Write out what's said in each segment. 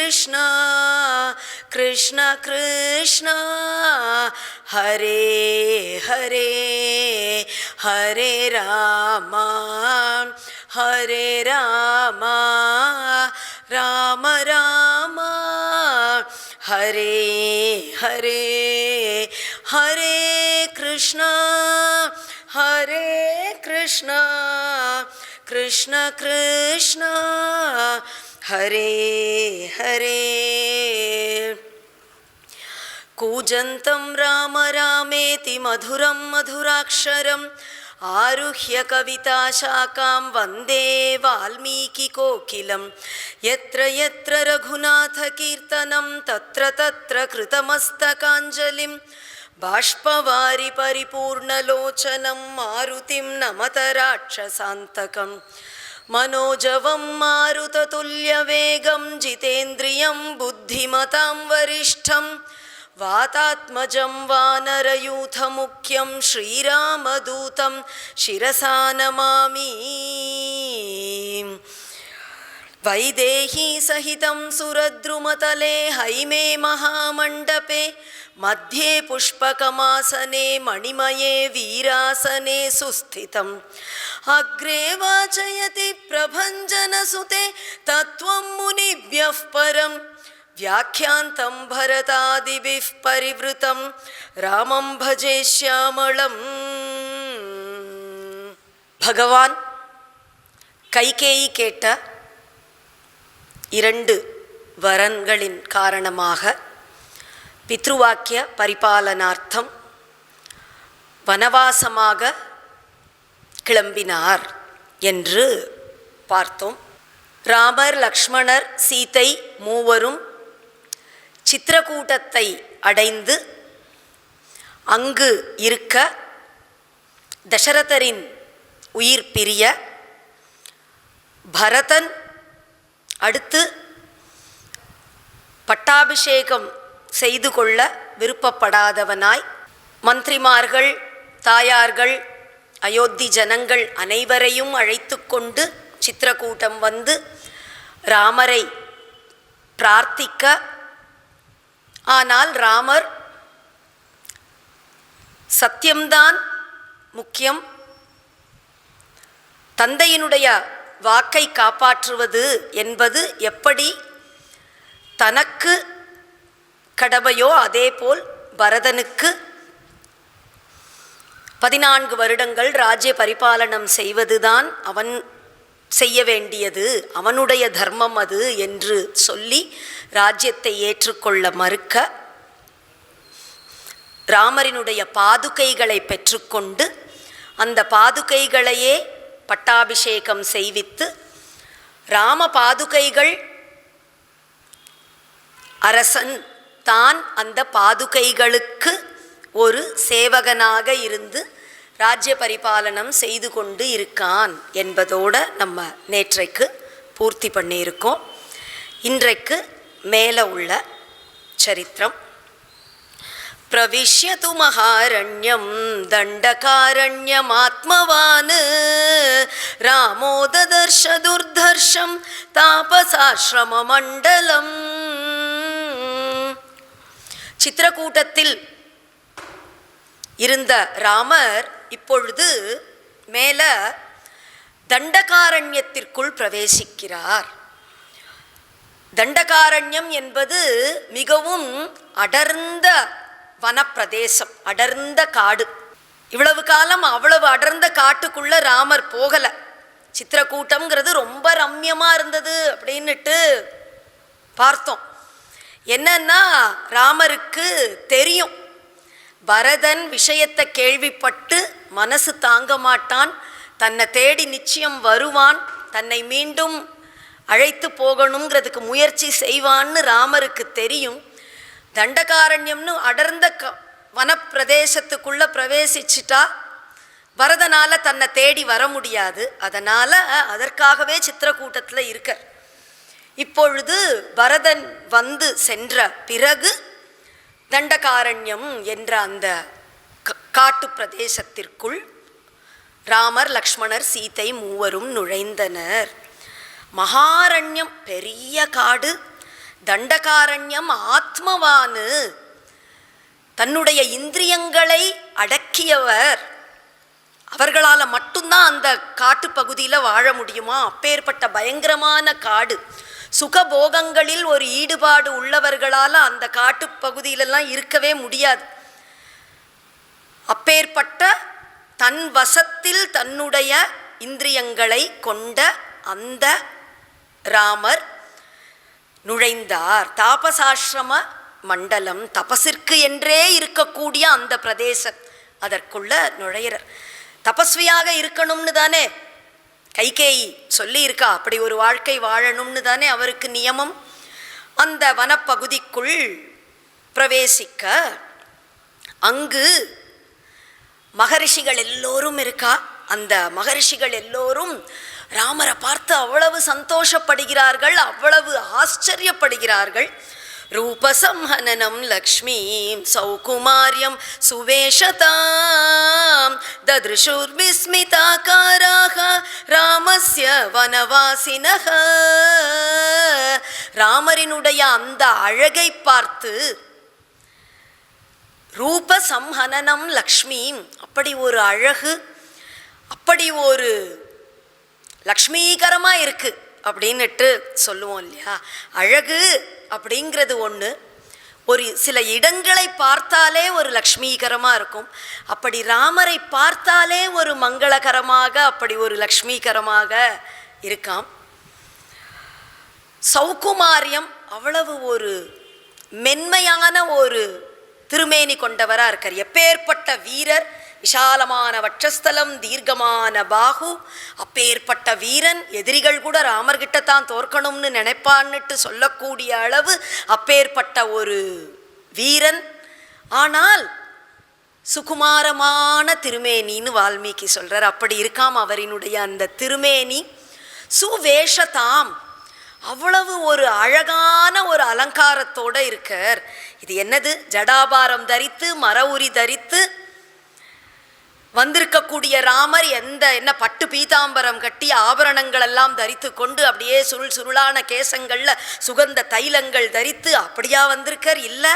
Krishna Krishna Krishna Hare Hare Hare Rama Hare Rama Rama Rama Hare Hare Hare Krishna Krishna Krishna Hare Hare Kujantam Rama Rameti Madhuram Madhuraksharam Aruhya Kavita Shakam Vande Valmiki Kokilam Yatra Yatra Raghunatha Kirtanam Tatra Tatra Kritamastakанjalim Bashpavari Paripurnalochanam Marutim Namatarakshasantakam Manojavam Marutatulya Vegam Jitendriyam Buddhimatam Varishtham Vatatmajam Vanarayutha Mukyam Shri Ramadutam Shirasanamami Vaidehi Sahitam Suradrumatale Haime Mahamandape Madhye Pushpakamasane Manimaye Virasane Susthitam Agre Vachayati Prabhanjana Sute Tattvam Munibhyah Param Vyakhyantam Bharatadibhih Parivrutam Ramam Bhaje Shyamalam Bhagavan Kaikeyi Keta இரண்டு வரன்களின் காரணமாக பித்ருவாக்கிய பரிபாலனார்த்தம் வனவாசமாக கிளம்பினார் என்று பார்த்தோம். ராமர், லக்ஷ்மணர், சீதை மூவரும் சித்திரகூடத்தை அடைந்து அங்கு இருக்க தசரதரின் உயிர் பிரிய பரதன் அடுத்து பட்டாபிஷேகம் செய்து கொள்ள விருப்பப்படாதவனாய் மந்திரிமார்கள், தாயார்கள், அயோத்தி ஜனங்கள் அனைவரையும் அழைத்து கொண்டு சித்திரகூடம் வந்து ராமரை பிரார்த்திக்க, ஆனால் ராமர் சத்தியம்தான் முக்கியம், தந்தையினுடைய வாக்கை காப்பாற்றுவது என்பது எப்படி தனக்கு கடமையோ அதேபோல் பரதனுக்கு 14 வருடங்கள் ராஜ்ய பரிபாலனம் செய்வதுதான் அவன் செய்ய வேண்டியது, அவனுடைய தர்மம் அது என்று சொல்லி ராஜ்யத்தை ஏற்றுக்கொள்ள மறுக்க, ராமரினுடைய பாதுகைகளை பெற்றுக்கொண்டு அந்த பாதுகைகளையே பட்டாபிஷேகம் செய்வித்து, ராம பாதுகைகள் அரசன் தான் அந்த பாதுகைகளுக்கு ஒரு சேவகனாக இருந்து ராஜ்ய பரிபாலனம் செய்து கொண்டு இருக்கான் என்பதோடு நம்ம நேற்றைக்கு பூர்த்தி பண்ணியிருக்கோம். இன்றைக்கு மேலே உள்ள சரித்திரம். பிரவிஷ்யது மகாரண்யம் தண்டகாரண்யமாத்மவான் ராமோ ததர்ஷ துர்தர்ஷம் தாபசாஸ்ரம மண்டலம். சித்திரகூடத்தில் இருந்த ராமர் இப்பொழுது மேல தண்டகாரண்யத்திற்குள் பிரவேசிக்கிறார். தண்டகாரண்யம் என்பது மிகவும் அடர்ந்த வனப்பிரதேசம், அடர்ந்த காடு. இவ்வளவு காலம் அவ்வளவு அடர்ந்த காட்டுக்குள்ள ராமர் போகல. சித்திரகூட்டம்ங்கிறது ரொம்ப ரம்யமா இருந்தது அப்படின்னுட்டு பார்த்தோம். என்னன்னா ராமருக்கு தெரியும் பரதன் விஷயத்தை கேள்விப்பட்டு மனசு தாங்க மாட்டான், தன்னை தேடி நிச்சயம் வருவான், தன்னை மீண்டும் அழைத்து போகணுங்கிறதுக்கு முயற்சி செய்வான்னு ராமருக்கு தெரியும். தண்டகாரண்யம்னு அடர்ந்த வனப்பிரதேசத்துக்குள்ளே பிரவேசிச்சிட்டா பரதனால் தன்னை தேடி வர முடியாது. அதனால் அதற்காகவே சித்திரகூட்டத்தில் இருக்க. இப்பொழுது பரதன் வந்து சென்ற பிறகு தண்டகாரண்யம் என்ற அந்த காட்டு பிரதேசத்திற்குள் ராமர், லக்ஷ்மணர், சீதை மூவரும் நுழைந்தனர். மகாரண்யம், பெரிய காடு, தண்டகாரண்யம் ஆத்மவானு, தன்னுடைய இந்திரியங்களை அடக்கியவர். அவர்களால் மட்டும்தான் அந்த காட்டு பகுதியில் வாழ முடியுமா? அப்பேற்பட்ட பயங்கரமான காடு. சுகபோகங்களில் ஒரு ஈடுபாடு உள்ளவர்களால் அந்த காட்டு பகுதியிலெல்லாம் இருக்கவே முடியாது. அப்பேற்பட்ட தன் வசத்தில் தன்னுடைய இந்திரியங்களை கொண்ட அந்த ராமர் நுழைந்தார். தாபசாசிரம மண்டலம், தபசிற்கு என்றே இருக்கக்கூடிய அந்த பிரதேசம், அதற்குள்ள நுழையிறார். தபஸ்வியாக இருக்கணும்னு தானே கைகேயி சொல்லி இருக்கா, அப்படி ஒரு வாழ்க்கை வாழணும்னு தானே அவருக்கு நியமம். அந்த வனப்பகுதிக்குள் பிரவேசிக்க அங்கு மகரிஷிகள் எல்லோரும் இருக்கா. அந்த மகரிஷிகள் எல்லோரும் ராமரை பார்த்து அவ்வளவு சந்தோஷப்படுகிறார்கள், அவ்வளவு ஆச்சரியப்படுகிறார்கள். ரூபசம்ஹனனம் லக்ஷ்மீம் சௌகுமாரியம் சுவேஷதாம் தத்ருஷுர்விஸ்மிதாகாராக ராமஸ்ய வனவாசினஹ. ராமரினுடைய அந்த அழகை பார்த்து ரூபசம்ஹனனம் லக்ஷ்மீம், அப்படி ஒரு அழகு, அப்படி ஒரு லக்ஷ்மீகரமாக இருக்கு அப்படின்னுட்டு சொல்லுவோம் இல்லையா. அழகு அப்படிங்கிறது ஒன்று, ஒரு சில இடங்களை பார்த்தாலே ஒரு லக்ஷ்மீகரமாக இருக்கும். அப்படி ராமரை பார்த்தாலே ஒரு மங்களகரமாக, அப்படி ஒரு லக்ஷ்மீகரமாக இருக்காம். சௌகுமாரியம், அவ்வளவு ஒரு மென்மையான ஒரு திருமேனி கொண்டவராக இருக்கார். எப்பேற்பட்ட வீரர், விஷாலமான வட்சஸ்தலம், தீர்க்கமான பாகு, அப்பேற்பட்ட வீரன். எதிரிகள் கூட ராமர்கிட்ட தான் தோற்கணும்னு நினைப்பான்னுட்டு சொல்லக்கூடிய அளவு அப்பேற்பட்ட ஒரு வீரன். ஆனால் சுகுமாரமான திருமேனின்னு வால்மீகி சொல்றார். அப்படி இருக்காம் அவரினுடைய அந்த திருமேனி. சுவேஷதாம், அவ்வளவு ஒரு அழகான ஒரு அலங்காரத்தோடு இருக்கார். இது என்னது? ஜடாபாரம் தரித்து மர உரி தரித்து வந்திருக்கக்கூடிய ராமர் என்ன பட்டு பீதாம்பரம் கட்டி ஆபரணங்கள் எல்லாம் தரித்து கொண்டு அப்படியே சுருள் சுருளான கேசங்கள்ல சுகந்த தைலங்கள் தரித்து அப்படியா வந்திருக்கார்? இல்லை,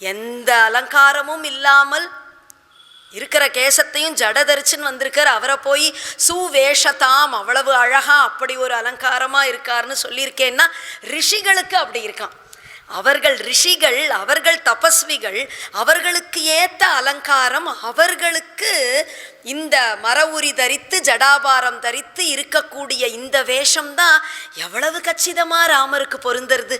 எந்த அலங்காரமும் இல்லாமல் இருக்கிற கேசத்தையும் ஜட தரிச்சுன்னு வந்திருக்கார். அவரை போய் சுவேஷதாம், அவ்வளவு அழகா அப்படி ஒரு அலங்காரமா இருக்காருன்னு சொல்லியிருக்கேன்னா ரிஷிகளுக்கு அப்படி இருக்கான். அவர்கள் ரிஷிகள், அவர்கள் தபஸ்விகள், அவர்களுக்கு ஏற்ற அலங்காரம், அவர்களுக்கு இந்த மர உரி தரித்து ஜடாபாரம் தரித்து இருக்கக்கூடிய இந்த வேஷம்தான் எவ்வளவு கச்சிதமாக ராமருக்கு பொருந்துறது.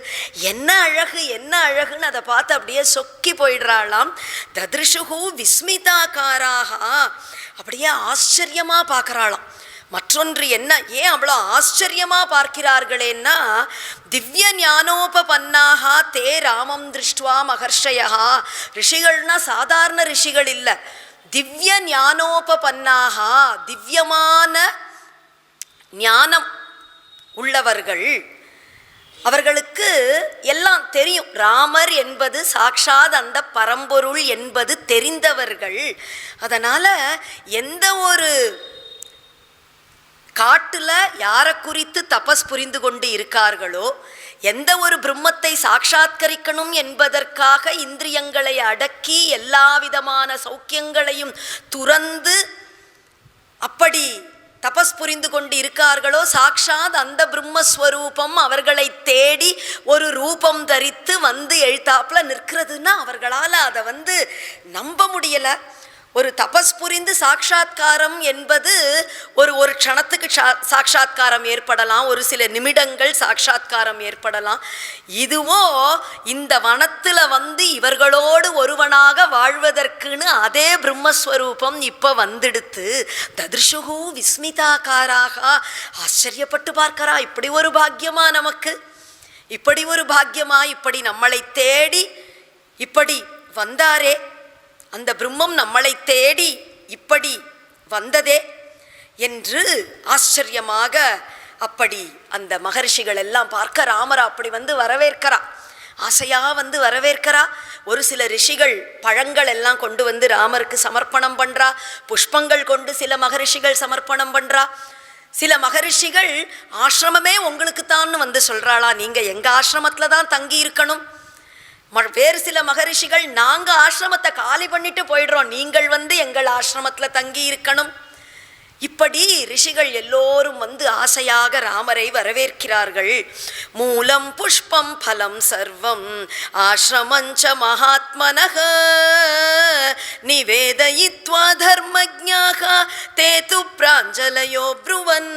என்ன அழகு, என்ன அழகுன்னு அதை பார்த்து அப்படியே சொக்கி போயிடுறாளாம். தத்ருஷுஹு விஸ்மிதாகாராக, அப்படியே ஆச்சரியமாக பார்க்குறாளாம். மற்றொன்று என்ன, ஏன் அவ்வளோ ஆச்சரியமாக பார்க்கிறார்களேன்னா, திவ்ய ஞானோபபன்னாக தே ராமம் திருஷ்டுவா மகர்ஷயா. ரிஷிகள்னா சாதாரண ரிஷிகள் இல்லை, திவ்ய ஞானோபபன்னாக, திவ்யமான ஞானம் உள்ளவர்கள். அவர்களுக்கு எல்லாம் தெரியும், ராமர் என்பது சாட்சாத் அந்த பரம்பொருள் என்பது தெரிந்தவர்கள். அதனால் எந்த ஒரு காட்டில் யாரை குறித்து தபஸ் புரிந்து கொண்டு இருக்கார்களோ, எந்த ஒரு பிரம்மத்தை சாட்சாத்கரிக்கணும் என்பதற்காக இந்திரியங்களை அடக்கி எல்லா விதமான சௌக்கியங்களையும் துறந்து அப்படி தபஸ் புரிந்து கொண்டு இருக்கார்களோ, சாட்சாத் அந்த பிரம்மஸ்வரூபம் அவர்களை தேடி ஒரு ரூபம் தரித்து வந்து எழுத்தாப்புல நிற்கிறதுன்னா அவர்களால் அதை நம்ப முடியலை. ஒரு தபஸ் புரிந்து சாட்சாத்காரம் என்பது ஒரு க்ஷணத்துக்கு சாட்சாத்காரம் ஏற்படலாம், ஒரு சில நிமிடங்கள் சாட்சாத்காரம் ஏற்படலாம். இதுவோ இந்த வனத்தில் இவர்களோடு ஒருவனாக வாழ்வதற்குன்னு அதே பிரம்மஸ்வரூபம் இப்போ வந்துடுத்து. தத்ருஷுஹு விஸ்மிதாகாராக, ஆச்சரியப்பட்டு பார்க்கறா. இப்படி ஒரு பாக்கியமா நமக்கு, இப்படி ஒரு பாக்கியமா, இப்படி நம்மளை தேடி இப்படி வந்தாரே, அந்த பிரம்மம் நம்மளை தேடி இப்படி வந்ததே என்று ஆச்சரியமாக அப்படி அந்த மகர்ஷிகள் எல்லாம் பார்க்க ராமரை அப்படி வரவேற்கிறா, ஆசையாக வரவேற்கிறா. ஒரு சில ரிஷிகள் பழங்கள் எல்லாம் கொண்டு ராமருக்கு சமர்ப்பணம் பண்ணுறா, புஷ்பங்கள் கொண்டு சில மகரிஷிகள் சமர்ப்பணம் பண்ணுறா. சில மகரிஷிகள் ஆசிரமமே உங்களுக்குத்தான்னு வந்து சொல்கிறாளா, நீங்கள் எங்கள் ஆசிரமத்தில் தான் தங்கி இருக்கணும். வேறு சில மகரிஷிகள் நாங்கள் ஆசிரமத்தை காலி பண்ணிட்டு போயிடுறோம், நீங்கள் வந்து எங்கள் ஆசிரமத்தில் தங்கி இருக்கணும். இப்படி ரிஷிகள் எல்லோரும் வந்து ஆசையாக ராமரை வரவேற்கிறார்கள். மூலம் புஷ்பம் பலம் சர்வம் ஆசிரமஞ்ச மகாத்மனஹ நிவேதயித்வா தர்மஜ்ஞாஹ தேது பிராஞ்சலயோ ப்ருவன்.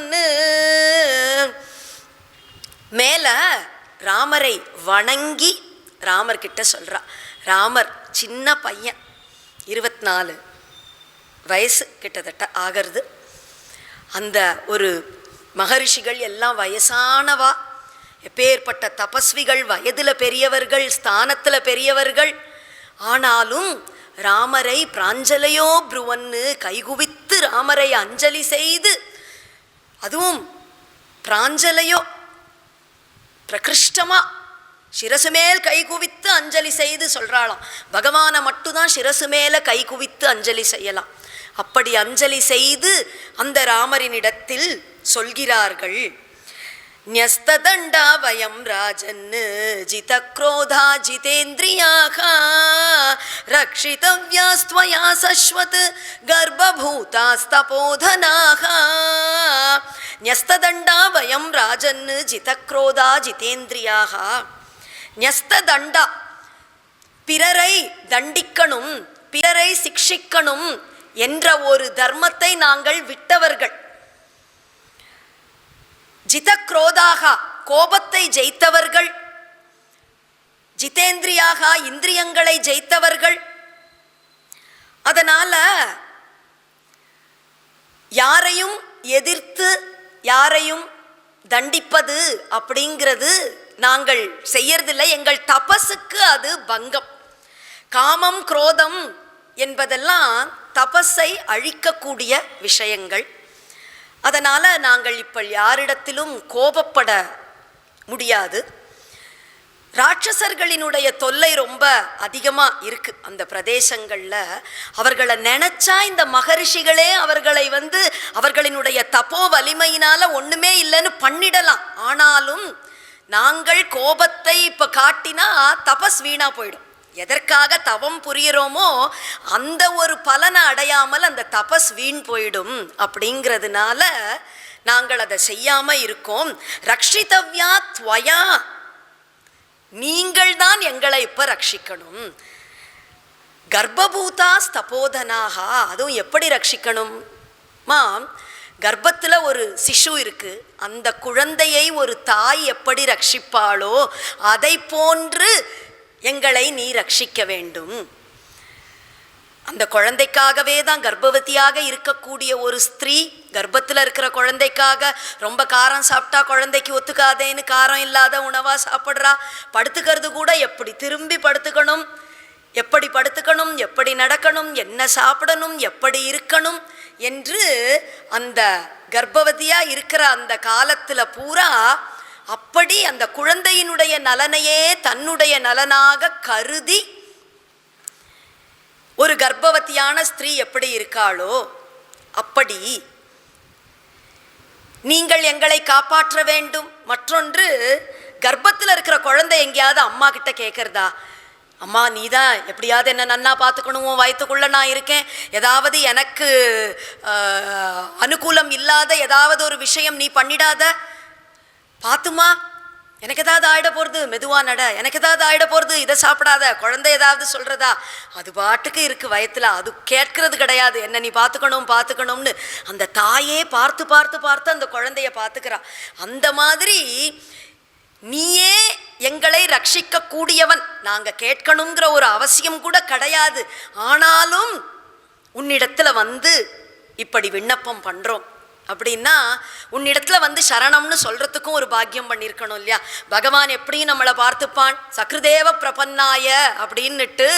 மேல ராமரை வணங்கி ராமர்கிட்ட சொல்றா. ராமர் சின்ன பையன், 24 வயசு கிட்டத்தட்ட ஆகிறது. அந்த ஒரு மகரிஷிகள் எல்லாம் வயசானவா, எப்பேற்பட்ட தபஸ்விகள், வயதில் பெரியவர்கள், ஸ்தானத்தில் பெரியவர்கள். ஆனாலும் ராமரை பிராஞ்சலையோ ப்ருவன்னு கைகுவித்து ராமரை அஞ்சலி செய்து, அதுவும் பிராஞ்சலையோ பிரகிருஷ்டமா சிரசு மேல் கை குவித்து அஞ்சலி செய்து சொல்றாளாம். பகவானை மட்டும்தான் சிரசு மேல கை குவித்து அஞ்சலி செய்யலாம். அப்படி அஞ்சலி செய்து அந்த ராமரினிடத்தில் சொல்கிறார்கள். ந்யஸ்ததண்டா வயம் ராஜன் ஜிதக்ரோதா ஜிதேந்திரியாக ரக்ஷிதவ்யாஸ்த்வயா சஸ்வத் கர்ப்பபூதாஸ்தபோதனாக. ந்யஸ்ததண்டா வயம் ராஜன் ஜிதக்ரோதா ஜிதேந்திரியாக. ந்யஸ்ததண்டா, பிறரை தண்டிக்கணும், பிறரை சிக்ஷிக்கணும் என்ற ஒரு தர்மத்தை நாங்கள் விட்டவர்கள். ஜிதக்ரோதாக, கோபத்தை ஜெயித்தவர்கள். ஜிதேந்திரியாக, இந்திரியங்களை ஜெயித்தவர்கள். அதனால யாரையும் எதிர்த்து யாரையும் தண்டிப்பது அப்படிங்கிறது நாங்கள் செய்யறதில்லை. எங்கள் தபஸுக்கு அது பங்கம். காமம் குரோதம் என்பதெல்லாம் தபஸை அழிக்கக்கூடிய விஷயங்கள். அதனால் நாங்கள் இப்போ யாரிடத்திலும் கோபப்பட முடியாது. ராட்சசர்களினுடைய தொல்லை ரொம்ப அதிகமாக இருக்குது அந்த பிரதேசங்களில். அவர்களை நினச்சா இந்த மகரிஷிகளே அவர்களை வந்து அவர்களினுடைய தபோ வலிமையினால் ஒன்றுமே இல்லைன்னு பண்ணிடலாம். ஆனாலும் நாங்கள் கோபத்தை இப்போ காட்டினா தபஸ் வீணாக போயிடும். எதற்காக தவம் புரிகிறோமோ அந்த ஒரு பலனை அடையாமல் அந்த தபஸ் வீண் போயிடும். அப்படிங்கிறதுனால நாங்கள் அதை செய்யாமல் இருக்கோம். ரக்ஷிதவ்யா த்வயா, நீங்கள் தான் எங்களை இப்போ ரட்சிக்கணும். கர்ப்பபூதா ஸ்தபோதனாக, அதுவும் எப்படி ரட்சிக்கணுமா? கர்ப்பத்தில் ஒரு சிசு இருக்கு, அந்த குழந்தையை ஒரு தாய் எப்படி ரட்சிப்பாளோ அதை போன்று எங்களை நீ ரட்சிக்க வேண்டும். அந்த குழந்தைக்காகவே தான் கர்ப்பவதியாக இருக்கக்கூடிய ஒரு ஸ்திரீ கர்ப்பத்தில் இருக்கிற குழந்தைக்காக ரொம்ப காரம் சாப்பிட்டா குழந்தைக்கு ஒத்துக்காதேன்னு காரம் இல்லாத உணவாக சாப்பிட்றா. படுத்துக்கிறது கூட எப்படி திரும்பி படுத்துக்கணும், எப்படி படுத்துக்கணும், எப்படி நடக்கணும், என்ன சாப்பிடணும், எப்படி இருக்கணும் என்று அந்த கர்ப்பவதியாக இருக்கிற அந்த காலத்தில் பூரா அப்படி அந்த குழந்தையினுடைய நலனையே தன்னுடைய நலனாக கருதி ஒரு கர்ப்பவதியான ஸ்திரீ எப்படி இருக்காளோ அப்படி நீங்கள் எங்களை காப்பாற்ற வேண்டும். மற்றொன்று, கர்ப்பத்தில் இருக்கிற குழந்தை எங்கேயாவது அம்மா கிட்ட கேட்கறதா, அம்மா நீ தான் எப்படியாவது என்ன நன்னா பார்த்துக்கணும், வயிற்றுக்குள்ளே நான் இருக்கேன், ஏதாவது எனக்கு அனுகூலம் இல்லாத ஏதாவது ஒரு விஷயம் நீ பண்ணிடாத, பார்த்துமா எனக்கு ஏதாவது ஆயிட போகிறது, மெதுவா நட, எனக்கு ஏதாவது ஆயிட போகிறது, இதை சாப்பிடாத, குழந்தை ஏதாவது சொல்கிறதா, அது பாட்டுக்கு இருக்குது வயத்தில், அது கேட்கறது கிடையாது. என்ன நீ பார்த்துக்கணும் பார்த்துக்கணும்னு அந்த தாயே பார்த்து பார்த்து பார்த்து அந்த குழந்தைய பார்த்துக்கிறா. அந்த மாதிரி நீயே எங்களை ரட்சிக்க கூடியவன், நாங்கள் கேட்கணுங்கிற ஒரு அவசியம் கூட கிடையாது. ஆனாலும் உன்னிடத்தில் வந்து இப்படி விண்ணப்பம் பண்ணுறோம் அப்படின்னா உன்னிடத்துல வந்து சரணம்னு சொல்றதுக்கும் ஒரு பாக்கியம் பண்ணியிருக்கணும் இல்லையா? பகவான் எப்படியும் நம்மளை பார்த்துப்பான், சக்ருதேவ பிரபன்னாய அப்படின்னுட்டு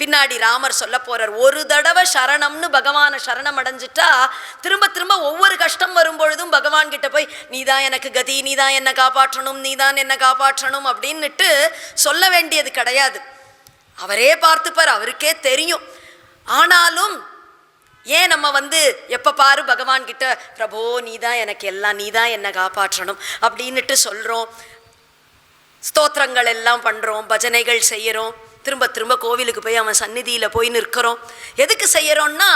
பின்னாடி ராமர் சொல்ல போறார். ஒரு தடவை சரணம்னு பகவானை சரணம் அடைஞ்சிட்டா திரும்ப திரும்ப ஒவ்வொரு கஷ்டம் வரும்பொழுதும் பகவான் கிட்ட போய் நீதான் எனக்கு கதி, நீதான் என்னை காப்பாற்றணும், நீதான் என்னை காப்பாற்றணும் அப்படின்னுட்டு சொல்ல வேண்டியது கிடையாது. அவரே பார்த்துப்பார், அவருக்கே தெரியும். ஆனாலும் ஏன் நம்ம வந்து எப்போ பாரு பகவான் கிட்ட பிரபோ நீதான் எனக்கு எல்லாம், நீதான் என்னை காப்பாற்றணும் அப்படின்னுட்டு சொல்கிறோம், ஸ்தோத்திரங்கள் எல்லாம் பண்ணுறோம், பஜனைகள் செய்கிறோம், திரும்ப திரும்ப கோவிலுக்கு போய் அவன் சந்நிதியில் போய் நிற்கிறோம். எதுக்கு செய்கிறோன்னா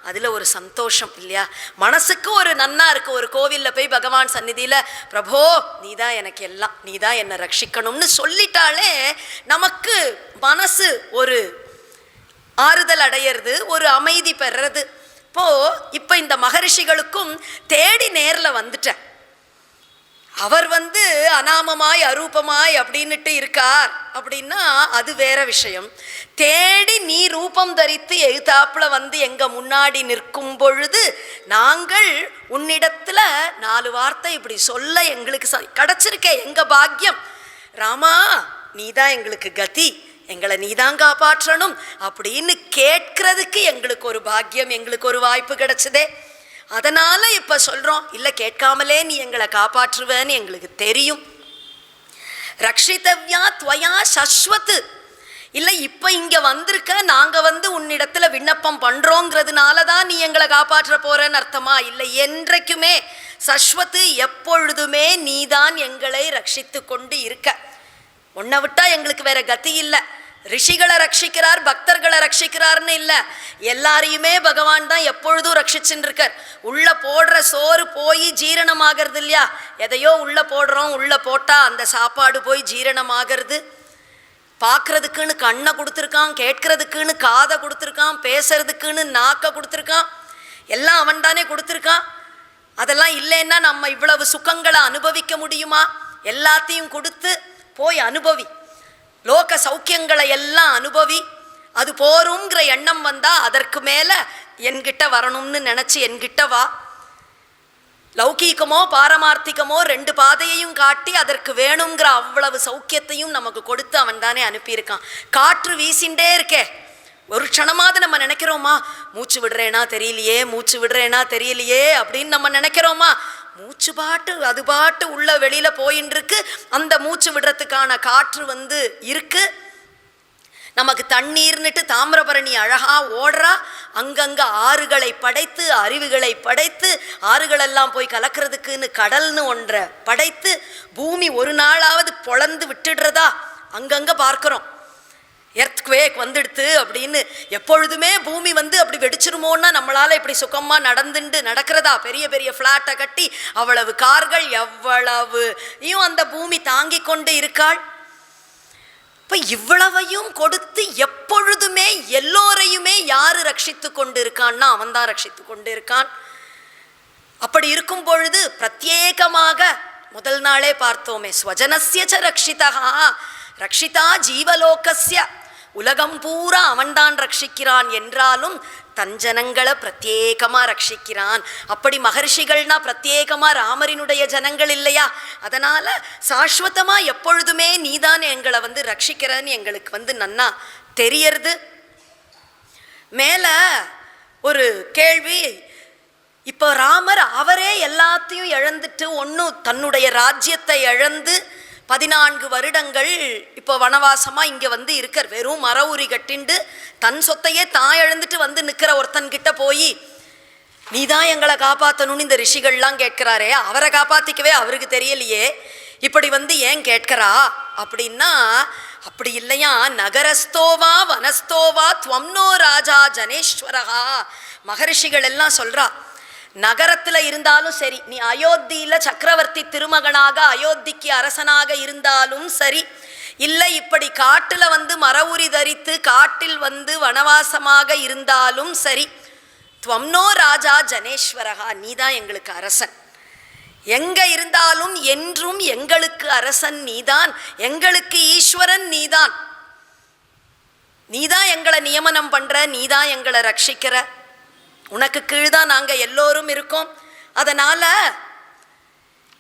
அதில் ஒரு சந்தோஷம் இல்லையா, மனசுக்கு ஒரு நன்னா இருக்குது. ஒரு கோவிலில் போய் பகவான் சந்நிதியில் பிரபோ நீதான் எனக்கு எல்லாம், நீதான் என்னை ரட்சிக்கணும்னு சொல்லிட்டாலே நமக்கு மனசு ஒரு ஆறுதல் அடையிறது, ஒரு அமைதி பெறுறது. இப்போ இந்த மகரிஷிகளுக்கும் தேடி நேரில் வந்துட்டேன். அவர் வந்து அநாமமாய் அரூபமாய் அப்படின்னுட்டு இருக்கார் அப்படின்னா அது வேற விஷயம். தேடி நீ ரூபம் தரித்து எழுத்தாப்புல வந்து எங்க முன்னாடி நிற்கும் பொழுது நாங்கள் உன்னிடத்துல 4 வார்த்தை இப்படி சொல்ல எங்களுக்கு கிடைச்சிருக்கே, எங்க பாக்கியம். ராமா நீதான் எங்களுக்கு கதி, எங்களை நீதான் காப்பாற்றணும் அப்படின்னு கேட்கறதுக்கு எங்களுக்கு ஒரு பாக்கியம், எங்களுக்கு ஒரு வாய்ப்பு கிடைச்சதே. அதனால இப்ப சொல்றோம், இல்ல கேட்காமலே நீ எங்களை காப்பாற்றுவேன்னு எங்களுக்கு தெரியும். ரக்ஷிதவ்யா துவயா சஸ்வத், இல்ல இப்ப இங்க வந்திருக்க நாங்க வந்து உன்னிடத்துல விண்ணப்பம் பண்றோங்கிறதுனால தான் நீ எங்களை காப்பாற்ற போறன்னு அர்த்தமா? இல்லை, என்றைக்குமே சஸ்வத்து, எப்பொழுதுமே நீதான் எங்களை ரட்சித்து கொண்டு இருக்க. உன்னை விட்டா எங்களுக்கு வேற கதி இல்லை. ரிஷிகளை ரட்சிக்கிறார், பக்தர்களை ரட்சிக்கிறார்னு இல்லை, எல்லாரையுமே பகவான் தான் எப்பொழுதும் ரட்சிச்சுன்னு இருக்கார். உள்ள போடுற சோறு போய் ஜீரணமாகிறது இல்லையா, எதையோ உள்ள போடுறோம், உள்ள போட்டா அந்த சாப்பாடு போய் ஜீரணமாகிறது. பார்க்கறதுக்குன்னு கண்ணை கொடுத்துருக்கான், கேட்கறதுக்குன்னு காதை கொடுத்துருக்கான், பேசுறதுக்குன்னு நாக்கை கொடுத்துருக்கான், எல்லாம் அவன் தானே கொடுத்துருக்கான். அதெல்லாம் இல்லைன்னா நம்ம இவ்வளவு சுகங்களை அனுபவிக்க முடியுமா? எல்லாத்தையும் கொடுத்து போய் அனுபவி, லோக சௌக்கியங்களை எல்லாம் அனுபவி. அது போருங்கிற எண்ணம் வந்தா அதற்கு மேல என்கிட்ட வரணும்னு நினைச்சு என்கிட்ட வா. லௌகீகமோ பாரமார்த்திகமோ 2 பாதையையும் காட்டி அதற்கு வேணுங்கிற அவ்வளவு சௌக்கியத்தையும் நமக்கு கொடுத்து அவன் தானே அனுப்பியிருக்கான். காற்று வீசிண்டே இருக்கே, ஒரு க்ஷணமாவது நம்ம நினைக்கிறோமா மூச்சு விடுறேனா தெரியலையே, மூச்சு விடுறேனா தெரியலையே அப்படின்னு நம்ம நினைக்கிறோமா? மூச்சு பாட்டு அது பாட்டு உள்ள வெளியில போயின்னு இருக்கு. அந்த மூச்சு விடுறதுக்கான காற்று வந்து இருக்கு. நமக்கு தண்ணீர்னுட்டு தாமிரபரணி அழகா ஓடுறா, அங்கங்க ஆறுகளை படைத்து அருவிகளை படைத்து, ஆறுகளெல்லாம் போய் கலக்கிறதுக்குன்னு கடல்னு ஒன்றை படைத்து, பூமி ஒரு நாளாவது பொளந்து விட்டுடுறதா அங்கங்க பார்க்கிறோம். எர்த்குவேக் வந்துடுத்து அப்படின்னு எப்பொழுதுமே பூமி வந்து அப்படி வெடிச்சிருமோன்னா நம்மளால இப்படி சுகமா நடக்கிறதா? பெரிய பெரிய ஃப்ளாட்டை கட்டி அவ்வளவு கார்கள் எவ்வளவு அந்த பூமி தாங்கி கொண்டு இருக்காள். இப்ப இவ்வளவையும் கொடுத்து எப்பொழுதுமே எல்லோரையுமே யாரு ரட்சித்து கொண்டு இருக்கான்னா அவன் தான் ரட்சித்து கொண்டு இருக்கான். அப்படி இருக்கும் பொழுது பிரத்யேகமாக முதல் நாளே பார்த்தோமே, ஸ்வஜனஸ்ய ச ரக்ஷிதா ரக்ஷிதா ஜீவலோகஸ்ய, உலகம் பூரா அவன்தான் ரட்சிக்கிறான் என்றாலும் தன் ஜனங்களை பிரத்யேகமா ரட்சிக்கிறான். அப்படி மகர்ஷிகள்னா பிரத்யேகமா ராமரினுடைய ஜனங்கள் இல்லையா? அதனால சாஸ்வதமா எப்பொழுதுமே நீதான் எங்களை வந்து ரட்சிக்கிறன்னு எங்களுக்கு வந்து நன்னா தெரியறது. மேல ஒரு கேள்வி, இப்போ ராமர் அவரே எல்லாத்தையும் இழந்துட்டு, ஒன்றும் தன்னுடைய ராஜ்யத்தை இழந்து 14 வருடங்கள் இப்போ வனவாசமா இங்க வந்து இருக்கார். வெறும் மர உரி கட்டிண்டு தன் சொத்தையே தான் இழந்துட்டு வந்து நிற்கிற ஒருத்தன்கிட்ட போய் நீதான் எங்களை காப்பாற்றணும்னு இந்த ரிஷிகள்லாம் கேட்கிறாரே, அவரை காப்பாத்திக்கவே அவருக்கு தெரியலையே, இப்படி வந்து ஏன் கேட்கிறா அப்படின்னா, அப்படி இல்லையா, நகரஸ்தோவா வனஸ்தோவா துவம்னோ ராஜா ஜனேஸ்வரகா. மகரிஷிகள் எல்லாம் சொல்றா, நகரத்துல இருந்தாலும் சரி, நீ அயோத்தியில சக்கரவர்த்தி திருமகனாக அயோத்திக்கு அரசனாக இருந்தாலும் சரி, இல்லை இப்படி காட்டுல வந்து மர உரி தரித்து காட்டில் வந்து வனவாசமாக இருந்தாலும் சரி, துவம்னோ ராஜா ஜனேஸ்வரகா, நீதான் எங்களுக்கு அரசன். எங்க இருந்தாலும் என்றும் எங்களுக்கு அரசன் நீதான், எங்களுக்கு ஈஸ்வரன் நீதான். நீதான் எங்களை நியமனம் பண்ற, நீதான் எங்களை ரட்சிக்கிற, உனக்கு கீழ்தான் நாங்க எல்லோரும் இருக்கோம். அதனால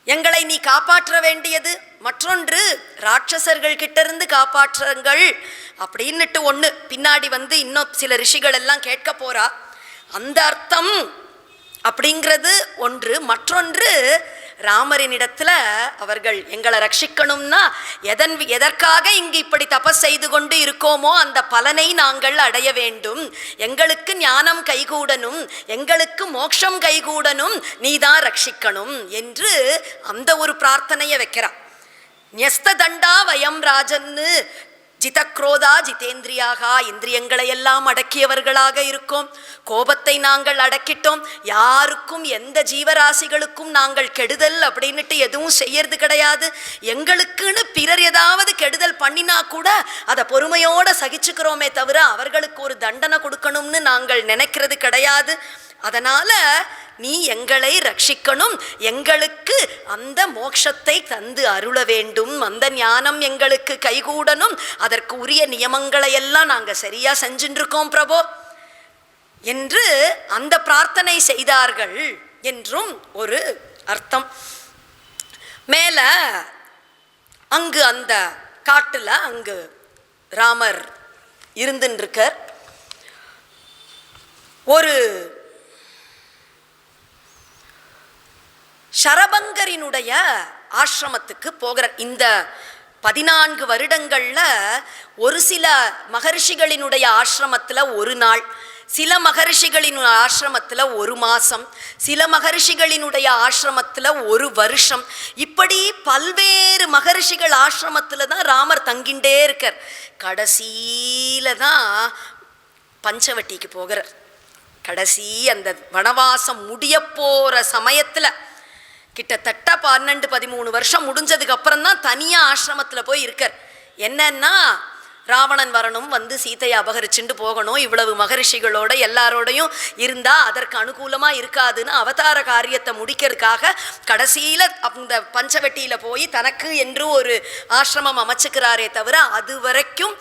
எங்களை நீ காப்பாற்ற வேண்டியது. மற்றொன்று, ராட்சசர்கள் கிட்ட இருந்து காப்பாற்றுங்கள் அப்படின்னுட்டு ஒன்று பின்னாடி வந்து இன்னும் சில ரிஷிகள் எல்லாம் கேட்க போறா. அந்த அர்த்தம் அப்படிங்கிறது ஒன்று. மற்றொன்று, ராமரினிடத்துல அவர்கள் எங்களை ரட்சிக்கணும்னா எதற்காக இங்கு இப்படி தபஸ் செய்து கொண்டு இருக்கோமோ அந்த பலனை நாங்கள் அடைய வேண்டும், எங்களுக்கு ஞானம் கைகூடணும், எங்களுக்கு மோட்சம் கைகூடணும், நீதான் ரட்சிக்கணும் என்று அந்த ஒரு பிரார்த்தனையை வைக்கிறான். ஞஸ்த தண்டா வயம் ராஜன்னு ஜிதக்ரோதா ஜிதேந்திரியாக, இந்திரியங்களை எல்லாம் அடக்கியவர்களாக இருக்கோம், கோபத்தை நாங்கள் அடக்கிட்டோம், யாருக்கும் எந்த ஜீவராசிகளுக்கும் நாங்கள் கெடுதல் அப்படின்னுட்டு எதுவும் செய்யறது கிடையாது, எங்களுக்குன்னு பிறர் ஏதாவது கெடுதல் பண்ணினா கூட அதை பொறுமையோட சகிச்சுக்கிறோமே தவிர அவர்களுக்கு ஒரு தண்டனை கொடுக்கணும்னு நாங்கள் நினைக்கிறது கிடையாது. அதனால நீ எங்களை ரட்சிக்கணும், எங்களுக்கு அந்த மோட்சத்தை தந்து அருள வேண்டும், அந்த ஞானம் எங்களுக்கு கைகூடணும், அதற்கு உரிய நியமங்களை எல்லாம் நாங்கள் சரியா செஞ்சுட்டு இருக்கோம் பிரபோ என்று அந்த பிரார்த்தனை செய்தார்கள் என்றும் ஒரு அர்த்தம். மேல அங்கு அந்த காட்டுல அங்கு ராமர் இருந்துருக்கார். ஒரு சரபங்கரினுடைய ஆசிரமத்துக்கு போகிறார். இந்த 14 வருடங்கள்ல ஒரு சில மகர்ஷிகளினுடைய ஆசிரமத்தில் ஒரு நாள், சில மகர்ஷிகளின் ஆசிரமத்தில் ஒரு மாதம், சில மகர்ஷிகளினுடைய ஆசிரமத்தில் ஒரு வருஷம், இப்படி பல்வேறு மகர்ஷிகள் ஆசிரமத்தில் தான் ராமர் தங்கிண்டே இருக்கார். கடைசியில தான் பஞ்சவட்டிக்கு போகிறார். கடைசி அந்த வனவாசம் முடிய போகிற சமயத்தில் கிட்டத்தட்ட 12-13 வருஷம் முடிஞ்சதுக்கு அப்புறம் தான் தனியாக ஆசிரமத்தில் போய் இருக்கார். என்னன்னா ராவணன் வரணும், வந்து சீதையை அபகரிச்சுட்டு போகணும், இவ்வளவு மகரிஷிகளோட எல்லாரோடையும் இருந்தால் அதற்கு அனுகூலமாக இருக்காதுன்னு அவதார காரியத்தை முடிக்கிறதுக்காக கடைசியில் அந்த பஞ்சவட்டியில் போய் தனக்கு என்று ஒரு ஆசிரமம் அமைச்சுக்கிறாரே தவிர அது வரைக்கும்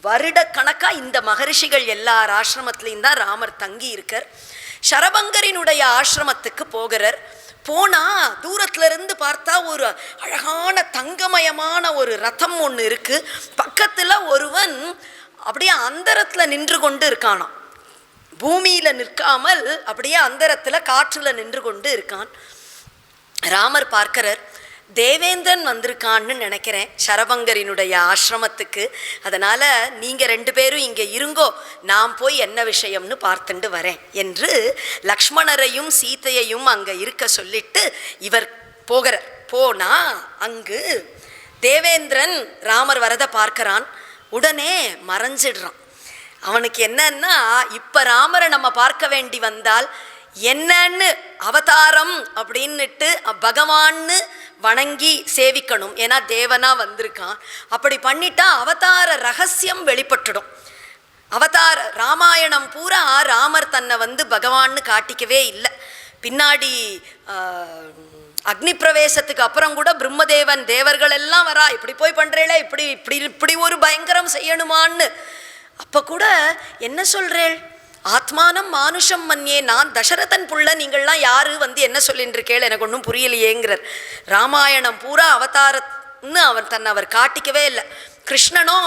வருடக்கணக்காக இந்த மகரிஷிகள் எல்லார் ஆசிரமத்திலையும் தான் ராமர் தங்கி இருக்கார். சரபங்கரினுடைய ஆசிரமத்துக்கு போகிறார். போனா தூரத்துல இருந்து பார்த்தா ஒரு அழகான தங்கமயமான ஒரு ரதம் ஒன்று இருக்கு. பக்கத்துல ஒருவன் அப்படியே அந்தரத்துல நின்று கொண்டு இருக்கானாம். பூமியில நிற்காமல் அப்படியே அந்தரத்துல காற்றுல நின்று கொண்டு இருக்கான். ராமர் பார்க்கிறார், தேவேந்திரன் வந்திருக்கான்னு நினைக்கிறேன் சரபங்கரினுடைய ஆசிரமத்துக்கு, அதனால நீங்க 2 பேரும் இங்கே இருங்கோ, நான் போய் என்ன விஷயம்னு பார்த்துட்டு வரேன் என்று லக்ஷ்மணரையும் சீதையையும் அங்கே இருக்க சொல்லிட்டு இவர் போகிறார். போனா அங்கு தேவேந்திரன் ராமர் வரதை பார்க்கறான். உடனே மறைஞ்சிடுறான். அவனுக்கு என்னன்னா, இப்ப ராமரை நம்ம பார்க்க வேண்டி வந்தால் என்னன்னு அவதாரம் அப்படின்னுட்டு பகவான்னு வணங்கி சேவிக்கணும். ஏன்னா தேவனா வந்திருக்கான். அப்படி பண்ணிட்டா அவதார ரகசியம் வெளிப்பட்டுடும். அவதார ராமாயணம் பூரா ராமர் தன்னை வந்து பகவான்னு காட்டிக்கவே இல்லை. பின்னாடி அக்னி பிரவேசத்துக்கு அப்புறம் கூட பிரம்மதேவன் தேவர்கள் எல்லாம் வரா, இப்படி போய் பண்றேளே, இப்படி இப்படி இப்படி ஒரு பயங்கரம் செய்யணுமான்னு. அப்ப கூட என்ன சொல்றேள், ஆத்மானம் மானுஷம் மன்யே, நான் தசரதன் புள்ள, நீங்கள்லாம் யாரு வந்து என்ன சொல்லின்னு இருக்கேள், எனக்கு ஒன்றும் புரியலையேங்கிறார். ராமாயணம் பூரா அவதாரம்னு அவர் காட்டிக்கவே இல்லை. கிருஷ்ணனோ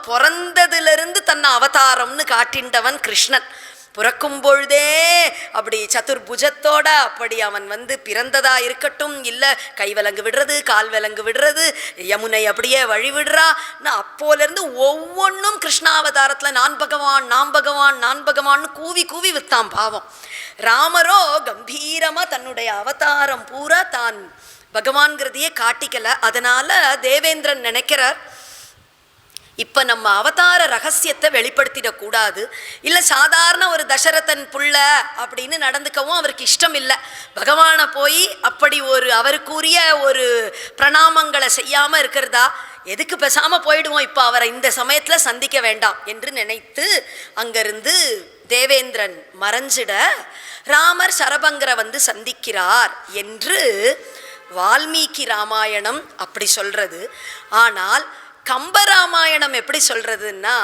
பிறந்ததிலிருந்து தன்னை அவதாரம்னு காட்டின்றவன் கிருஷ்ணன். பிறக்கும் பொழுதே அப்படி சதுர்புஜத்தோட அப்படி அவன் வந்து பிறந்ததா இருக்கட்டும், இல்லை கைவிலங்கு விடுறது, கால் விலங்கு விடுறது, யமுனை அப்படியே வழி விடுறா, அப்போலேருந்து ஒவ்வொன்றும் கிருஷ்ணாவதாரத்தில் நான் பகவான் நான் பகவான் நான் பகவான்னு கூவி கூவி விற்றான் பாவம். ராமரோ கம்பீரமாக தன்னுடைய அவதாரம் பூரா தான் பகவான்கிறதையே காட்டிக்கல. அதனால தேவேந்திரன் நினைக்கிறார், இப்போ நம்ம அவதார ரகசியத்தை வெளிப்படுத்திடக்கூடாது, இல்லை சாதாரண ஒரு தசரதன் புள்ள அப்படின்னு நடந்துக்கவும் அவருக்கு இஷ்டம் இல்லை. பகவானை போய் அப்படி ஒரு அவருக்குரிய ஒரு பிரணாமங்களை செய்யாமல் இருக்கிறதா, எதுக்கு பேசாமல் போயிடுவோம், இப்போ அவரை இந்த சமயத்தில் சந்திக்க வேண்டாம் என்று நினைத்து அங்கிருந்து தேவேந்திரன் மறைஞ்சிட ராமர் சரபங்கரை வந்து சந்திக்கிறார் என்று வால்மீகி ராமாயணம் அப்படி சொல்றது. ஆனால் கம்பராமாயணம் எப்படி சொல்றதுன்னா,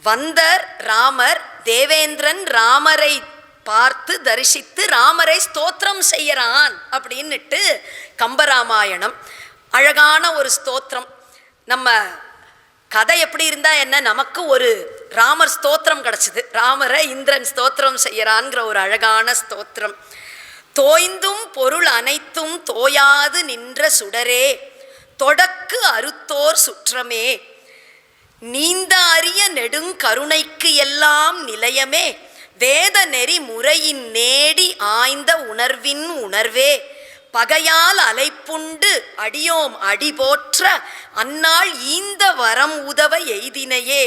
வந்தர் ராமர், தேவேந்திரன் ராமரை பார்த்து தரிசித்து ராமரை ஸ்தோத்திரம் செய்யறான் அப்படின்னுட்டு கம்பராமாயணம். அழகான ஒரு ஸ்தோத்திரம். நம்ம கதை எப்படி இருந்தா என்ன, நமக்கு ஒரு ராமர் ஸ்தோத்திரம் கிடைச்சது. ராமரை இந்திரன் ஸ்தோத்திரம் செய்யறான்ங்கிற ஒரு அழகான ஸ்தோத்திரம். தோய்ந்தும் பொருள் அனைத்தும் தோயாது நின்ற சுடரே தொடக்கு அறுத்தோர் சுற்றமே நீந்த அறிய நெடுங்கருணைக்கு எல்லாம் நிலையமே வேத நெறி முறையின் நேடி ஆய்ந்த உணர்வின் உணர்வே பகையால் அலைப்புண்டு அடியோம் அடி போற்ற அந்நாள் ஈந்த வரம் உதவ எய்தினையே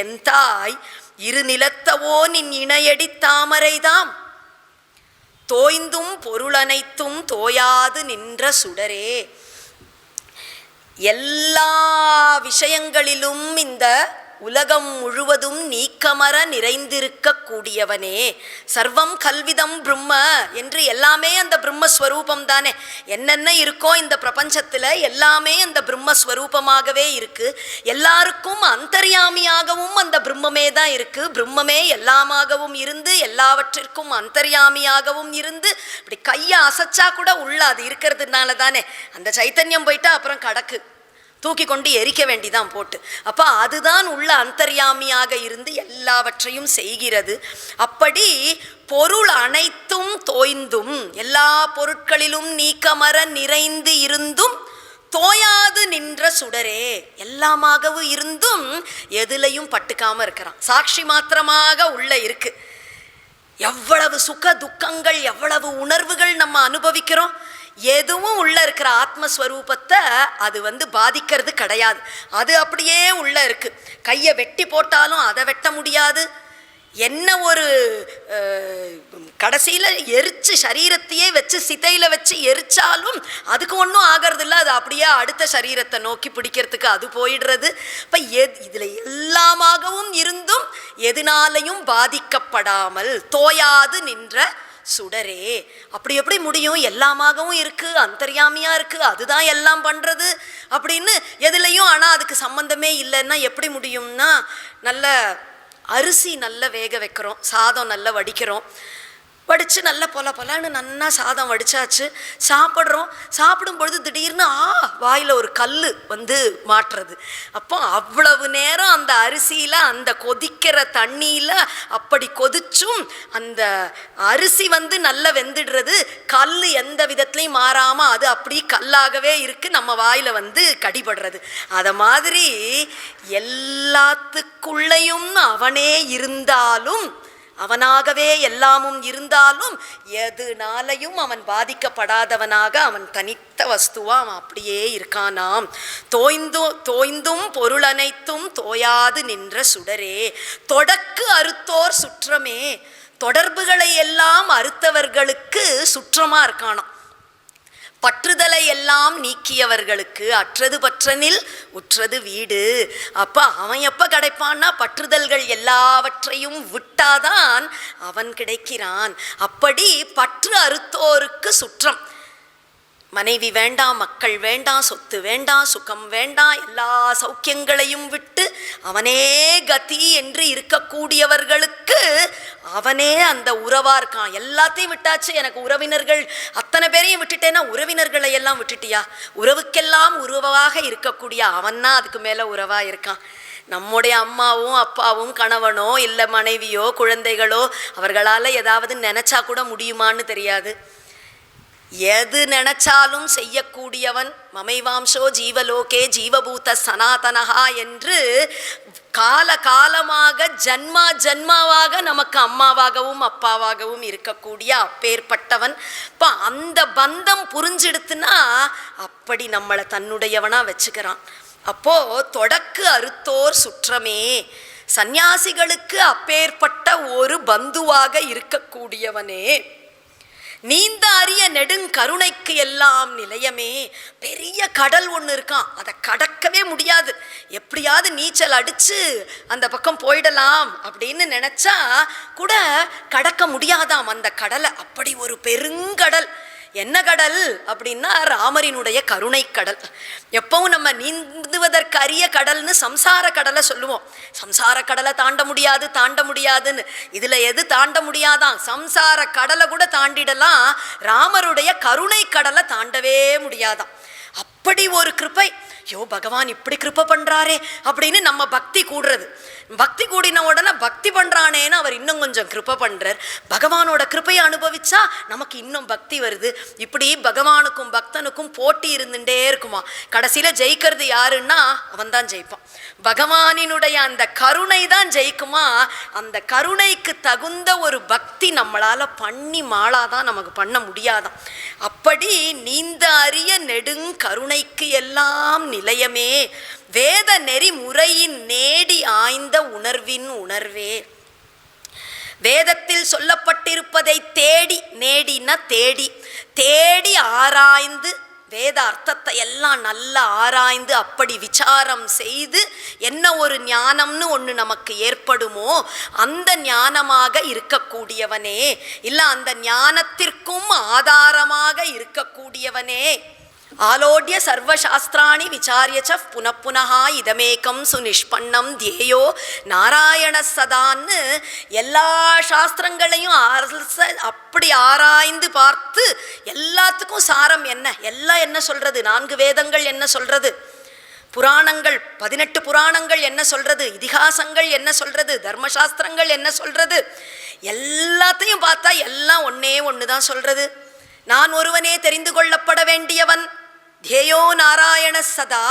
எந்தாய் இரு நிலத்தவோ நின் இணையடி தாமரைதாம் தோய்ந்தும் பொருளனைத்தும் தோயாது நின்ற சுடரே. எல்லா விஷயங்களிலும் இந்த உலகம் முழுவதும் நீக்கமர நிறைந்திருக்க கூடியவனே. சர்வம் கல்விதம் பிரம்ம என்று எல்லாமே அந்த பிரம்மஸ்வரூபம் தானே. என்னென்ன இருக்கோ இந்த பிரபஞ்சத்தில் எல்லாமே அந்த பிரம்மஸ்வரூபமாகவே இருக்கு. எல்லாருக்கும் அந்தர்யாமியாகவும் அந்த பிரம்மமே தான் இருக்கு. பிரம்மமே எல்லாமாகவும் இருந்து எல்லாவற்றிற்கும் அந்தர்யாமியாகவும் இருந்து இப்படி கையை அசைச்சா கூட உள்ள அது இருக்கிறதுனால தானே. அந்த சைத்தன்யம் போயிட்டா அப்புறம் கடக்கு தூக்கி கொண்டு எரிக்க வேண்டிதான் போட்டு. அப்போ அதுதான் உள்ள அந்தர்யாமியாக இருந்து எல்லாவற்றையும் செய்கிறது. அப்படி பொருள் அனைத்தும் தோய்ந்தும் எல்லா பொருட்களிலும் நீக்கமர நிறைந்து இருந்தும் தோயாது நின்ற சுடரே எல்லாமாகவும் இருந்தும் எதுலையும் பட்டுக்காம இருக்கிறான். சாட்சி மாத்திரமாக உள்ள இருக்கு. எவ்வளவு சுக துக்கங்கள் எவ்வளவு உணர்வுகள் நம்ம அனுபவிக்கிறோம். எதுவும் உள்ள இருக்கிற ஆத்மஸ்வரூபத்தை அது பாதிக்கிறது கிடையாது. அது அப்படியே உள்ள இருக்கு. கையை வெட்டி போட்டாலும் அதை வெட்ட முடியாது. என்ன ஒரு கடைசியில் எரிச்சு சரீரத்தையே வச்சு சிதையில வச்சு எரிச்சாலும் அதுக்கு ஒன்றும் ஆகிறது இல்லை. அது அப்படியே அடுத்த சரீரத்தை நோக்கி பிடிக்கிறதுக்கு அது போயிடுறது. இப்போ இதில் எல்லாமாகவும் இருந்தும் எதனாலையும் பாதிக்கப்படாமல் தோயாது நின்ற சுடரே. அப்படி எப்படி முடியும்? எல்லாமாகவும் இருக்கு, அந்தர்யாமியா இருக்கு, அதுதான் எல்லாம் பண்றது அப்படின்னு எதுலையும். ஆனால் அதுக்கு சம்பந்தமே இல்லைன்னா எப்படி முடியும்னா, நல்ல அரிசி நல்ல வேக வைக்கிறோம், சாதம் நல்லா வடிக்கிறோம், வடித்து நல்ல பொலன்னு நன்னா சாதம் வடித்தாச்சு, சாப்பிட்றோம். சாப்பிடும் பொழுது திடீர்னு வாயில் ஒரு கல் மாட்டுறது. அப்போ அவ்வளவு நேரம் அந்த அரிசியில் அந்த கொதிக்கிற தண்ணியில் அப்படி கொதிச்சும் அந்த அரிசி நல்லா வெந்துடுறது. கல் எந்த விதத்துலையும் மாறாமல் அது அப்படி கல்லாகவே இருக்குது, நம்ம வாயில் கடிபடுறது. அதை மாதிரி எல்லாத்துக்குள்ளேயும் அவனே இருந்தாலும், அவனாகவே எல்லாமும் இருந்தாலும் எதுனாலையும் அவன் பாதிக்கப்படாதவனாக அவன் தனித்த வஸ்துவா அவன் அப்படியே இருக்கானாம். தோய்ந்தும் பொருள் அனைத்தும் தோயாது நின்ற சுடரே தொடக்கு அறுத்தோர் சுற்றமே. தொடர்புகளை எல்லாம் அறுத்தவர்களுக்கு சுற்றமா இருக்கானாம். பற்றுதலை எல்லாம் நீக்கியவர்களுக்கு அற்றது பற்றனில் உற்றது வீடு. அப்போ அவன் எப்போ கிடைப்பான்னா பற்றுதல்கள் எல்லாவற்றையும் விட்டாதான் அவன் கிடைக்கிறான். அப்படி பற்று அறுத்தோருக்கு சுற்றம். மனைவி வேண்டாம், மக்கள் வேண்டாம், சொத்து வேண்டாம், சுகம் வேண்டாம், எல்லா சௌக்கியங்களையும் விட்டு அவனே கதி என்று இருக்கக்கூடியவர்களுக்கு அவனே அந்த உறவா இருக்கான். எல்லாத்தையும் விட்டாச்சு, எனக்கு உறவினர்கள் அத்தனை பேரையும் விட்டுட்டேன்னா உறவினர்களை எல்லாம் விட்டுட்டியா? உறவுக்கெல்லாம் உறவாக இருக்கக்கூடிய அவன்னா அதுக்கு மேலே உறவா இருக்கான். நம்முடைய அம்மாவும் அப்பாவும் கணவனோ இல்லை மனைவியோ குழந்தைகளோ அவர்களால் ஏதாவது நினைச்சா கூட முடியுமான்னு தெரியாது. எது நினைச்சாலும் செய்யக்கூடியவன். மமைவாம்சோ ஜீவலோகே ஜீவபூத சனாதனஹா என்று காலகாலமாக ஜன்மாவாக நமக்கு அம்மாவாகவும் அப்பாவாகவும் இருக்கக்கூடிய அப்பேற்பட்டவன். இப்போ அந்த பந்தம் புரிஞ்சிடுத்துனா அப்படி நம்மளை தன்னுடையவனா வச்சுக்கிறான். அப்போ தொடக்கு அறுத்தோர் சுற்றமே. சந்நியாசிகளுக்கு அப்பேற்பட்ட ஒரு பந்துவாக இருக்கக்கூடியவனே. நீந்த அறிய நெடுங்கருணைக்கு எல்லாம் நிலையமே. பெரிய கடல் ஒன்று இருக்கான், அதை கடக்கவே முடியாது. எப்படியாவது நீச்சல் அடிச்சு அந்த பக்கம் போயிடலாம் அப்படின்னு நினைச்சா கூட கடக்க முடியாதாம் அந்த கடலை. அப்படி ஒரு பெருங்கடல். என்ன கடல் அப்படின்னா ராமரினுடைய கருணை கடல். எப்பவும் நம்ம நீந்துவதற்கு அரிய கடல்னு சம்சார கடலை சொல்லுவோம். சம்சார கடலை தாண்ட முடியாதுன்னு. இதுல எது தாண்ட முடியாதான்? சம்சார கடலை கூட தாண்டிடலாம், ராமருடைய கருணை கடலை தாண்டவே முடியாதான். அப்படி ஒரு கிருபை. யோ பகவான் இப்படி கிருபை பண்றாரே அப்படின்னு நம்ம பக்தி கூடுறது. பக்தி கூடின உடனே பக்தி பண்றானேன்னு அவர் இன்னும் கொஞ்சம் கிருபை பண்றார். பகவானோட கிருபையை அனுபவிச்சா நமக்கு இன்னும் பக்தி வருது. இப்படி பகவானுக்கும் பக்தனுக்கும் போட்டி இருந்துட்டே இருக்குமா. கடைசியில ஜெயிக்கிறது யாருன்னா அவன் தான் ஜெயிப்பான். பகவானினுடைய அந்த கருணை தான் ஜெயிக்குமா. அந்த கருணைக்கு தகுந்த ஒரு பக்தி நம்மளால பண்ணி மாளாதான் நமக்கு பண்ண முடியாதான். அப்படி நீந்த அறிய நெடுங்கருணைக்கு எல்லாம் நிலையமே வேத நெறி முறையின் நேடி ஆய்ந்த உணர்வின் உணர்வே. வேதத்தில் சொல்லப்பட்டிருப்பதை தேடி, நேடினா தேடி, தேடி ஆராய்ந்து வேத அர்த்தத்தை எல்லாம் நல்லா ஆராய்ந்து அப்படி விசாரம் செய்து என்ன ஒரு ஞானம்னு ஒன்று நமக்கு ஏற்படுமோ அந்த ஞானமாக இருக்கக்கூடியவனே, இல்லை அந்த ஞானத்திற்கும் ஆதாரமாக இருக்கக்கூடியவனே. ஆலோட்ய சர்வசாஸ்திராணி விசாரியச்ச புனப்புனஹா இதமேக்கம் சுனிஷ்பன்னம் தியேயோ நாராயண சதான்னு எல்லா சாஸ்திரங்களையும் அப்படி ஆராய்ந்து பார்த்து எல்லாத்துக்கும் சாரம் என்ன, எல்லாம் என்ன சொல்றது, 4 வேதங்கள் என்ன சொல்றது, புராணங்கள் 18 புராணங்கள் என்ன சொல்றது, இதிகாசங்கள் என்ன சொல்றது, தர்மசாஸ்திரங்கள் என்ன சொல்றது, எல்லாத்தையும் பார்த்தா எல்லாம் ஒன்னே ஒன்று தான் சொல்றது. நான் ஒருவனே தெரிந்து கொள்ளப்பட வேண்டியவன், தேயோ நாராயண சதா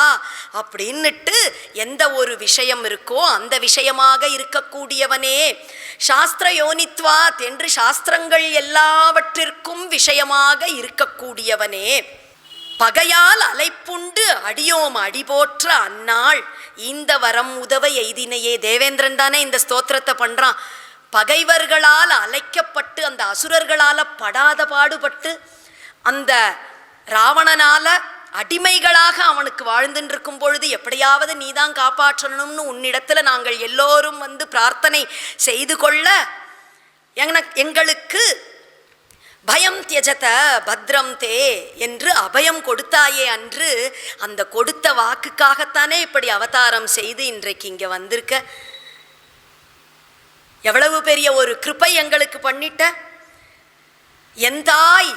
அப்படின்னுட்டு எந்த ஒரு விஷயம் இருக்கோ அந்த விஷயமாக இருக்கக்கூடியவனே. சாஸ்திர யோனித்வாத் என்று சாஸ்திரங்கள் எல்லாவற்றிற்கும் விஷயமாக இருக்கக்கூடியவனே. பகையால் அலைப்புண்டு அடியோம் அடிபோற்ற அந்நாள் இந்த வரம் உதவ எய்தினையே. தேவேந்திரன் தானே இந்த ஸ்தோத்திரத்தை பண்றான். பகைவர்களால் அலைக்கப்பட்டு அந்த அசுரர்களால படாத பாடுபட்டு அந்த ராவணனால அடிமைகளாக அவனுக்கு வாழ்ந்துட்டு இருக்கும் பொழுது எப்படியாவது நீதான் காப்பாற்றணும்னு உன்னிடத்துல நாங்கள் எல்லோரும் வந்து பிரார்த்தனை செய்து கொள்ள எங்களுக்கு பயம் தியஜத பத்ரம் தே என்று அபயம் கொடுத்தாயே அன்று. அந்த கொடுத்த வாக்குக்காகத்தானே இப்படி அவதாரம் செய்து இன்றைக்கு இங்க வந்திருக்க. எவ்வளவு பெரிய ஒரு கிருபை எங்களுக்கு பண்ணிட்ட எந்தாய்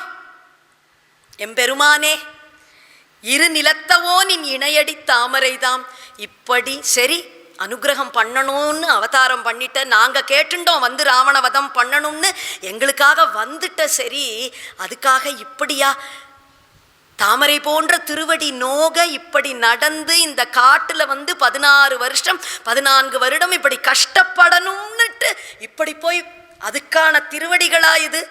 எம்பெருமானே. இரு நிலத்தவோ நின் இணையடி தாமரைதாம். இப்படி சரி அனுகிரகம் பண்ணணும்னு அவதாரம் பண்ணிட்ட, நாங்க கேட்டுட்டோம் வந்து ராவணவதம் பண்ணணும்னு, எங்களுக்காக வந்துட்ட. சரி அதுக்காக இப்படியா தாமரை போன்ற திருவடி நோக இப்படி நடந்து இந்த காட்டுல வந்து 16 வருஷம் 14 வருடம் இப்படி கஷ்டப்படணும்னுட்டு இப்படி போய் அதுக்கான திருவடிகளா இது?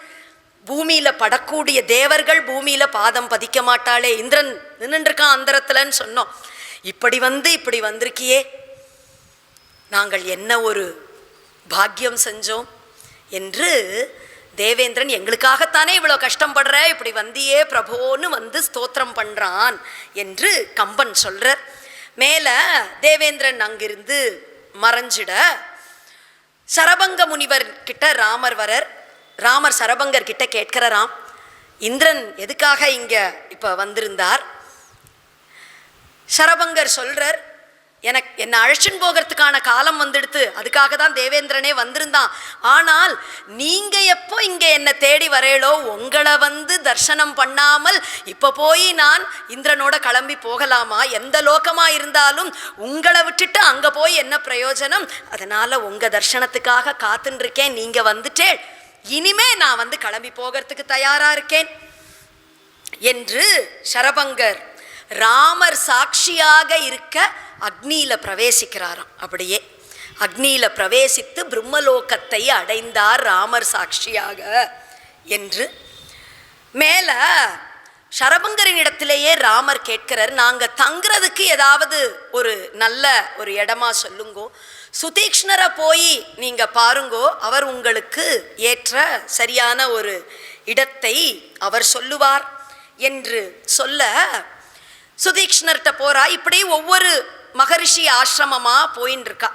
பூமியில படக்கூடிய தேவர்கள் பூமியில பாதம் பதிக்க மாட்டாளே, இந்திரன் நின்றுருக்கான் அந்தரத்துலன்னு சொன்னோம். இப்படி வந்திருக்கியே, நாங்கள் என்ன ஒரு பாக்கியம் செஞ்சோம் என்று தேவேந்திரன் எங்களுக்காகத்தானே இவ்வளோ கஷ்டப்படுற, இப்படி வந்தியே பிரபோன்னு வந்து ஸ்தோத்திரம் பண்றான் என்று கம்பன் சொல்றார். மேல தேவேந்திரன் அங்கிருந்து மறைஞ்சிட சரபங்க முனிவர் கிட்ட ராமர் வரர். ராமர் சரபங்கர் கிட்ட கேட்கிறாராம், இந்திரன் எதுக்காக இங்க இப்ப வந்திருந்தார்? சரபங்கர் சொல்றார், என்னை அழைச்சின்னு போகிறதுக்கான காலம் வந்துடுத்து, அதுக்காக தான் தேவேந்திரனே வந்திருந்தான். ஆனால் நீங்க எப்போ இங்க என்னை தேடி வரேளோ உங்களை வந்து தர்சனம் பண்ணாமல் இப்ப போய் நான் இந்திரனோட கிளம்பி போகலாமா? எந்த லோகமா இருந்தாலும் உங்களை விட்டுட்டு அங்க போய் என்ன பிரயோஜனம்? அதனால உங்க தர்சனத்துக்காக காத்துன்னு இருக்கேன். நீங்க வந்துட்டே இனிமே நான் வந்து கிளம்பி போகிறதுக்கு தயாரா இருக்கேன் என்று சரபங்கர் ராமர் சாட்சியாக இருக்க அக்னியில பிரவேசிக்கிறாராம். அப்படியே அக்னியில பிரவேசித்து பிரம்மலோகத்தை அடைந்தார் ராமர் சாட்சியாக என்று. மேல சரபங்கரின் இடத்திலேயே ராமர் கேட்கிறார், நாங்க தங்குறதுக்கு ஏதாவது ஒரு நல்ல ஒரு இடமா சொல்லுங்கோ, சுதீக்ஷ்ணரை போய் நீங்க பாருங்கோ, அவர் உங்களுக்கு ஏற்ற சரியான ஒரு இடத்தை அவர் சொல்லுவார் என்று சொல்ல சுதீக்ஷ்ணர்கிட்ட போறா. இப்படி ஒவ்வொரு மகரிஷி ஆசிரமமா போயின்னு இருக்கா.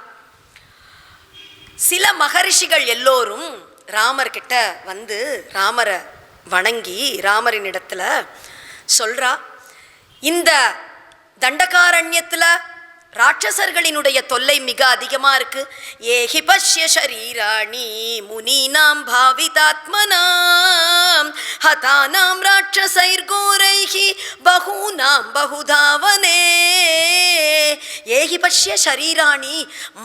சில மகரிஷிகள் எல்லோரும் ராமர் கிட்ட வந்து ராமரை வணங்கி ராமரின் இடத்துல சொல்றா, இந்த தண்டகாரண்யத்துல ராட்சசர்களினுடைய தொல்லை மிக அதிகமா இருக்கு. ஏஹி பஷ்ய ஷரீராணி முனீனாம் பாவிதாத்மனாம் ஹதானாம் ராட்சசைர்கோரைஹி பஹூனாம் பஹுதாவனே. ஏஹி பஷ்ய ஷரீராணி,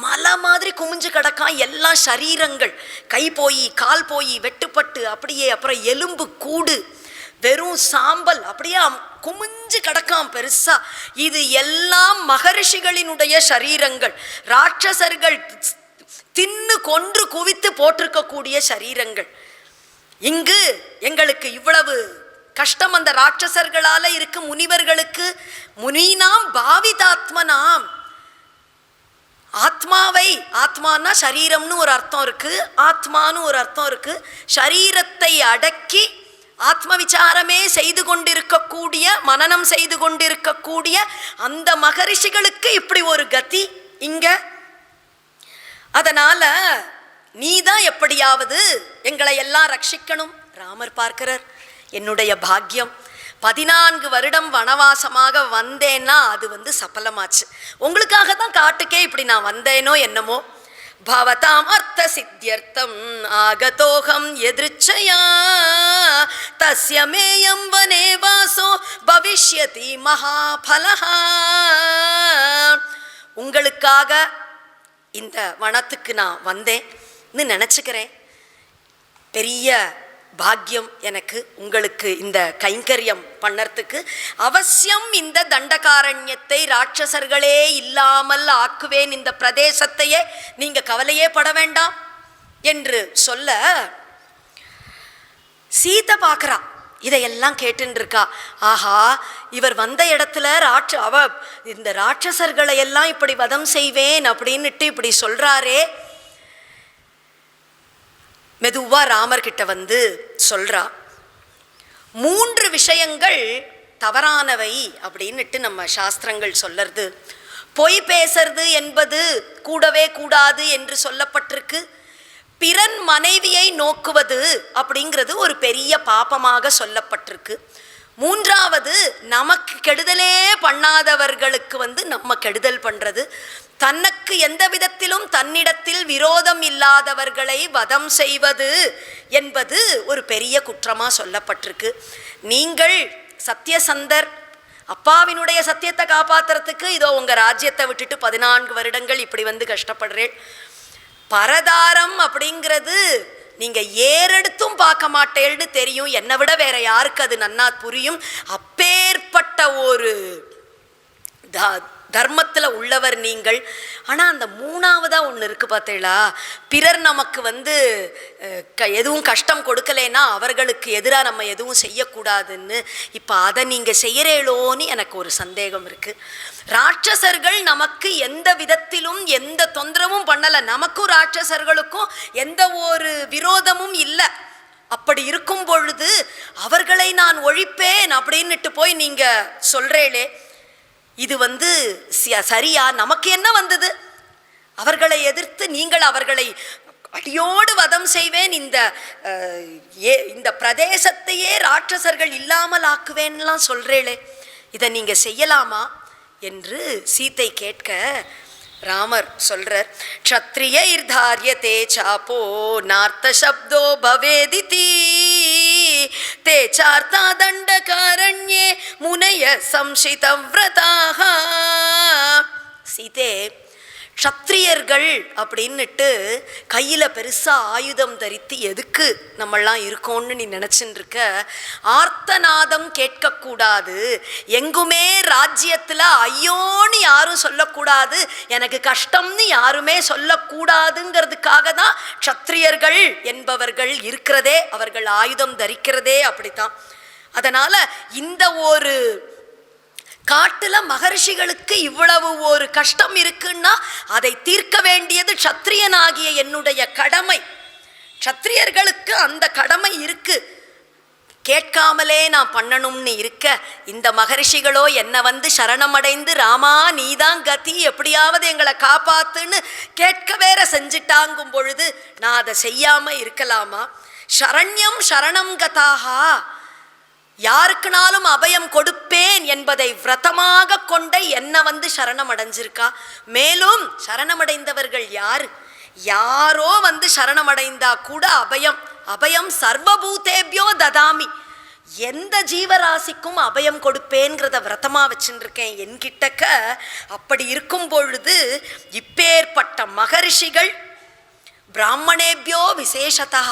மலை மாதிரி குமிஞ்சு கிடக்கான் எல்லா சரீரங்கள், கை போய் கால் போய் வெட்டுப்பட்டு அப்படியே, அப்புறம் எலும்பு கூடு, வெறும் சாம்பல் அப்படியே குமிஞ்சு கிடக்காம் பெருசா. இது எல்லாம் மகரிஷிகளினுடைய சரீரங்கள், ராட்சசர்கள் தின்னு கொன்று குவித்து போட்டிருக்கக்கூடிய சரீரங்கள். இங்கு எங்களுக்கு இவ்வளவு கஷ்டம் அந்த ராட்சசர்களால இருக்கு. முனிவர்களுக்கு முனீனாம் பாவிதாத்மனாம், ஆத்மாவை, ஆத்மானா சரீரம்னு ஒரு அர்த்தம் இருக்கு, ஆத்மானு ஒரு அர்த்தம் இருக்கு. சரீரத்தை அடக்கி ஆத்ம விசாரமே செய்து கொண்டிருக்கக்கூடிய, மனனம் செய்து கொண்டிருக்கக்கூடிய அந்த மகரிஷிகளுக்கு இப்படி ஒரு கதி இங்க. அதனால நீதான் எப்படியாவது எங்களை எல்லாம் ரட்சிக்கணும். ராமர் பார்க்கிறார், என்னுடைய பாக்கியம் 14 வருடம் வனவாசமாக வந்தேன்னா அது சபலமாச்சு. உங்களுக்காக தான் காட்டுக்கே இப்படி நான் வந்தேனோ என்னமோ. பவதாம் அர்த்த சித்தியர்த்தம் ஆகதோகம் எதிர்ச்சயா தஸ்ய மேயம் வனே வாசோ பவிஷ்யதி மகாபலஹா. உங்களுக்காக இந்த வனத்துக்கு நான் வந்தேன்னு நினச்சிக்கிறேன். பெரிய பாக்கியம் எனக்கு, உங்களுக்கு இந்த கைங்கரியம் பண்ணறதுக்கு. அவசியம் இந்த தண்டகாரண்யத்தை ராட்சசர்களே இல்லாமல் ஆக்குவேன், இந்த பிரதேசத்தையே, நீங்க கவலையே பட வேண்டாம் என்று சொல்ல சீதை பார்க்கறா. இதையெல்லாம் கேட்டுன்னு இருக்கா. ஆஹா, இவர் வந்த இடத்துல இந்த ராட்சசர்களை எல்லாம் இப்படி வதம் செய்வேன் அப்படின்னுட்டு இப்படி சொல்றாரே. மெதுவா ராமர்கிட்ட சொல்றா, 3 விஷயங்கள் தவறானவை அப்படின்னுட்டு நம்ம சாஸ்திரங்கள் சொல்லறது. பொய் பேசுறது என்பது கூடவே கூடாது என்று சொல்லப்பட்டிருக்கு. பிறன் மனைவியை நோக்குவது அப்படிங்கிறது ஒரு பெரிய பாபமாக சொல்லப்பட்டிருக்கு. 3வது, நமக்கு கெடுதலே பண்ணாதவர்களுக்கு நம்ம கெடுதல் பண்றது. தனக்கு எந்த விதத்திலும் தன்னிடத்தில் விரோதம் இல்லாதவர்களை வதம் செய்வது என்பது ஒரு பெரிய குற்றமா சொல்லப்பட்டிருக்கு. நீங்கள் சத்தியசந்தர், அப்பாவினுடைய சத்தியத்தை காப்பாத்துறதுக்கு இதோ உங்க ராஜ்யத்தை விட்டுட்டு 14 வருடங்கள் இப்படி கஷ்டப்படுறேன். பரதாரம் அப்படிங்கிறது நீங்க ஏறெடுத்தும் பார்க்க மாட்டேன்னு தெரியும். என்னை விட வேற யாருக்கு அது நன்னா புரியும். அப்பேற்பட்ட ஒரு தர்மத்தில் உள்ளவர் நீங்கள். ஆனால் அந்த 3வதா ஒன்று இருக்குது பார்த்தீங்களா, பிறர் நமக்கு எதுவும் கஷ்டம் கொடுக்கலைன்னா அவர்களுக்கு எதிராக நம்ம எதுவும் செய்யக்கூடாதுன்னு. இப்போ அதை நீங்கள் செய்கிறேளோன்னு எனக்கு ஒரு சந்தேகம் இருக்குது. ராட்சசர்கள் நமக்கு எந்த விதத்திலும் எந்த தொந்தரவும் பண்ணலை, நமக்கும் ராட்சசர்களுக்கும் எந்த ஒரு விரோதமும் இல்லை. அப்படி இருக்கும் பொழுது அவர்களை நான் ஒழிப்பேன் அப்படின்னுட்டு போய் நீங்கள் சொல்கிறேளே, இது சரியா? நமக்கு என்ன வந்தது? அவர்களை எதிர்த்து நீங்கள் அவர்களை அடியோடு வதம் செய்வேன், இந்த பிரதேசத்தையே ராட்சசர்கள் இல்லாமல் ஆக்குவேன்லாம் சொல்றேளே, இதை நீங்க செய்யலாமா என்று சீத்தை கேட்க ராமர் சொல்றார், க்ஷத்ரியைர் தார்யதே சாபோ நார்த்த சப்தோ பவேதிதி தே சார்த்தா தண்டகாரண்யே முனைய சம்சிதவ்ரதாக. சீதே, க்ஷத்ரியர்கள் அப்படின்னுட்டு கையில் பெருசாக ஆயுதம் தரித்து எதுக்கு நம்மளாம் இருக்கோம்னு நீ நினச்சின்னு இருக்க. ஆர்த்தநாதம் கேட்கக்கூடாது, எங்குமே ராஜ்யத்தில் ஐயோன்னு யாரும் சொல்லக்கூடாது, எனக்கு கஷ்டம்னு யாருமே சொல்லக்கூடாதுங்கிறதுக்காக தான் க்ஷத்ரியர்கள் என்பவர்கள் இருக்கிறதே, அவர்கள் ஆயுதம் தரிக்கிறதே அப்படித்தான். அதனால் இந்த ஒரு காட்டுல மகர்ஷிகளுக்கு இவ்வளவு ஒரு கஷ்டம் இருக்குன்னா அதை தீர்க்க வேண்டியது க்ஷத்ரியனாகிய என்னுடைய கடமை. க்ஷத்ரியர்களுக்கு அந்த கடமை இருக்கு, கேட்காமலே நான் பண்ணணும்னு இருக்க. இந்த மகர்ஷிகளோ என்னை சரணமடைந்து ராமா நீதான் கதி, எப்படியாவது எங்களை காப்பாத்துன்னு கேட்க வேற செஞ்சிட்டாங்கும் பொழுது நான் அதை செய்யாம இருக்கலாமா? சரண்யம் சரணம் கதாகா, யாருக்குனாலும் அபயம் கொடுப்பேன் என்பதை விரதமாக கொண்ட என்ன சரணம் அடைஞ்சிருக்கா. மேலும் சரணமடைந்தவர்கள் யாரு? யாரோ சரணமடைந்தா கூட அபயம் அபயம் சர்வபூதேபியோ ததாமி, எந்த ஜீவராசிக்கும் அபயம் கொடுப்பேங்கிறத விரதமா வச்சுருக்கேன் என்கிட்டக்க. அப்படி இருக்கும் பொழுது இப்பேற்பட்ட மகரிஷிகள் பிராமணேபியோ விசேஷதா,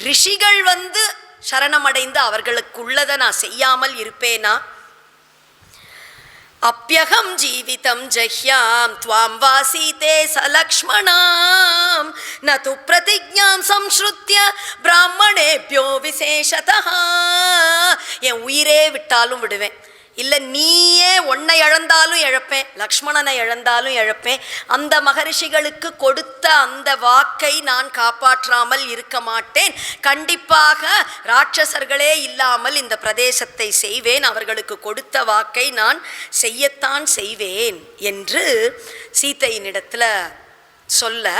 ரிஷிகள் சரணமடைந்து அவர்களுக்குள்ளதை நான் செய்யாமல் இருப்பேனா? அப்யகம் ஜீவிதம் ஜஹ்யாம் த்வாம் வாசீதே சலக்ஷ்மணாம் நது பிரதிஜ்ஞாம் சம்ஸ்ருத்ய பிராமணேபியோ விசேஷதா. என் உயிரே விட்டாலும் விடுவேன், இல்லை நீயே உன்னை இழந்தாலும் இழப்பேன், லக்ஷ்மணனை இழந்தாலும் இழப்பேன். அந்த மகரிஷிகளுக்கு கொடுத்த அந்த வாக்கை நான் காப்பாற்றாமல் இருக்க மாட்டேன். கண்டிப்பாக ராட்சசர்களே இல்லாமல் இந்த பிரதேசத்தை செய்வேன், அவர்களுக்கு கொடுத்த வாக்கை நான் செய்யத்தான் செய்வேன் என்று சீதையினிடத்தில் சொல்ல,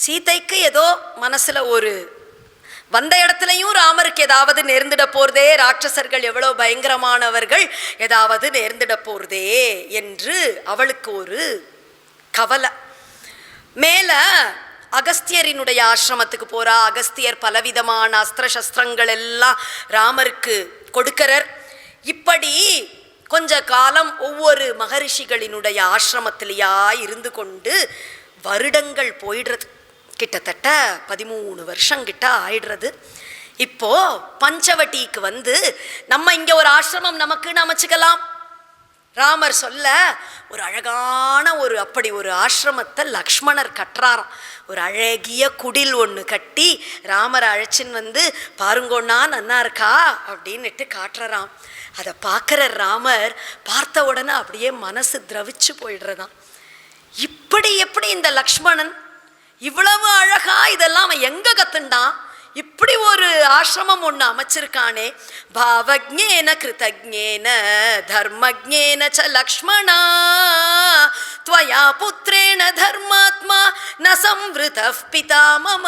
சீதைக்கு ஏதோ மனசில் ஒரு வந்த இடத்துலையும் ராமருக்கு ஏதாவது நேர்ந்துட போறதே, ராட்சசர்கள் எவ்வளோ பயங்கரமானவர்கள், ஏதாவது நேர்ந்துட போறதே என்று அவளுக்கு ஒரு கவலை. மேல அகஸ்தியரினுடைய ஆசிரமத்துக்கு போறா. அகஸ்தியர் பலவிதமான அஸ்திர சஸ்திரங்கள் எல்லாம் ராமருக்கு கொடுக்கிறார். இப்படி கொஞ்ச காலம் ஒவ்வொரு மகரிஷிகளினுடைய ஆசிரமத்திலேயா இருந்து கொண்டு வருடங்கள் போயிடுறது. கிட்டத்தட்ட 13 வருஷம் கிட்ட ஆயிடுறது. இப்போ பஞ்சவட்டிக்கு நம்ம இங்க ஒரு ஆசிரமம் நமக்குன்னு அமைச்சுக்கலாம். ராமர் சொல்ல ஒரு அழகான அப்படி ஒரு ஆசிரமத்தை லக்ஷ்மணர் கட்டுறாராம். ஒரு அழகிய குடில் ஒன்று கட்டி ராமரை அழைச்சின்னு பாருங்கோன்னா நன்னா இருக்கா அப்படின்னுட்டு காட்டுறாராம். அதை பார்க்குற ராமர் பார்த்த உடனே அப்படியே மனசு திரவிச்சு போயிடுறதாம். இப்படி எப்படி இந்த லக்ஷ்மணன் இவ்வளவு அழகா இதெல்லாம் அவன் எங்க கத்துண்டான்? இப்படி ஒரு ஆசிரமம் ஒன்று அமைச்சிருக்கானே. பாவஜ்ஞேன கிருதஜ்ஞேன தர்மஜ்ஞேன ச லக்ஷ்மணா த்வயா புத்ரேண தர்மாத்மா ந சம்வ்ருதः பிதா மம.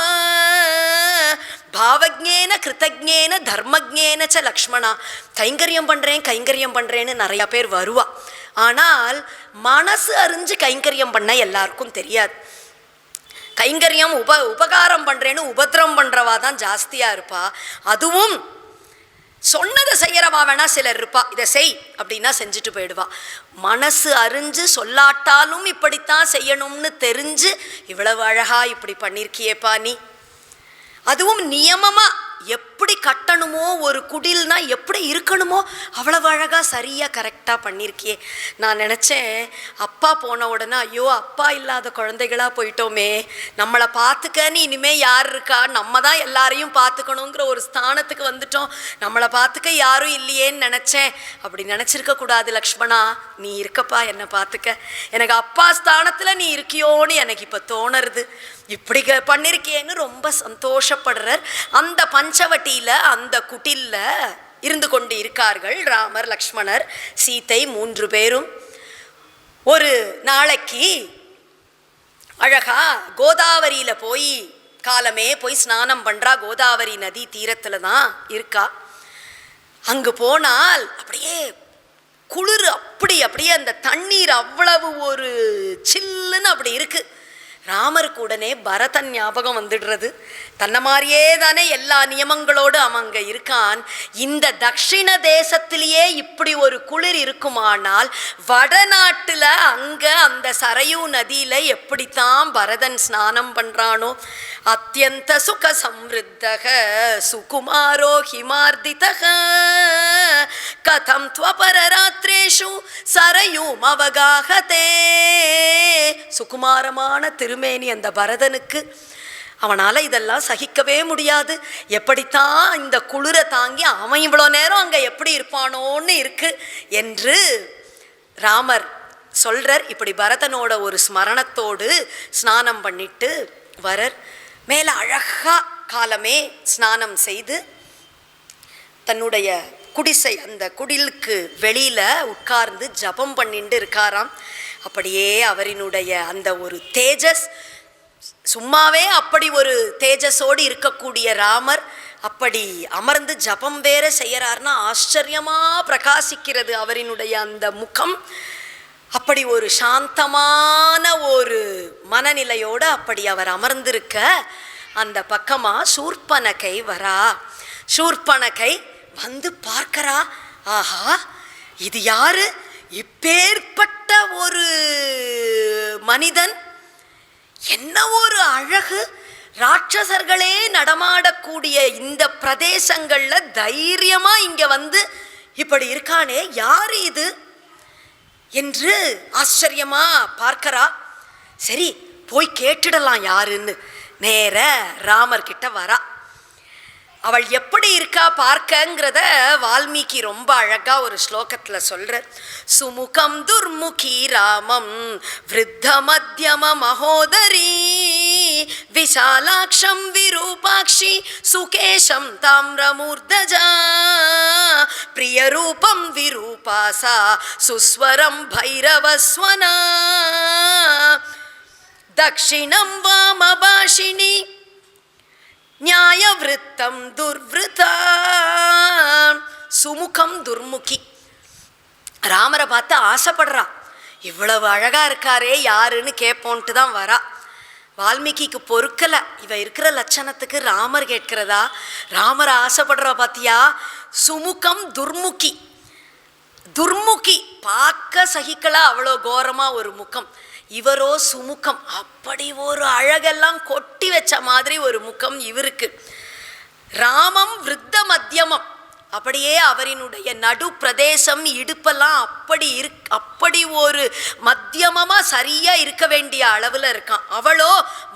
பாவஜ்ஞேன கிருதஜ்ஞேன தர்மஜ்ஞேன ச லக்ஷ்மணா. கைங்கரியம் பண்றேன்னு நிறைய பேர் வருவா. ஆனால் மனசு அறிஞ்சு கைங்கரியம் பண்ண எல்லாருக்கும் தெரியாது. கைங்கரியம் உபகாரம் பண்றேன்னு உபத்திரம் பண்றவா தான் ஜாஸ்தியா இருப்பா. அதுவும் சொன்னதை செய்யறவா வேணா சிலர் இருப்பா, இதை செய் அப்படின்னா செஞ்சுட்டு போயிடுவா. மனசு அறிஞ்சு சொல்லாட்டாலும் இப்படித்தான் செய்யணும்னு தெரிஞ்சு இவ்வளவு அழகா இப்படி பண்ணிருக்கியேப்பா நீ. அதுவும் நியமமா எப்படி கட்டணுமோ, ஒரு குடில்னா எப்படி இருக்கணுமோ அவ்வளவு அழகா சரியா கரெக்டா பண்ணிருக்கியே. நான் நினைச்சேன் அப்பா போன உடனே ஐயோ அப்பா இல்லாத குழந்தைகளா போயிட்டோமே, நம்மளை பார்த்துக்கன்னு இனிமே யார் இருக்கா, நம்ம தான் எல்லாரையும் பார்த்துக்கணுங்கிற ஒரு ஸ்தானத்துக்கு வந்துட்டோம், நம்மளை பார்த்துக்க யாரும் இல்லையேன்னு நினைச்சேன். அப்படி நினைச்சிருக்க கூடாது லக்ஷ்மணா, நீ இருக்கப்பா என்னை பார்த்துக்க. எனக்கு அப்பா ஸ்தானத்துல நீ இருக்கியோன்னு எனக்கு இப்ப தோணுறது. இப்படி பண்ணிருக்கேன்னு ரொம்ப சந்தோஷப்படுறார். அந்த பஞ்சவட்டியில அந்த குட்டில்ல இருந்து கொண்டு இருக்கார்கள் ராமர், லக்ஷ்மணர், சீதை 3 பேரும். ஒரு நாளைக்கு அழகா கோதாவரியில காலமே போய் ஸ்நானம் பண்றா. கோதாவரி நதி தீரத்துல தான் இருக்கா. அங்கு போனால் அப்படியே குளிர், அப்படியே அந்த தண்ணீர் அவ்வளவு ஒரு சில்லுன்னு அப்படி இருக்கு. ராமருக்கு உடனே பரதன் ஞாபகம் வந்துடுறது. தன்னை மாதிரியே தானே எல்லா நியமங்களோடு அவன் அங்கே இருக்கான். இந்த தக்ஷிண தேசத்திலேயே இப்படி ஒரு குளிர் இருக்குமானால் வடநாட்டில் அங்கே அந்த சரையூ நதியில் எப்படித்தான் பரதன் ஸ்நானம் பண்ணுறானோ. அத்தியந்த சுக சம்ருத்தக சுகுமாரோ ஹிமார்திதக கதம் த்வபரராத்ரேஷு சரையூம் அவகாஹதே. சுகுமாரமான திருமேனி அந்த பரதனுக்கு. அவனால் இதெல்லாம் சகிக்கவே முடியாது. எப்படித்தான் இந்த குளிரை தாங்கி அவன் இவ்வளோ நேரம் அங்கே எப்படி இருப்பானோன்னு இருக்கு என்று ராமர் சொல்றார். இப்படி பரதனோட ஒரு ஸ்மரணத்தோடு ஸ்நானம் பண்ணிட்டு வரர். மேலே அழகா காலமே ஸ்நானம் செய்து தன்னுடைய குடிசை அந்த குடிலுக்கு வெளியில உட்கார்ந்து ஜபம் பண்ணிட்டு இருக்காராம். அப்படியே அவரினுடைய அந்த ஒரு தேஜஸ், சும்மாவே அப்படி ஒரு தேஜஸோடு இருக்கக்கூடிய ராமர் அப்படி அமர்ந்து ஜபம் வேற செய்யறார்னா ஆச்சரியமா பிரகாசிக்கிறது அவரினுடைய அந்த முகம். அப்படி ஒரு சாந்தமான ஒரு மனநிலையோட அப்படி அவர் அமர்ந்திருக்க அந்த பக்கமா சூர்பனகை வரா. சூர்பனகை வந்து பார்க்கறா, ஆஹா இது யாரு, இப்பேற்பட்ட ஒரு மனிதன், என்ன ஒரு அழகு, ராட்சசர்களே நடமாடக்கூடிய இந்த பிரதேசங்கள்ல தைரியமா இங்க வந்து இப்படி இருக்கானே, யாரு இது என்று ஆச்சரியமா பார்க்கறா. சரி போய் கேட்டுடலாம் யாருன்னு நேர ராமர் கிட்ட வரா. அவள் எப்படி இருக்கா பார்க்கங்கிறத வால்மீகி ரொம்ப அழகா ஒரு ஸ்லோகத்துல சொல்ற. சுமுகம் துர்முகி ராமம் விருத்த மத்தியம மகோதரி விஷாலாட்சம் விரூபாட்சி சுகேஷம் தாம்ரமூர்தஜா பிரியரூபம் விரூபாசா சுஸ்வரம் பைரவஸ்வனா தக்ஷிணம் வாமபாஷினி நியாயவிருத்தம் துர்விருதா. சுமுகம் துர்முகி, ராமரை பார்த்து ஆசைப்படுறா. இவ்வளவு அழகா இருக்காரே யாருன்னு கேட்போன்ட்டு தான் வரா. வால்மீகிக்கு பொறுக்கலை, இவ இருக்கிற லட்சணத்துக்கு ராமர் கேட்கிறதா. ராமர் ஆசைப்படுறா பாத்தியா. சுமுகம் துர்முகி, துர்முகி பார்க்க சகிக்கல, அவ்வளோ கோரமா ஒரு முகம். இவரோ சுமுகம், அப்படி ஒரு அழகெல்லாம் கொட்டி வச்ச மாதிரி ஒரு முகம் இவருக்கு. ராமம் விருத்த மத்தியமம், அப்படியே அவரினுடைய நடு பிரதேசம் இடுப்பெல்லாம் அப்படி ஒரு மத்தியமமா சரியா இருக்க வேண்டிய அளவுல இருக்கான். அவளோ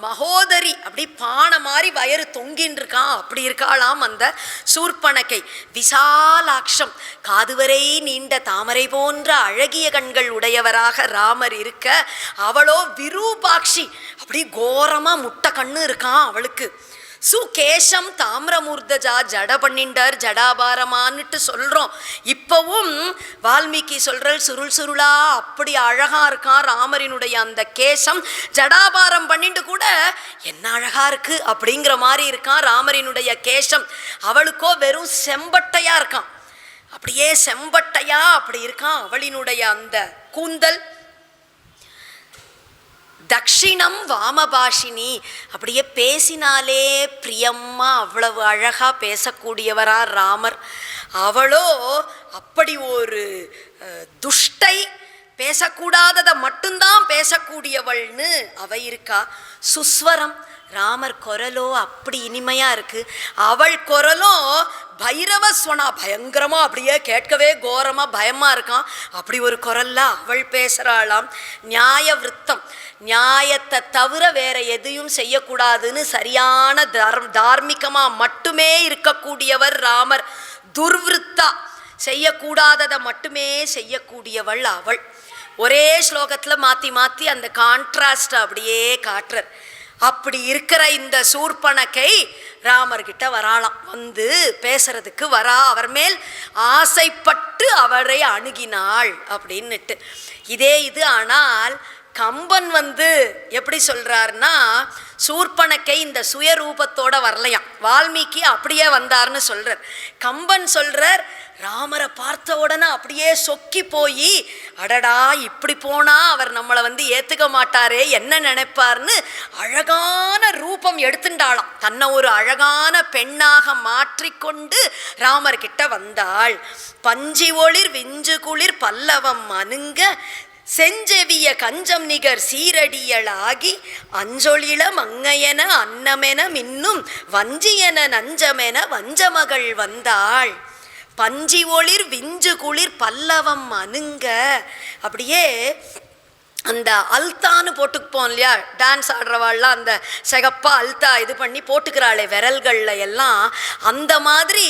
மகோதரி, அப்படி பானை மாதிரி வயறு தொங்கின்னு இருக்கான், அப்படி இருக்காளாம் அந்த சூர்பனகை. விசாலாட்சம், காதுவரை நீண்ட தாமரை போன்ற அழகிய கண்கள் உடையவராக ராமர் இருக்க, அவளோ விரூபாட்சி, அப்படி கோரமா முட்டை கண்ணு இருக்கான் அவளுக்கு. சுகேஷம் தாமிரமூர்தஜா, ஜட பண்ணிண்டார் ஜடாபாரமான்னுட்டு சொல்றோம். இப்பவும் வால்மீகி சொல்ற சுருள் சுருளா அப்படி அழகா இருக்கான் ராமரினுடைய அந்த கேசம். ஜடாபாரம் பண்ணிட்டு கூட என்ன அழகா இருக்கு அப்படிங்கிற மாதிரி இருக்கான் ராமரினுடைய கேசம். அவளுக்கோ வெறும் செம்பட்டையா இருக்கான், அப்படியே செம்பட்டையா அப்படி இருக்கான் அவளினுடைய அந்த கூந்தல். தக்ஷிணம் வாமபாஷினி, அப்படியே பேசினாலே பிரியம்மா அவ்வளவு அழகா பேசக்கூடியவரா ராமர். அவளோ அப்படி ஒரு துஷ்டை, பேசக்கூடாததை மட்டும்தான் பேசக்கூடியவள்னு அவ இருக்கா. சுஸ்வரம், ராமர் குரலோ அப்படி இனிமையா இருக்கு. அவள் குரலோ பைரவஸ்வனா, பயங்கரமா அப்படியே கேட்கவே கோரமா பயமா இருக்கான், அப்படி ஒரு குரல்ல அவள் பேசுறாளாம். நியாய விருத்தம், நியாயத்தை தவிர வேற எதையும் செய்யக்கூடாதுன்னு சரியான தார்மீகமா மட்டுமே இருக்கக்கூடியவர் ராமர். துர்விருத்தா, செய்யக்கூடாததை மட்டுமே செய்யக்கூடியவள் அவள். ஒரே ஸ்லோகத்துல மாத்தி மாத்தி அந்த கான்ட்ராஸ்ட் அப்படியே காட்டுறார். அப்படி இருக்கிற இந்த சூர்பனகை ராமர்கிட்ட வராளாம், வந்து பேசுறதுக்கு வரா. அவர் மேல் ஆசைப்பட்டு அவரை அணுகினாள் அப்படின்னுட்டு. இதே இது ஆனால் கம்பன் வந்து எப்படி சொல்றாருன்னா, சூர்பனகை இந்த சுயரூபத்தோட வரலையாம், வால்மீகி அப்படியே வந்தார்னு சொல்றார். கம்பன் சொல்றார், ராமரை பார்த்த உடனே அப்படியே சொக்கி போய், அடடா இப்படி போனா அவர் நம்மளை வந்து ஏத்துக்க மாட்டாரே, என்ன நினைப்பார்னு அழகான ரூபம் எடுத்துட்டாளாம். தன்னை ஒரு அழகான பெண்ணாக மாற்றிக்கொண்டு ராமர் கிட்ட வந்தாள். பஞ்சி ஒளிர் விஞ்சு குளிர் பல்லவம் அணுங்க செஞ்செவிய கஞ்சம் நிகர் சீரடியலாகி அஞ்சொழில மங்கையென அன்னமென மின்னும் வஞ்சியென நஞ்சமென வஞ்சமகள் வந்தாள். பஞ்சி ஒளிர் விஞ்சு குளிர் பல்லவம் அணுங்க, அப்படியே அந்த அல்தான்னு போட்டுப்போம் இல்லையா, டான்ஸ் ஆடுறவாள்லாம் அந்த சிகப்பா அல்தா இது பண்ணி போட்டுக்கிறாளே விரல்கள்ல எல்லாம், அந்த மாதிரி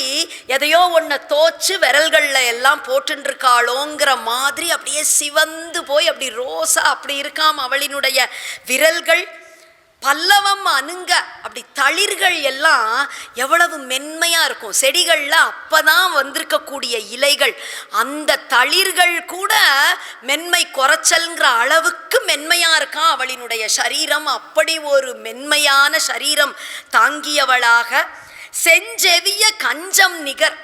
எதையோ ஒன்றை தோச்சு விரல்கள்ல எல்லாம் போட்டுருக்காளோங்கிற மாதிரி அப்படியே சிவந்து போய் அப்படி ரோசா அப்படி இருக்காம் அவளினுடைய விரல்கள். பல்லவம் அணுங்க, அப்படி தளிர்கள் எல்லாம் எவ்வளவு மென்மையா இருக்கும், செடிகள்ல அப்பதான் வந்திருக்கக்கூடிய இலைகள், அந்த தளிர்கள் கூட மென்மை குறைச்சல்ங்கிற அளவுக்கு மென்மையா இருக்கான் அவளினுடைய சரீரம். அப்படி ஒரு மென்மையான சரீரம் தாங்கியவளாக செஞ்செவிய கஞ்சம் நிகர்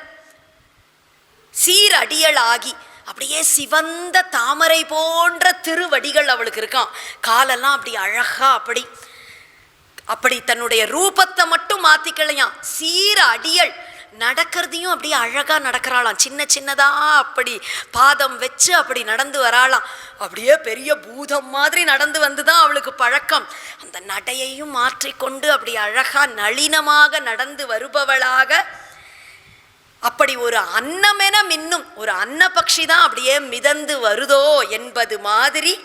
சீரடியலாகி, அப்படியே சிவந்த தாமரை போன்ற திருவடிகள் அவளுக்கு இருக்கான். காலெல்லாம் அப்படி அழகா அப்படி தன்னுடைய ரூபத்தை மட்டும் மாத்திக்கலையாம், சீர அடியல். நடக்கிறதையும் அப்படியே அழகா நடக்கிறாளாம். சின்ன சின்னதா அப்படி பாதம் வச்சு அப்படி நடந்து வராளாம். அப்படியே பெரிய பூதம் மாதிரி நடந்து வந்துதான் அவளுக்கு பழக்கம். அந்த நடையையும் மாற்றிக்கொண்டு அப்படி அழகா நளினமாக நடந்து வருபவளாக, அப்படி ஒரு அன்னமென மின்னும் ஒரு அன்னபக்ஷி தான் அப்படியே மிதந்து வருதோ என்பது மாதிரி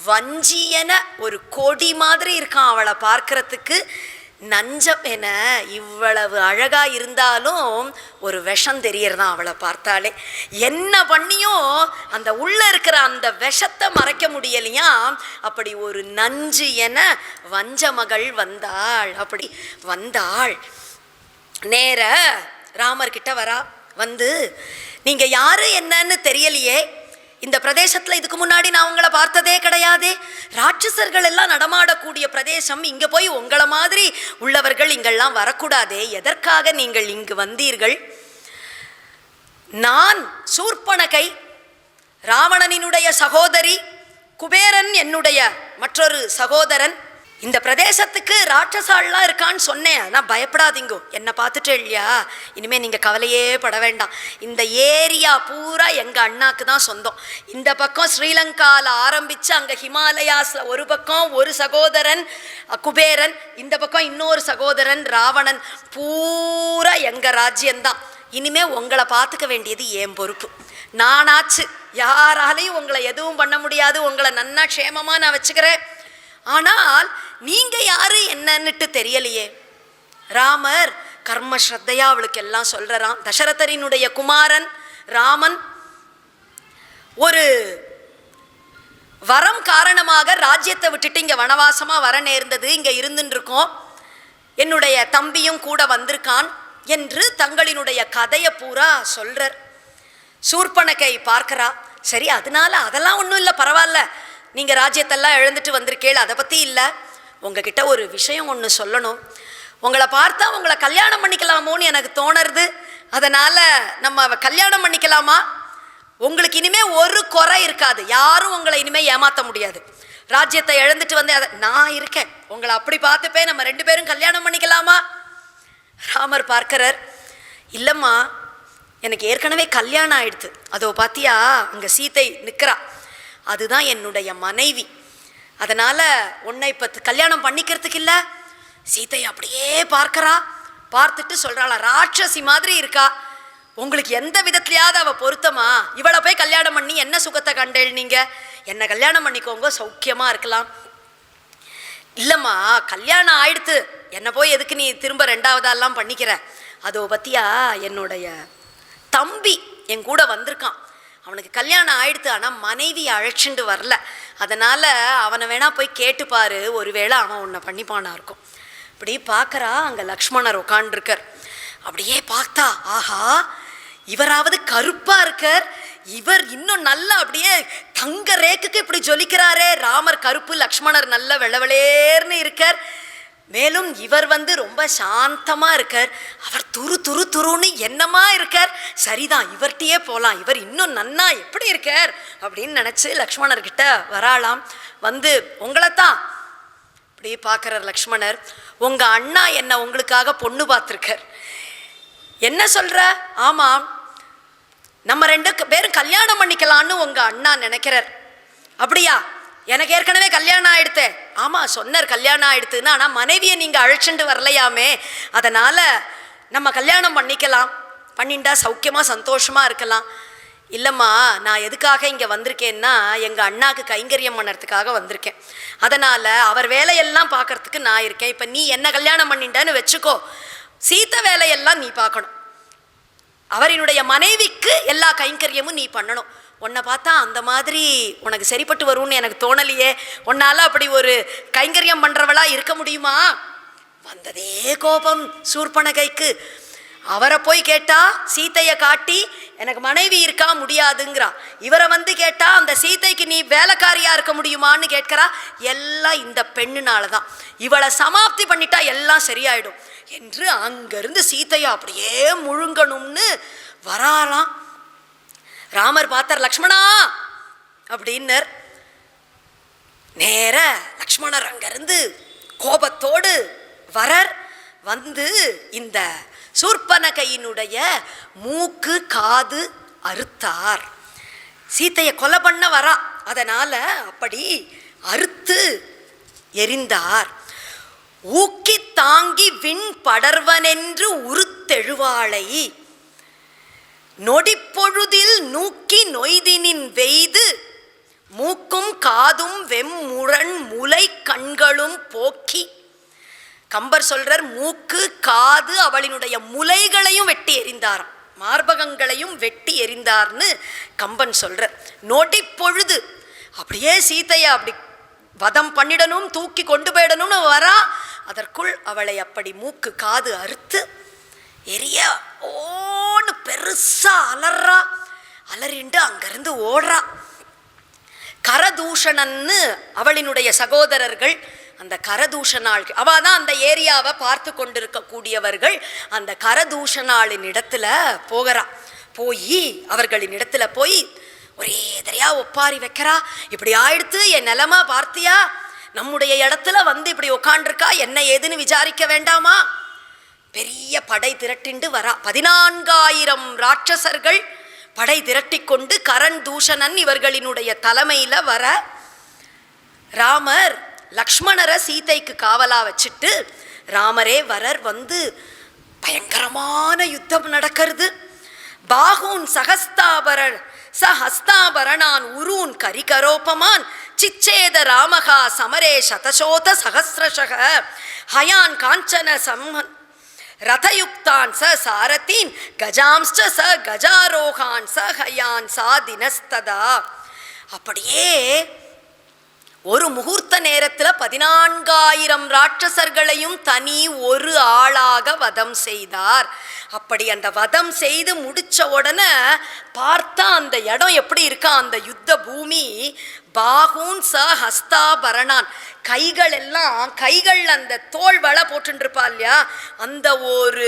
வஞ்சியன ஒரு கொடி மாதிரி இருக்கான் அவளை பார்க்கறதுக்கு. நஞ்சம் என இவ்வளவு அழகா இருந்தாலும் ஒரு விஷம் தெரியறதான் அவளை பார்த்தாலே. என்ன பண்ணியும் அந்த உள்ள இருக்கிற அந்த விஷத்தை மறைக்க முடியலையா. அப்படி ஒரு நஞ்சு என வஞ்ச மகள் வந்தாள். அப்படி வந்தாள், நேர ராமர்கிட்ட வரா. வந்து, நீங்க யாரு என்னன்னு தெரியலையே, இந்த பிரதேசத்துல இதுக்கு முன்னாடி நான் உங்களை பார்த்ததே கிடையாது, ராட்சசர்கள் எல்லாம் நடமாடக்கூடிய பிரதேசம், இங்க போய் உங்களை மாதிரி உள்ளவர்கள் இங்கெல்லாம் வரக்கூடாதே, எதற்காக நீங்கள் இங்கு வந்தீர்கள்? நான் சூர்பனகை, ராவணனினுடைய சகோதரி, குபேரன் என்னுடைய மற்றொரு சகோதரன். இந்த பிரதேசத்துக்கு ராட்சசாலாம் இருக்கான்னு சொன்னேன். ஆனால் பயப்படாதீங்கோ, என்னை பார்த்துட்டு இல்லையா, இனிமேல் நீங்கள் கவலையே பட வேண்டாம். இந்த ஏரியா பூரா எங்கள் அண்ணாக்கு தான் சொந்தம். இந்த பக்கம் ஸ்ரீலங்காவில் ஆரம்பித்து அங்கே ஹிமாலயாஸில் ஒரு பக்கம் ஒரு சகோதரன் குபேரன், இந்த பக்கம் இன்னொரு சகோதரன் ராவணன், பூரா எங்கள் ராஜ்யந்தான். இனிமேல் உங்களை பார்த்துக்க வேண்டியது என் பொறுப்பு. நானாச்சு, யாராலையும் உங்களை எதுவும் பண்ண முடியாது. உங்களை நன்னா க்ஷேமமாக நான் வச்சுக்கிறேன். ஆனால் நீங்க யாரு என்னன்னுட்டு தெரியலையே. ராமர் கர்ம ஸ்ரத்தையா அவளுக்கு எல்லாம் சொல்றான். தசரதரினுடைய குமாரன் ராமன் ஒரு வரம் காரணமாக ராஜ்யத்தை விட்டுட்டு இங்க வனவாசமா வர நேர்ந்தது. இங்க இருந்துட்டு இருக்கோம், என்னுடைய தம்பியும் கூட வந்திருக்கான் என்று தங்களினுடைய கதையை பூரா சொல்றார். சூர்பனகை பார்க்கிறா. சரி, அதெல்லாம் ஒன்றும் இல்லை, பரவாயில்ல, நீங்கள் ராஜ்யத்தெல்லாம் இழந்துட்டு வந்திருக்கேள், அதை பற்றி இல்லை. உங்ககிட்ட ஒரு விஷயம் ஒன்று சொல்லணும். உங்களை பார்த்தா உங்களை கல்யாணம் பண்ணிக்கலாமோன்னு எனக்கு தோணுறது. அதனால் நம்ம கல்யாணம் பண்ணிக்கலாமா? உங்களுக்கு இனிமேல் ஒரு குறை இருக்காது, யாரும் உங்களை இனிமேல் ஏமாற்ற முடியாது. ராஜ்யத்தை இழந்துட்டு வந்து நான் இருக்கேன், உங்களை அப்படி பார்த்துப்பேன், நம்ம 2 பேரும் கல்யாணம் பண்ணிக்கலாமா? ராமர் பார்க்கிறார். இல்லைம்மா, எனக்கு ஏற்கனவே கல்யாணம் ஆயிடுது. அதோ பார்த்தியா, அங்கே சீதை நிற்கிறா, அதுதான் என்னுடைய மனைவி. அதனால் உன்னை இப்போ கல்யாணம் பண்ணிக்கிறதுக்கு இல்லை. சீதை அப்படியே பார்க்கறா. பார்த்துட்டு சொல்கிறாளா, ராட்சசி மாதிரி இருக்கா, உங்களுக்கு எந்த விதத்துலையாவது அவள் பொருத்தமா? இவளை போய் கல்யாணம் பண்ணி என்ன சுகத்தை கண்டேள்? நீங்கள் என்னை கல்யாணம் பண்ணிக்கோங்க, சௌக்கியமாக இருக்கலாம். இல்லைம்மா, கல்யாணம் ஆயிடுத்து, என்னை போய் எதுக்கு நீ திரும்ப 2வதாலாம் பண்ணிக்கிற? அதோ பற்றியா, என்னுடைய தம்பி என் கூட வந்திருக்கான், அவனுக்கு கல்யாணம் ஆயிடுத்து, ஆனால் மனைவி அழைச்சிண்டு வரல. அதனால் அவனை வேணா போய் கேட்டுப்பாரு, ஒருவேளை அவன் உன்னை பண்ணிப்பானா இருக்கும். இப்படி பார்க்குறா. அங்கே லக்ஷ்மணர் உட்காண்டிருக்கார். அப்படியே பார்த்தா, ஆஹா, இவராவது கருப்பாக இருக்கார், இவர் இன்னும் நல்லா அப்படியே தங்க ரேக்குக்கு இப்படி ஜொலிக்கிறாரே. ராமர் கருப்பு, லக்ஷ்மணர் நல்ல வெள்ளவெளேர்னு இருக்கார். மேலும் இவர் ரொம்ப சாந்தமாக இருக்கார், அவர் துருன்னு என்னமா இருக்கார். சரிதான், இவர்கிட்டயே போகலாம், இவர் இன்னும் நன்னா எப்படி இருக்கார் அப்படின்னு நினச்சி லக்ஷ்மணர்கிட்ட வராளாம். வந்து, உங்களைத்தான் இப்படி பார்க்குறார் லக்ஷ்மணர். உங்கள் அண்ணா என்ன உங்களுக்காக பொண்ணு பார்த்துருக்கார். என்ன சொல்கிற? ஆமாம், நம்ம 2 பேரும் கல்யாணம் பண்ணிக்கலான்னு உங்கள் அண்ணா நினைக்கிறார். அப்படியா? எனக்கு ஏற்கனவே கல்யாணம் ஆயிடுத்தே. ஆமாம், சொன்னார் கல்யாணம் ஆயிடுத்துன்னு, ஆனால் மனைவியை நீங்கள் அழைச்சிட்டு வரலையாமே, அதனால் நம்ம கல்யாணம் பண்ணிக்கலாம், பண்ணிண்டா சௌக்கியமாக சந்தோஷமாக இருக்கலாம். இல்லைம்மா, நான் எதுக்காக இங்கே வந்திருக்கேன்னா, எங்கள் அண்ணாவுக்கு கைங்கரியம் பண்ணுறதுக்காக வந்திருக்கேன். அதனால் அவர் வேலையெல்லாம் பார்க்கறதுக்கு நான் இருக்கேன். இப்போ நீ என்ன கல்யாணம் பண்ணிண்டான்னு வச்சுக்கோ, சீத்தை வேலையெல்லாம் நீ பார்க்கணும், அவரினுடைய மனைவிக்கு எல்லா கைங்கரியமும் நீ பண்ணணும். உன்னை பார்த்தா அந்த மாதிரி உனக்கு சரிப்பட்டு வரும்னு எனக்கு தோணலையே, உன்னால் அப்படி ஒரு கைங்கரியம் பண்ணுறவளா இருக்க முடியுமா? வந்ததே கோபம் சூர்பனகைக்கு. அவரை போய் கேட்டா சீத்தையை காட்டி எனக்கு மனைவி இருக்கா, முடியாதுங்கிறா. இவரை கேட்டா அந்த சீத்தைக்கு நீ வேலைக்காரியா இருக்க முடியுமான்னு கேட்கிறா. எல்லாம் இந்த பெண்ணுனால தான். இவளை சமாப்தி பண்ணிட்டா எல்லாம் சரியாயிடும். என்று அங்கிருந்து சீதையை அப்படியே முழுங்கணும்னு வராலாம். ராமர் பார்த்தார், லக்ஷ்மணா அப்படின்னர். நேர லக்ஷ்மணர் அங்கிருந்து கோபத்தோடு வரர். வந்து இந்த சூர்பனகையினுடைய மூக்கு காது அறுத்தார். சீத்தையை கொலை பண்ண வரா, அதனால அப்படி அறுத்து எரிந்தார். ஊக்கி தாங்கி விண் படர்வனென்று உருத்தெழுவாளை நொடிப்பொழுதில் நூக்கி நொய்தினின் வெய்து மூக்கும் காதும் வெம்முரண் முலை கண்களும் போக்கி. கம்பர் சொல்றார், மூக்கு காது அவளினுடைய முலைகளையும் வெட்டி எறிந்தாராம், மார்பகங்களையும் வெட்டி எறிந்தார்னு கம்பன் சொல்றார். நொடி பொழுது அப்படியே சீதையை அப்படி வதம் பண்ணிடணும், தூக்கி கொண்டு போயிடணும்னு வரா. அதற்குள் அவளை அப்படி மூக்கு காது அறுத்து எரிய ஓடு பெருசா அலறா. அலறிண்டு அங்கிருந்து ஓடுறா. கரதூஷணன்னு அவளினுடைய சகோதரர்கள், அந்த கரதூஷணாள், அவ தான் அந்த ஏரியாவை பார்த்து கொண்டிருக்கக்கூடியவர்கள். அந்த கரதூஷணாளின் இடத்துல போகிறா. போய் அவர்களின் இடத்துல போய் ஒரே எதிரையா ஒப்பாரி வைக்கிறா. இப்படி ஆயிடுத்து, என் நிலமா பார்த்தியா, நம்முடைய இடத்துல வந்து இப்படி உட்காண்டிருக்கா, என்ன ஏதுன்னு விசாரிக்க வேண்டாமா? பெரிய படை திரட்டிண்டு வரா. 14,000 ராட்சசர்கள் படை திரட்டி கொண்டு கரண் தூஷணன் இவர்களினுடைய தலைமையில வர. ராமர் லக்ஷ்மணரை சீதைக்கு காவலா வச்சுட்டு ராமரே வரர். வந்து பயங்கரமான யுத்தம் நடக்கிறது. பாகூன் சஹஸ்தாபரணான் உரூன் கரிகரோபமான் சிச்சேத ராமகா சமரே சதசோத சஹஸ்ரஷக ஹயான் காஞ்சன சம்மன் ரதயுக்தான் ச சாரதீன் கஜாம்ஸ்ச ச கஜாரோகான் ச ஹயான் சா தினஸ்ததா. அப்படியே ஒரு முகூர்த்த நேரத்தில் 14,000 ராட்சசர்களையும் தனி ஒரு ஆளாக வதம் செய்தார். அப்படி அந்த வதம் செய்து முடிச்ச உடனே பார்த்தா அந்த இடம் எப்படி இருக்கா, அந்த யுத்த பூமி. பாகூன் ச ஹஸ்தாபரணான், கைகள் எல்லாம், கைகள் அந்த தோல் வளை போட்டுருப்பா இல்லையா, அந்த ஒரு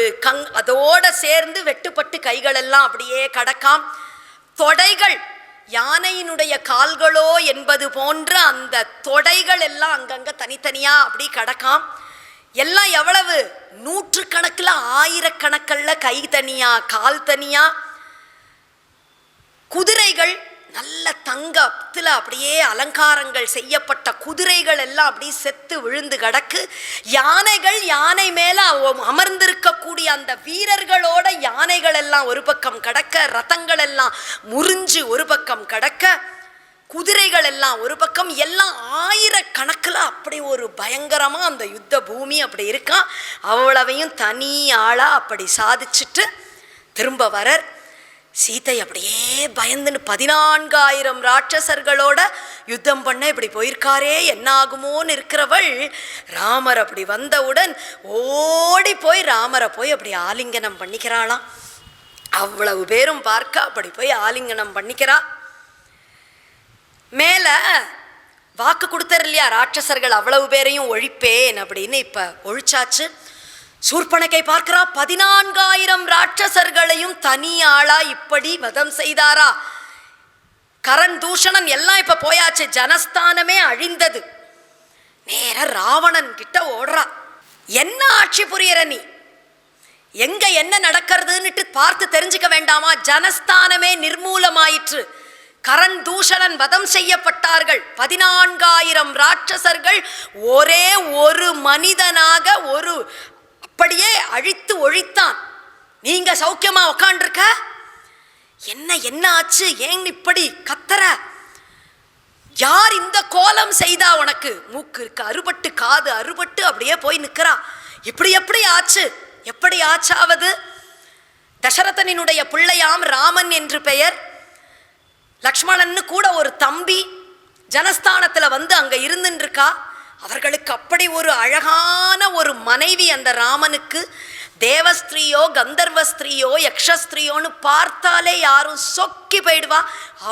அதோட சேர்ந்து வெட்டுப்பட்டு கைகள் எல்லாம் அப்படியே கடக்காம். தொடைகள் யானையினுடைய கால்களோ என்பது போன்ற அந்த தொடைகள் எல்லாம் அங்கங்க தனித்தனியா அப்படி கடக்காம். எல்லாம் எவ்வளவு, 100 கணக்கில் 1000 கை தனியா கால் தனியா. குதிரைகள் நல்ல தங்கத்தில் அப்படியே அலங்காரங்கள் செய்யப்பட்ட குதிரைகள் எல்லாம் அப்படியே செத்து விழுந்து கிடக்கு. யானைகள், யானை மேல அமர்ந்திருக்கக்கூடிய அந்த வீரர்களோட யானைகள் எல்லாம் ஒரு பக்கம் கடக்க, ரதங்கள் எல்லாம் முறிஞ்சு ஒரு பக்கம் கடக்க, குதிரைகள் எல்லாம் ஒரு பக்கம், எல்லாம் 1000 கணக்கில் அப்படி ஒரு பயங்கரமா அந்த யுத்த பூமி அப்படி இருக்கா. அவ்வளவையும் தனி ஆளா அப்படி சாதிச்சுட்டு திரும்ப வரர். சீதை அப்படியே பயந்துன்னு 14,000 ராட்சசர்களோட யுத்தம் பண்ண இப்படி போயிருக்காரே, என்ன ஆகுமோன்னு இருக்கிறவள் ராமர் அப்படி வந்தவுடன் ஓடி போய் ராமரை போய் அப்படி ஆலிங்கனம் பண்ணிக்கிறாளாம். அவ்வளவு பேரும் பார்க்க அப்படி போய் ஆலிங்கனம் பண்ணிக்கிறா. மேல வாக்கு கொடுத்தார் இல்லையா, ராட்சசர்கள் அவ்வளவு பேரையும் ஒழிப்பேன் அப்படின்னு. இப்ப ஒழிச்சாச்சு. சூர்பனகை பார்க்கிறா, 14,000 ராட்சசர்களையும் தனி ஆளா இப்படி வதம் செய்தாரா. கரண் தூஷணன் எல்லாம் இப்ப போயாச்சு, ஜனஸ்தானமே அழிந்தது. நேர ராவணன் கிட்ட ஓடுறா. என்ன ஆட்சி புரியற நீ, எங்க என்ன நடக்கிறதுன்னுட்டு பார்த்து தெரிஞ்சுக்க வேண்டாமா? ஜனஸ்தானமே நிர்மூலமாயிற்று. கரண் தூஷணன் வதம் செய்யப்பட்டார்கள். 14,000 ராட்சசர்கள் ஒரே ஒரு மனிதனாக ஒரு அப்படியே அழித்து ஒழித்தான். நீங்க சௌக்கியமா உட்காண்டிருக்க, என்ன ஆச்சு, ஏன் இப்படி கத்தற? யார் இந்த கோலம் செய்தா உனக்கு? மூக்கு இருக்கு அறுபட்டு, காது அறுபட்டு அப்படியே போய் நிற்கிறா. எப்படி ஆச்சு, எப்படி ஆச்சாவது? தசரதனினுடைய பிள்ளையாம் ராமன் என்று பெயர். லக்ஷ்மணன்னு கூட ஒரு தம்பி ஜனஸ்தானத்தில் வந்து அங்கே இருந்துருக்கா. அவர்களுக்கு அப்படி ஒரு அழகான ஒரு மனைவி அந்த ராமனுக்கு. தேவஸ்திரீயோ கந்தர்வஸ்திரீயோ யக்ஷஸ்திரீயோன்னு பார்த்தாலே யாரும் சொக்கி போயிடுவா.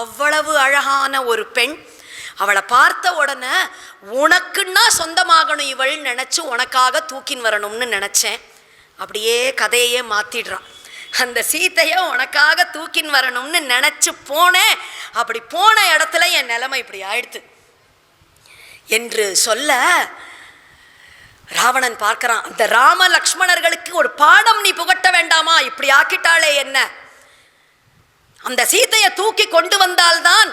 அவ்வளவு அழகான ஒரு பெண். அவளை பார்த்த உடனே உனக்குன்னா சொந்தமாகணும் இவள் நினச்சி உனக்காக தூக்கின் வரணும்னு நினச்சேன். அப்படியே கதையே மாத்திடுறான். அந்த சீத்தையை உனக்காக தூக்கின்னு வரணும்னு நினைச்சு போனேன், அப்படி போன இடத்துல என் நிலைமை இப்படி ஆயிடுத்து என்று சொல்ல ராவணன் பார்க்கிறான். அந்த ராம லக்ஷ்மணர்களுக்கு ஒரு பாடம் நீ புகட்ட வேண்டாமா? இப்படி ஆக்கிட்டாளே என்ன? அந்த சீத்தையை தூக்கி கொண்டு வந்தால்தான்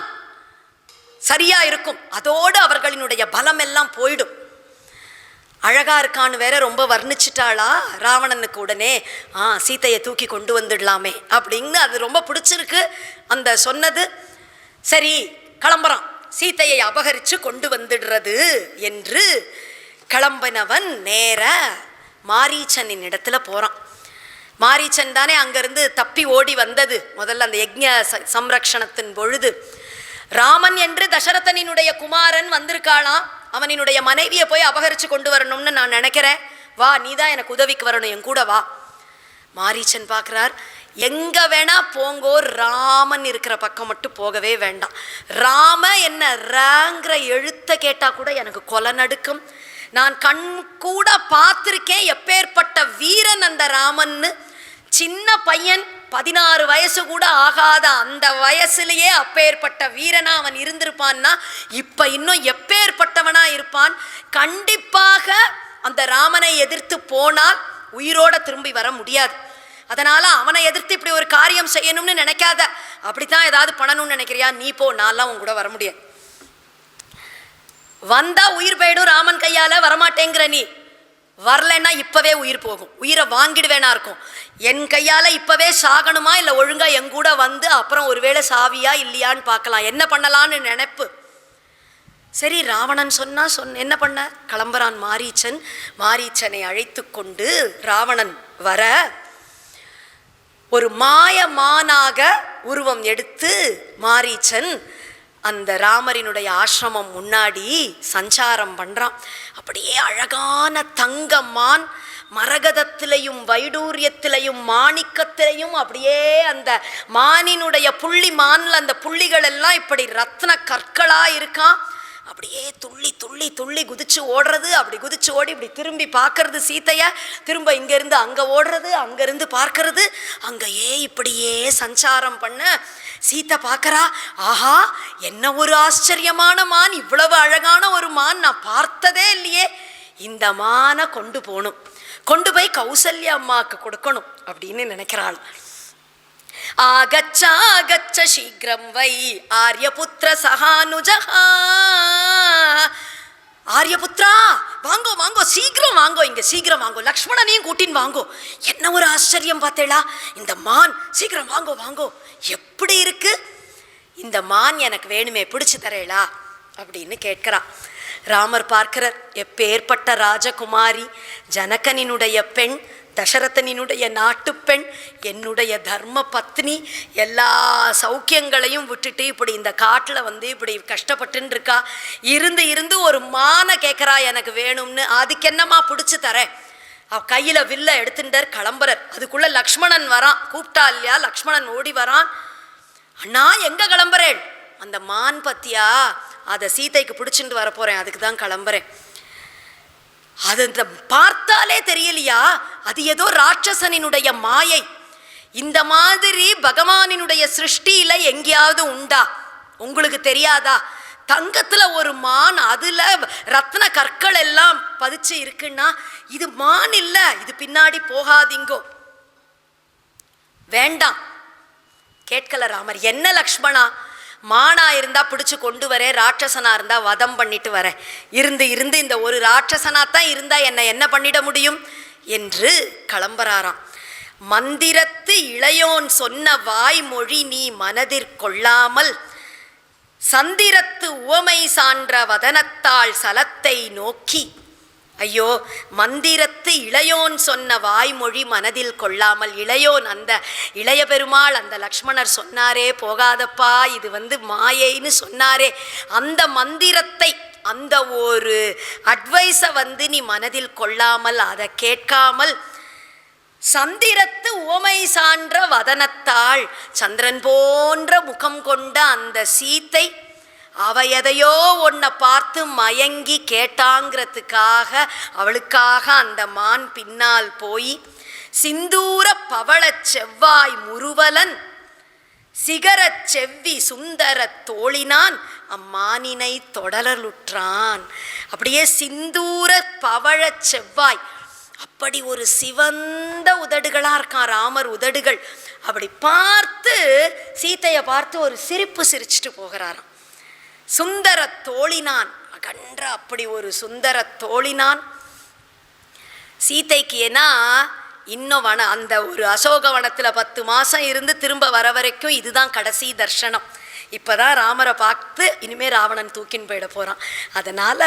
சரியா இருக்கும், அதோடு அவர்களினுடைய பலம் எல்லாம் போயிடும். அழகா இருக்கான்னு வேற ரொம்ப வர்ணிச்சிட்டாளா ராவணனுக்கு. உடனே சீத்தையை தூக்கி கொண்டு வந்துடலாமே அப்படின்னு அது ரொம்ப பிடிச்சிருக்கு அந்த சொன்னது. சரி கிளம்புறான், சீத்தையை அபகரித்து கொண்டு வந்துடுறது என்று கிளம்பினவன் நேர மாரீச்சனின் இடத்துல போகிறான். மாரீச்சன் தானே அங்கேருந்து தப்பி ஓடி வந்தது முதல்ல அந்த யக்ஞ சம்ரக்ஷணத்தின் பொழுது. ராமன் என்று தசரதனினுடைய குமாரன் வந்திருக்காளாம், அவனினுடைய மனைவியை போய் அபகரித்து கொண்டு வரணும்னு நான் நினைக்கிறேன், வா நீதான் எனக்கு உதவிக்கு வரணும், என் கூட வா. மாரீச்சன் பார்க்குறார், எங்க வேணா போங்கோ, ராமன் இருக்கிற பக்கம் மட்டும் போகவே வேண்டாம். ராம என்ன ராங்கிற எழுத்த கேட்டா கூட எனக்கு கொலை நடுக்கும். நான் கண் கூட பார்த்துருக்கேன் எப்பேற்பட்ட வீரன் அந்த ராமன்னு. சின்ன பையன் 16 வயசு கூட ஆகாத அந்த வயசுலேயே அப்பேற்பட்ட வீரனா அவன் இருந்திருப்பான்னா இப்ப இன்னும் எப்பேற்பட்டவனா இருப்பான். கண்டிப்பாக அந்த ராமனை எதிர்த்து போனால் உயிரோட திரும்பி வர முடியாது. அதனால அவனை எதிர்த்து இப்படி ஒரு காரியம் செய்யணும்னு நினைக்காத. அப்படித்தான் ஏதாவது பண்ணணும்னு நினைக்கிறியா, நீ போ, நான்லாம் உன் கூட வர முடியாது. வந்தா உயிர் போயிடும் ராமன் கையால, வரமாட்டேங்கிற நீ. வரலன்னா இப்பவே உயிர் போகும், உயிரை வாங்கிடுவேனா இருக்கும். என் கையால இப்பவே சாகணுமா இல்லை ஒழுங்கா எங்கூட வந்து அப்புறம் ஒருவேளை சாவியா இல்லையான்னு பார்க்கலாம், என்ன பண்ணலான்னு நினைப்பு. சரி ராவணன் சொன்னா என்ன பண்ண? கிளம்புறான் மாரீச்சன். மாரீச்சனை அழைத்து கொண்டு ராவணன் வர ஒரு மாயமானாக உருவம் எடுத்து மாரீச்சன் அந்த ராமரினுடைய ஆசிரமம் முன்னாடி சஞ்சாரம் பண்றான். அப்படியே அழகான தங்கமான், மரகதத்திலையும் வைடூரியத்திலையும் மாணிக்கத்திலையும் அப்படியே அந்த மானினுடைய புள்ளி மான்ல அந்த புள்ளிகள் எல்லாம் இப்படி ரத்ன கற்களா இருக்கான். அப்படியே துள்ளி துள்ளி துள்ளி குதிச்சு ஓடுறது, அப்படி குதிச்சு ஓடி இப்படி திரும்பி பார்க்கறது சீத்தைய, திரும்ப இங்கிருந்து அங்க ஓடுறது, அங்கிருந்து பார்க்கறது, அங்கேயே இப்படியே சஞ்சாரம் பண்ண சீத்தை பார்க்கறா. ஆஹா, என்ன ஒரு ஆச்சரியமான மான், இவ்வளவு அழகான ஒரு மான் நான் பார்த்ததே இல்லையே, இந்த மானை கொண்டு போகணும், கொண்டு போய் கௌசல்யா அம்மாவுக்கு கொடுக்கணும் அப்படின்னு நினைக்கிறாள். ஆகச்சா ஆகச்ச சீக்கிரம் வை ஆரியபுத்திர சகானுஜஹா. ஆரியபுத்ரா வாங்கோ வாங்கோ, சீக்கிரம் வாங்கோ, இங்க சீக்கிரம் வாங்கோ, லக்ஷ்மணனையும் கூட்டின்னு வாங்கோ. என்ன ஒரு ஆச்சரியம் பார்த்தேளா இந்த மான், சீக்கிரம் வாங்கோ வாங்கோ. எப்படி இருக்கு இந்த மான், எனக்கு வேணுமே, பிடிச்சு தரேளா அப்படின்னு கேட்கிறான். ராமர் பார்க்கிறார், எப்பேற்பட்ட ராஜகுமாரி, ஜனகனினுடைய பெண், தசரதனினுடைய நாட்டு பெண், என்னுடைய தர்ம பத்னி, எல்லா சௌக்கியங்களையும் விட்டுட்டு இப்படி இந்த காட்டில் வந்து இப்படி கஷ்டப்பட்டுன்னு இருக்கா. இருந்து இருந்து ஒரு மானை கேட்குறா எனக்கு வேணும்னு. அதுக்கு என்னம்மா பிடிச்சி தரேன். அவ கையில் வில்ல எடுத்துட்டார், கிளம்புறார். அதுக்குள்ள லக்ஷ்மணன் வரான், கூப்பிட்டா இல்லையா, லக்ஷ்மணன் ஓடி வரான். அண்ணா எங்க கிளம்புறேன்? அந்த மான் பத்தியா, அதை சீதைக்கு பிடிச்சிட்டு வர போறேன், அதுக்கு தான் கிளம்புறேன். அது பார்த்தாலே தெரியலையா, அது ஏதோ ராட்சசனினுடைய மாயை. இந்த மாதிரி பகவானினுடைய சிருஷ்டியில எங்கேயாவது உண்டா? உங்களுக்கு தெரியாதா? தங்கத்துல ஒரு மான், அதுல ரத்ன கற்கள் எல்லாம் பதிச்சு இருக்குன்னா இது மான் இல்ல, இது பின்னாடி போகாதீங்கோ, வேண்டாம். கேட்கல ராமர். என்ன லக்ஷ்மணா, மானா இருந்தா பிடிச்சு கொண்டு வரேன், ராட்சசனா இருந்தா வதம் பண்ணிட்டு வரேன். இருந்து இருந்து இந்த ஒரு ராட்சசனாத்தான் இருந்தா என்ன பண்ணிட முடியும் என்று கிளம்புறாராம். மந்திரத்து இளையோன் சொன்ன வாய்மொழி நீ மனதிற்கொள்ளாமல், சந்திரத்து உவமை சான்ற வதனத்தாள் சலத்தை நோக்கி. ஐயோ, மந்திரத்து இளையோன் சொன்ன வாய்மொழி மனதில் கொள்ளாமல். இளையோன் அந்த இளைய பெருமாள், அந்த லக்ஷ்மணர் சொன்னாரே போகாதப்பா, இது மாயைன்னு சொன்னாரே, அந்த மந்திரத்தை, அந்த ஒரு அட்வைஸை நீ மனதில் கொள்ளாமல், அதை கேட்காமல், சந்திரத்து உவமை சான்ற வதனத்தாள், சந்திரன் போன்ற முகம் கொண்ட அந்த சீத்தை, அவ எதையோ ஒன்றை பார்த்து மயங்கி கேட்டாங்கிறதுக்காக அவளுக்காக அந்த மான் பின்னால் போய் சிந்தூர பவளச் செவ்வாய் முறுவலன் சிகரச் செவ்வி சுந்தர தோழினான் அம்மானினை தொடரலுற்றான். அப்படியே சிந்தூர பவழச் செவ்வாய், அப்படி ஒரு சிவந்த உதடுகளா இருக்கான் ராமர் உதடுகள். அப்படி பார்த்து சீத்தையை பார்த்து ஒரு சிரிப்பு சிரிச்சுட்டு போகிறாராம். சுந்தர தோழினான், அகன்ற அப்படி ஒரு சுந்தர தோழினான் சீத்தைக்கு. ஏன்னா இன்னும் அந்த ஒரு அசோகவனத்தில் 10 மாதம் இருந்து திரும்ப வர வரைக்கும் இதுதான் கடைசி தர்ஷனம். இப்போதான் ராமரை பார்த்து இனிமேல் ராவணன் தூக்கின்னு போயிட போகிறான். அதனால்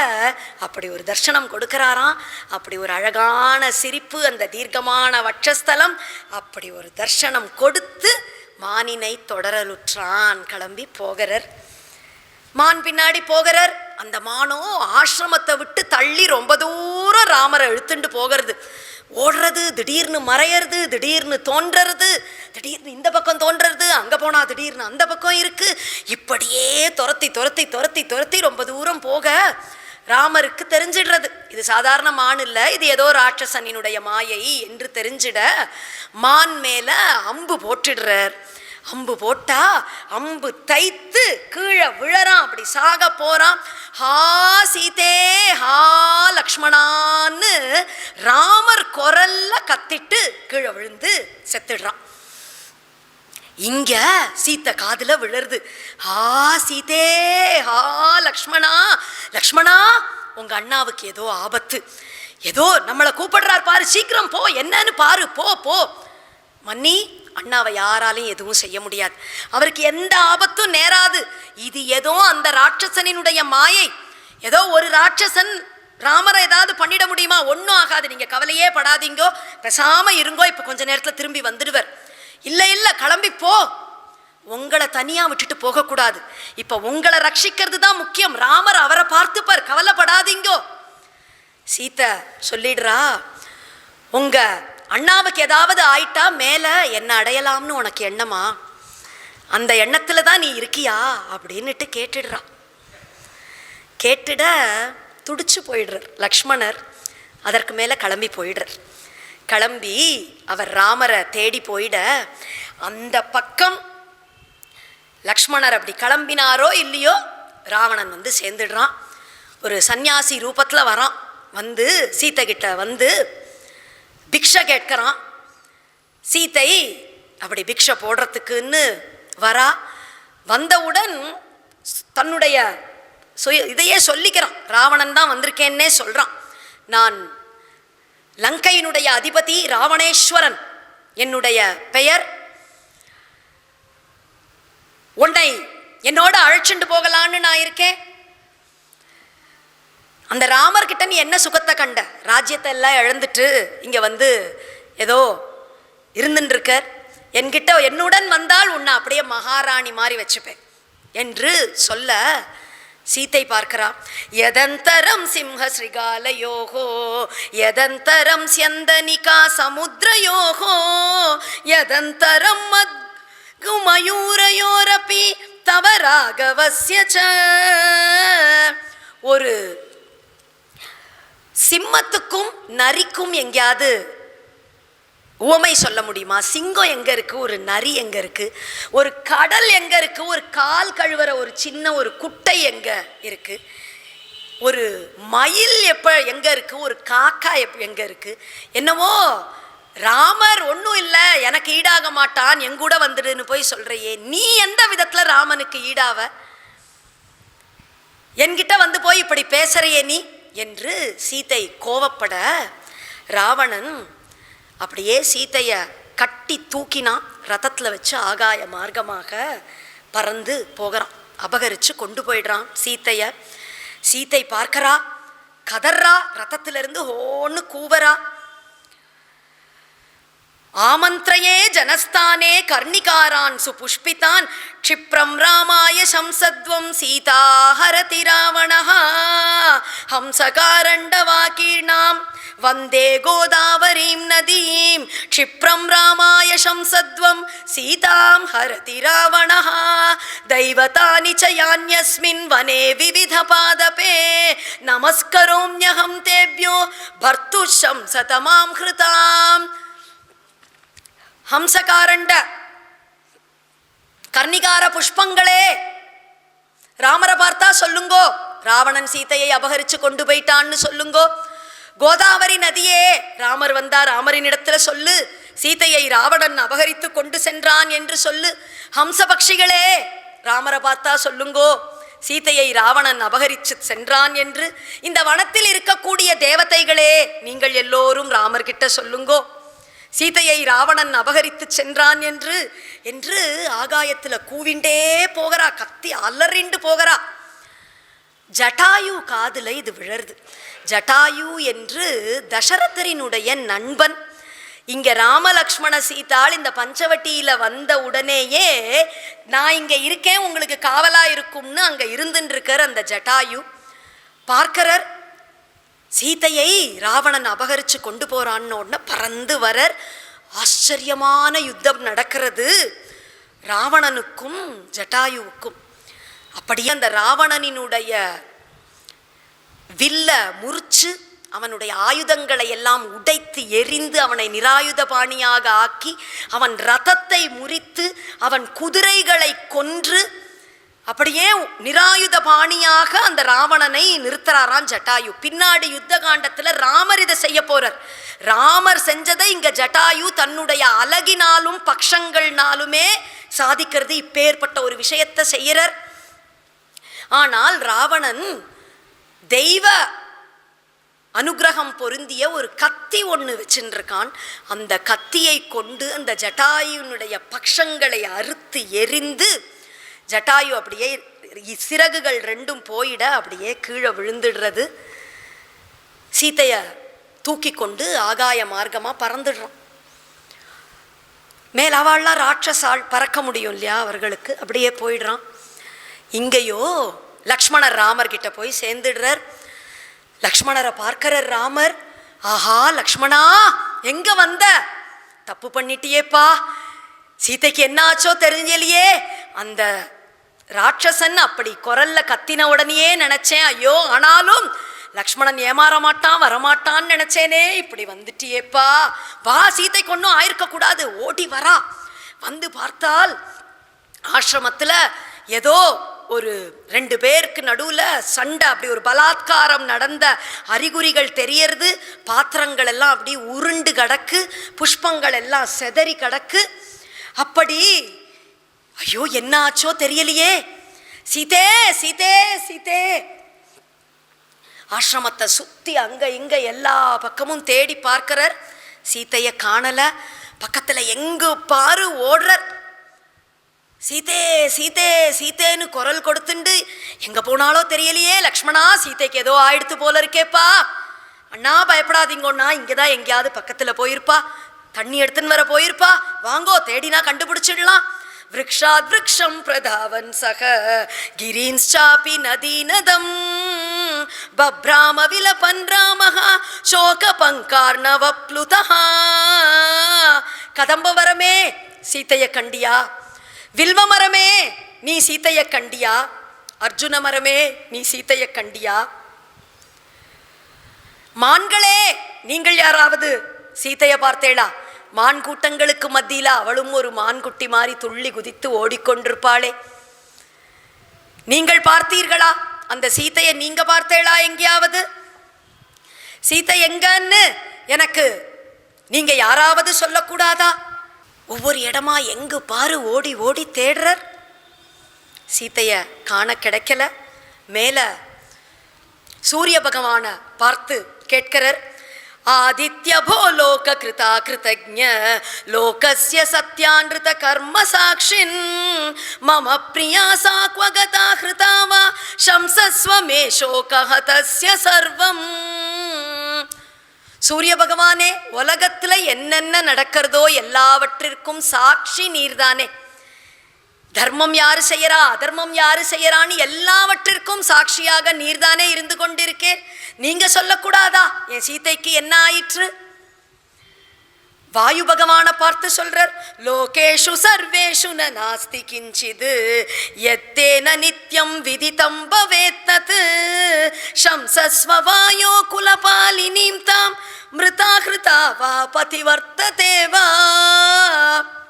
அப்படி ஒரு தர்ஷனம் கொடுக்குறாராம். அப்படி ஒரு அழகான சிரிப்பு, அந்த தீர்க்கமான வட்சஸ்தலம், அப்படி ஒரு தர்ஷனம் கொடுத்து மானினை தொடரலுற்றான். கிளம்பி போகிறார். மான் பின்னாடி போகிறார். அந்த மானோ ஆசிரமத்தை விட்டு தள்ளி ரொம்ப தூரம் ராமரை இழுத்துண்டு போகிறது. ஓடுறது, திடீர்னு மறையிறது, திடீர்னு தோன்றது, திடீர்னு இந்த பக்கம் தோன்றது, அங்கே போனால் திடீர்னு அந்த பக்கம் இருக்குது. இப்படியே துரத்தி துரத்தி துரத்தி துரத்தி ரொம்ப தூரம் போக ராமருக்கு தெரிஞ்சிடுறது இது சாதாரண மான் இல்லை, இது ஏதோ ராட்சசனினுடைய மாயை என்று தெரிஞ்சிட மான் மேலே அம்பு போட்டுடுறார். அம்பு போட்டா அம்பு தைத்து கீழே விழறான். அப்படி சாக போறான். ஹா சீதே ஹா லக்ஷ்மணான்னு ராமர் குரல்ல கத்திட்டு கீழே விழுந்து செத்துடுறான். இங்க சீத்தை காதுல விழுறது. ஹா சீதே ஹா லக்ஷ்மணா, லக்ஷ்மணா உங்க அண்ணாவுக்கு ஏதோ ஆபத்து, ஏதோ நம்மளை கூப்பிடுறார் பாரு, சீக்கிரம் போ, என்னன்னு பாரு, போ போ. மன்னி, அண்ணாவை யாராலையும் எதுவும் செய்ய முடியாது, அவருக்கு எந்த ஆபத்தும் நேராது. இது ஏதோ அந்த ராட்சசனினுடைய மாயை. ஏதோ ஒரு ராட்சசன் ராமரை ஏதாவது பண்ணிட முடியுமா? ஒன்றும் ஆகாது, நீங்கள் கவலையே படாதீங்கோ, பேசாம இருங்கோ, இப்போ கொஞ்ச நேரத்தில் திரும்பி வந்துடுவர். இல்லை இல்லை, கிளம்பி போ, உங்களை தனியாக விட்டுட்டு போகக்கூடாது, இப்போ உங்களை ரட்சிக்கிறது தான் முக்கியம், ராமர் அவரை பார்த்துப்பார், கவலைப்படாதீங்கோ. சீத்தை சொல்லிடுறா, உங்க அண்ணாவுக்கு ஏதாவது ஆயிட்டா மேலே என்ன அடையலாம்னு உனக்கு எண்ணமா? அந்த எண்ணத்தில் தான் நீ இருக்கியா அப்படின்னுட்டு கேட்டுடுறா. கேட்டுட துடிச்சு போயிடுறார் லக்ஷ்மணர். அதற்கு மேலே கிளம்பி போயிடுறார். கிளம்பி அவர் ராமரை தேடி போயிட அந்த பக்கம் லக்ஷ்மணர் அப்படி கிளம்பினாரோ இல்லையோ ராவணன் வந்து சேர்ந்துடுறான். ஒரு சந்நியாசி ரூபத்தில் வரான். வந்து சீத்தை கிட்ட வந்து பிக்ஷை கேட்கிறான். சீத்தை அப்படி பிக்ஷை போடுறதுக்குன்னு வரா. வந்தவுடன் தன்னுடைய இதையே சொல்லிக்கிறான். ராவணன் தான் வந்திருக்கேன்னே சொல்கிறான். நான் லங்கையினுடைய அதிபதி ராவணேஸ்வரன், என்னுடைய பெயர், உன்னை என்னோட அழைச்சிட்டு போகலான்னு நான் இருக்கேன். அந்த ராமர்கிட்ட நீ என்ன சுகத்தை கண்ட? ராஜ்யத்தை எல்லாம் இழந்துட்டு இங்கே வந்து ஏதோ இருந்துருக்க, என்கிட்ட என்னுடன் வந்தால் உன்னை அப்படியே மகாராணி மாதிரி வச்சுப்பேன் என்று சொல்ல சீத்தை பார்க்கிறா. யதந்தரம் சிம்ஹ ஸ்ரீகாலயோகோ யதந்தரம் ஸ்யந்தனிகா சமுத்ரயோகோ யதந்தரம் மத்குமயூரயோரபி தவ ராகவஸ்ய ச. ஒரு சிம்மத்துக்கும் நரிக்கும் எங்கேயாவது உவமை சொல்ல முடியுமா? சிங்கம் எங்கே இருக்குது, ஒரு நரி எங்கே இருக்குது, ஒரு கடல் எங்கே இருக்குது, ஒரு கால் கழுவுற ஒரு சின்ன ஒரு குட்டை எங்கே இருக்குது, ஒரு மயில் எங்கே இருக்குது, ஒரு காக்கா எங்கே இருக்குது. என்னவோ ராமர் ஒன்றும் இல்லை, எனக்கு ஈடாக மாட்டான், எங்கூட வந்துடுன்னு போய் சொல்கிறையே, நீ எந்த விதத்தில் ராமனுக்கு ஈடாவ? என்கிட்ட வந்து போய் இப்படி பேசுறையே நீ என்று சீத்தை கோவப்பட ராவணன் அப்படியே சீத்தையை கட்டி தூக்கினான். ரதத்தில் வச்சு ஆகாய மார்க்கமாக பறந்து போகிறான். அபகரித்து கொண்டு போயிடுறான் சீத்தையை. சீத்தை பார்க்கறா, கதர்றா, ரதத்திலிருந்து ஹோன்னு கூவரா. ஆமந்திரையே ஜனஸ்தானே கர்ணிகாரான் சுபுஷ்பிதான் க்ஷிப்ரம் ராமாய சம்சத்வம் சீதாஹரதி ராவணஹ ஹம்சகாரண்டவாகீர்ணாம் வந்தே கோதாவரீம் நதீம் க்ஷிப்ரம் ராமாய சம்சத்வம் சீதாம் ஹரதி ராவணஹ தைவதானி ச யான்யஸ்மின் வனே விவித பாதபே நமஸ்கரோம்யஹம் தேப்யோ பர்த்துஷம் சதமாம் ஹ்ருதாம். ஹம்சகாரண்ட கர்ணிகார புஷ்பங்களே, ராமரை பார்த்தா சொல்லுங்கோ, ராவணன் சீதையை அபகரிச்சு கொண்டு போயிட்டான்னு சொல்லுங்கோ. கோதாவரி நதியே, ராமர் வந்தா ராமரின் இடத்துல சொல்லு, சீதையை ராவணன் அபகரித்து கொண்டு சென்றான் என்று சொல்லு. ஹம்சபக்ஷிகளே, ராமரை பார்த்தா சொல்லுங்கோ, சீதையை ராவணன் அபகரித்து சென்றான் என்று. இந்த வனத்தில் இருக்கக்கூடிய தேவதைகளே, நீங்கள் எல்லோரும் ராமர்கிட்ட சொல்லுங்கோ, சீதையை ராவணன் அபகரித்து சென்றான் என்று என்று ஆகாயத்தில் கூவிண்டே போகிறா, கத்தி அலறிண்டு போகிறா. ஜட்டாயு காதுல இது விழருது. ஜட்டாயு என்று தசரதரினுடைய நண்பன். இங்க ராமலக்ஷ்மண சீதாள் இந்த பஞ்சவட்டியில வந்த உடனேயே நான் இங்க இருக்கேன், உங்களுக்கு காவலா இருக்கும்னு அங்க இருந்துட்டு இருக்கார் அந்த ஜட்டாயு. பார்க்கறர், சீதையை ராவணன் அபகரிச்சு கொண்டு போறான்னு உடனே பறந்து வரர். ஆச்சரியமான யுத்தம் நடக்கிறது ராவணனுக்கும் ஜட்டாயுவுக்கும். அப்படியே அந்த ராவணனினுடைய வில்ல முறிச்சு அவனுடைய ஆயுதங்களை எல்லாம் உடைத்து எரிந்து அவனை நிராயுத பாணியாக ஆக்கி அவன் ரதத்தை முறித்து அவன் குதிரைகளை கொன்று அப்படியே நிராயுத பாணியாக அந்த ராவணனை நிறுத்துறாரான் ஜட்டாயு. பின்னாடி யுத்த காண்டத்துல ராமர் இதை செய்ய போறார். ராமர் செஞ்சதை இங்க ஜட்டாயு தன்னுடைய அழகினாலும் பக்ஷங்கள்னாலுமே சாதிக்கிறது. இப்பேற்பட்ட ஒரு விஷயத்தை செய்யறார். ஆனால் ராவணன் தெய்வ அனுகிரகம் பொருந்திய ஒரு கத்தி ஒன்று வச்சுருக்கான். அந்த கத்தியை கொண்டு அந்த ஜட்டாயுனுடைய பக்ஷங்களை அறுத்து எரிந்து ஜட்டாயு அப்படியே சிறகுகள் ரெண்டும் போயிட அப்படியே கீழே விழுந்துடுறது. சீதைய தூக்கி கொண்டு ஆகாய மார்க்கமாக பறந்துடுறான். மேலாவாள்லாம் ராட்சசாள், பறக்க முடியும் இல்லையா அவர்களுக்கு, அப்படியே போயிடுறான். இங்கேயோ லக்ஷ்மணர் ராமர்கிட்ட போய் சேர்ந்துடுறார். லக்ஷ்மணரை பார்க்கிறார் ராமர். ஆஹா லக்ஷ்மணா, எங்க வந்த? தப்பு பண்ணிட்டியேப்பா, சீதைக்கு என்ன ஆச்சோ தெரிஞ்சலையே. அந்த ராட்சசன் அப்படி குரல்ல கத்தின உடனேயே நினைச்சேன், ஐயோ ஆனாலும் லக்ஷ்மணன் ஏமாற மாட்டான் வரமாட்டான்னு நினைச்சேனே, இப்படி வந்துட்டியேப்பா, வா, சீதை கொன்னும் ஆயிருக்க கூடாது. ஓடி வரா. வந்து பார்த்தால் ஆசிரமத்துல ஏதோ ஒரு 2 பேருக்கு நடுவுல சண்டை, அப்படி ஒரு பலாத்காரம் நடந்த அறிகுறிகள் தெரியறது. பாத்திரங்கள் எல்லாம் அப்படி உருண்டு கிடக்கு, புஷ்பங்கள் எல்லாம் செதறி கிடக்கு. அப்படி ஐயோ என்ன ஆச்சோ தெரியலையே. சீதே சீதே சீதே. ஆசிரமத்தை சுத்தி அங்க இங்க எல்லா பக்கமும் தேடி பார்க்கிறார். சீதைய காணல. பக்கத்துல எங்கு பாரு ஓடுறார். சீதே சீதே சீதேன்னு குரல் கொடுத்துண்டு எங்க போனாலோ தெரியலையே. லக்ஷ்மணா, சீதைக்கு ஏதோ ஆயிடுத்து போல இருக்கேப்பா. அண்ணா பயப்படாதீங்கண்ணா, இங்கதான் எங்கேயாவது பக்கத்துல போயிருப்பா, தண்ணி எடுத்துன்னு வர போயிருப்பா, வாங்கோ தேடினா கண்டுபிடிச்சிடலாம். விரக்ஷாத் விரக்ஷம் பிரதாவன் சக கிரீன்ஸ்சாபி நதீநதம் பப்ராம விலபன் ராமஹா சோக பங்கார்ணவ ப்ளுதஹா. கதம்ப வரமே சீதைய கண்டியா? வில்வ மரமே நீ சீதைய கண்டியா? அர்ஜுன மரமே நீ சீதைய கண்டியா? மான்களே நீங்கள் யாராவது சீதைய பார்த்தேளா? மான் கூட்டங்களுக்கு மத்தியில அவளும் ஒரு மான்குட்டி மாதிரி துள்ளி குதித்து ஓடிக்கொண்டிருப்பாளே. நீங்கள் பார்த்தீர்களா அந்த சீதையை? நீங்க பார்த்தேளா எங்கேயாவது? சீதை எங்கன்னு எனக்கு நீங்க யாராவது சொல்லக்கூடாதா? ஒவ்வொரு இடமா எங்கு பாரு ஓடி ஓடி தேடுறார். சீதைய காண கிடைக்கல. மேல சூரிய பகவான பார்த்து கேட்கிறார். ஆதித்ய போ லோக கிருதா கிருதஜ்ஞ லோகஸ்ய சத்யான்ருத கர்ம சாக்ஷின் மம பிரியா சாக்வகதா ஹிருதா வா சம்சஸ்வ மே சோகஹதஸ்ய சர்வம். சூரிய பகவானே, உலகத்துல என்னென்ன நடக்கிறதோ எல்லாவற்றிற்கும் சாட்சி நீர்தானே. தர்மம் யாரு செய்யறா அதர்மம் யாரு செய்யறான்னு எல்லாவற்றிற்கும் சாட்சியாக நீர்தானே இருந்து கொண்டிருக்கேன். நீங்க சொல்லக்கூடாதா என் சீதைக்கு என்ன ஆயிற்று? வாயு பகவானை பார்த்து சொல்றார். லோகேஷு சர்வேஷு ந நாஸ்தி கிஞ்சித் யத்தேன நித்யம் விதிதம் பவேத் தத் சம்சஸ்வ வாயோ குலபாலினீம் தாம் மிருதா ஹிருதா வா பதிவர்த்ததே வா.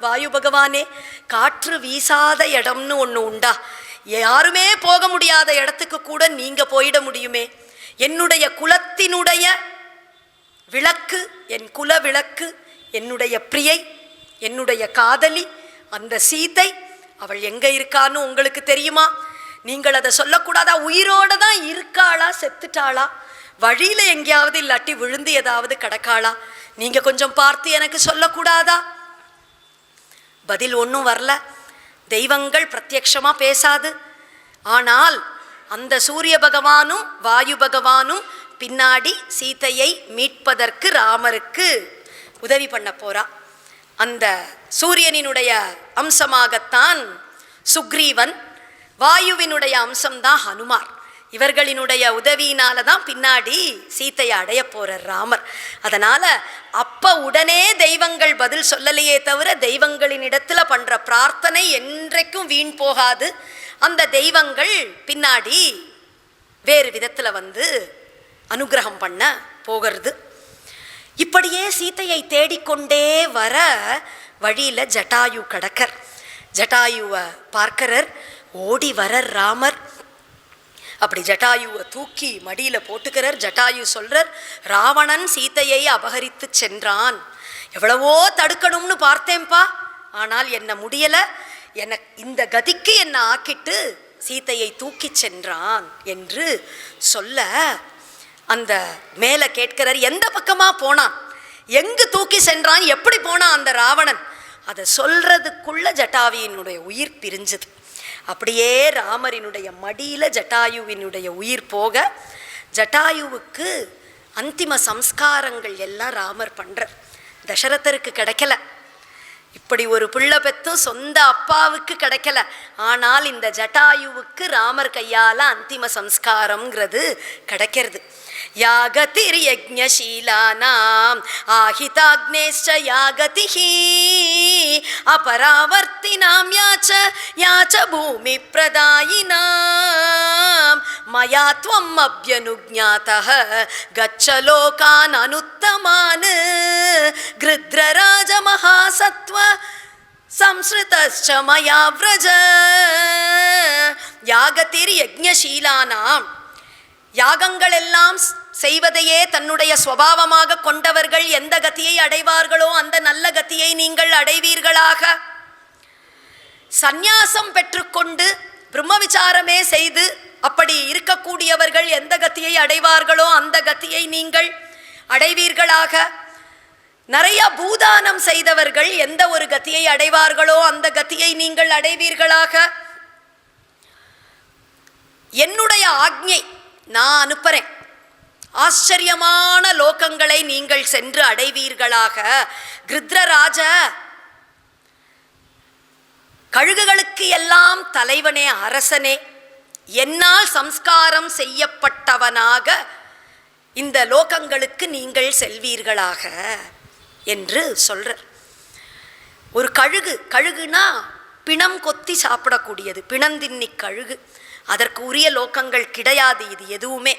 வாயு பகவானே, காற்று வீசாத இடம்னு ஒன்று உண்டா? யாருமே போக முடியாத இடத்துக்கு கூட நீங்க போயிட முடியுமே. என்னுடைய குலத்தினுடைய விளக்கு, என் குல விளக்கு, என்னுடைய பிரியை, என்னுடைய காதலி, அந்த சீதை, அவள் எங்க இருக்கான்னு உங்களுக்கு தெரியுமா? நீங்கள் அதை சொல்லக்கூடாதா? உயிரோட தான் இருக்காளா, செத்துட்டாளா, வழியில எங்கேயாவது இல்லாட்டி விழுந்து ஏதாவது கிடக்காளா? நீங்க கொஞ்சம் பார்த்து எனக்கு சொல்லக்கூடாதா? பதில் ஒன்றும் வரல. தெய்வங்கள் பிரத்யக்ஷமா பேசாது. ஆனால் அந்த சூரிய பகவானும் வாயு பகவானும் பின்னாடி சீதையை மீட்பதற்கு ராமருக்கு உதவி பண்ண போறா. அந்த சூரியனினுடைய அம்சமாகத்தான் சுக்ரீவன், வாயுவினுடைய அம்சம்தான் ஹனுமார். இவர்களினுடைய உதவியினால தான் பின்னாடி சீத்தையை அடைய போறார் ராமர். அதனால அப்ப உடனே தெய்வங்கள் பதில் சொல்லலையே தவிர தெய்வங்களின் இடத்துல பண்ற பிரார்த்தனை என்றைக்கும் வீண் போகாது. அந்த தெய்வங்கள் பின்னாடி வேறு விதத்துல வந்து அனுகிரகம் பண்ண போகிறது. இப்படியே சீத்தையை தேடிக்கொண்டே வர வழியில ஜட்டாயு கடக்கர். ஜட்டாயுவை பார்க்கறர், ஓடி வரர் ராமர். அப்படி ஜட்டாயுவை தூக்கி மடியில போட்டுக்கிறார். ஜட்டாயு சொல்றார், ராவணன் சீதையை அபகரித்து சென்றான். எவ்வளவோ தடுக்கணும்னு பார்த்தேன்பா, ஆனால் என்ன முடியல. எனக்கு இந்த கதிக்கு என்ன ஆக்கிட்டு சீதையை தூக்கி சென்றான் என்று சொல்ல, அந்த மேல கேட்கிறார், எந்த பக்கமா போனான், எங்கு தூக்கி சென்றான், எப்படி போனான் அந்த ராவணன்? அதை சொல்றதுக்குள்ள ஜட்டாவியினுடைய உயிர் பிரிஞ்சுது. அப்படியே ராமரினுடைய மடியில ஜட்டாயுவினுடைய உயிர் போக, ஜட்டாயுவுக்கு அந்திம சம்ஸ்காரங்கள் எல்லாம் ராமர் பண்றார். தசரதருக்கு கிடைக்கல, இப்படி ஒரு பிள்ளை பெத்தும் சொந்த அப்பாவுக்கு கிடைக்கல. ஆனால் இந்த ஜட்டாயுவுக்கு ராமர் கையால அந்திம சம்ஸ்காரம்ங்கிறது கிடைக்கிறது. யாகதிர் யஜ்ஞசீலானாம் ஆஹிதாக்னேஷ்ச யாகதிஹி அபராவர்த்தினாம் யாச்ச பூமி பிரதாயினாம் மயா த்வம் அப்யனுஜ்ஞாதஹ கச்ச லோகான் அனுத்தமான் கிருத்ரராஜ மகாசத்வ சம்ஸ்ருதஸ்ச மயா வ்ரஜ. யாகதிர் யஜ்ஞசீலானாம், யாகங்கள் எல்லாம் செய்வதையே தன்னுடைய சுபாவமாக கொண்டவர்கள் எந்த கதியை அடைவார்களோ அந்த நல்ல கதியை நீங்கள் அடைவீர்களாக. சந்நியாசம் பெற்றுக்கொண்டு பிரம்ம விசாரமே செய்து அப்படி இருக்கக்கூடியவர்கள் எந்த கதியை அடைவார்களோ அந்த கதியை நீங்கள் அடைவீர்களாக. நிறைய பூதானம் செய்தவர்கள் எந்த ஒரு கதியை அடைவார்களோ அந்த கதியை நீங்கள் அடைவீர்களாக. என்னுடைய ஆக்ஞை நான் அனுப்புறேன், ஆச்சரியமான லோகங்களை நீங்கள் சென்று அடைவீர்களாக. கிருத்ரராஜ, கழுகுகளுக்கு எல்லாம் தலைவனே, அரசனே, என்னால் சம்ஸ்காரம் செய்யப்பட்டவனாக இந்த லோகங்களுக்கு நீங்கள் செல்வீர்களாக என்று சொல்றார். ஒரு கழுகுனா பிணம் கொத்தி சாப்பிடக்கூடியது, பிணந்தின்னி கழுகு. அதற்கு உரிய லோகங்கள் கிடையாது இது எதுவுமே.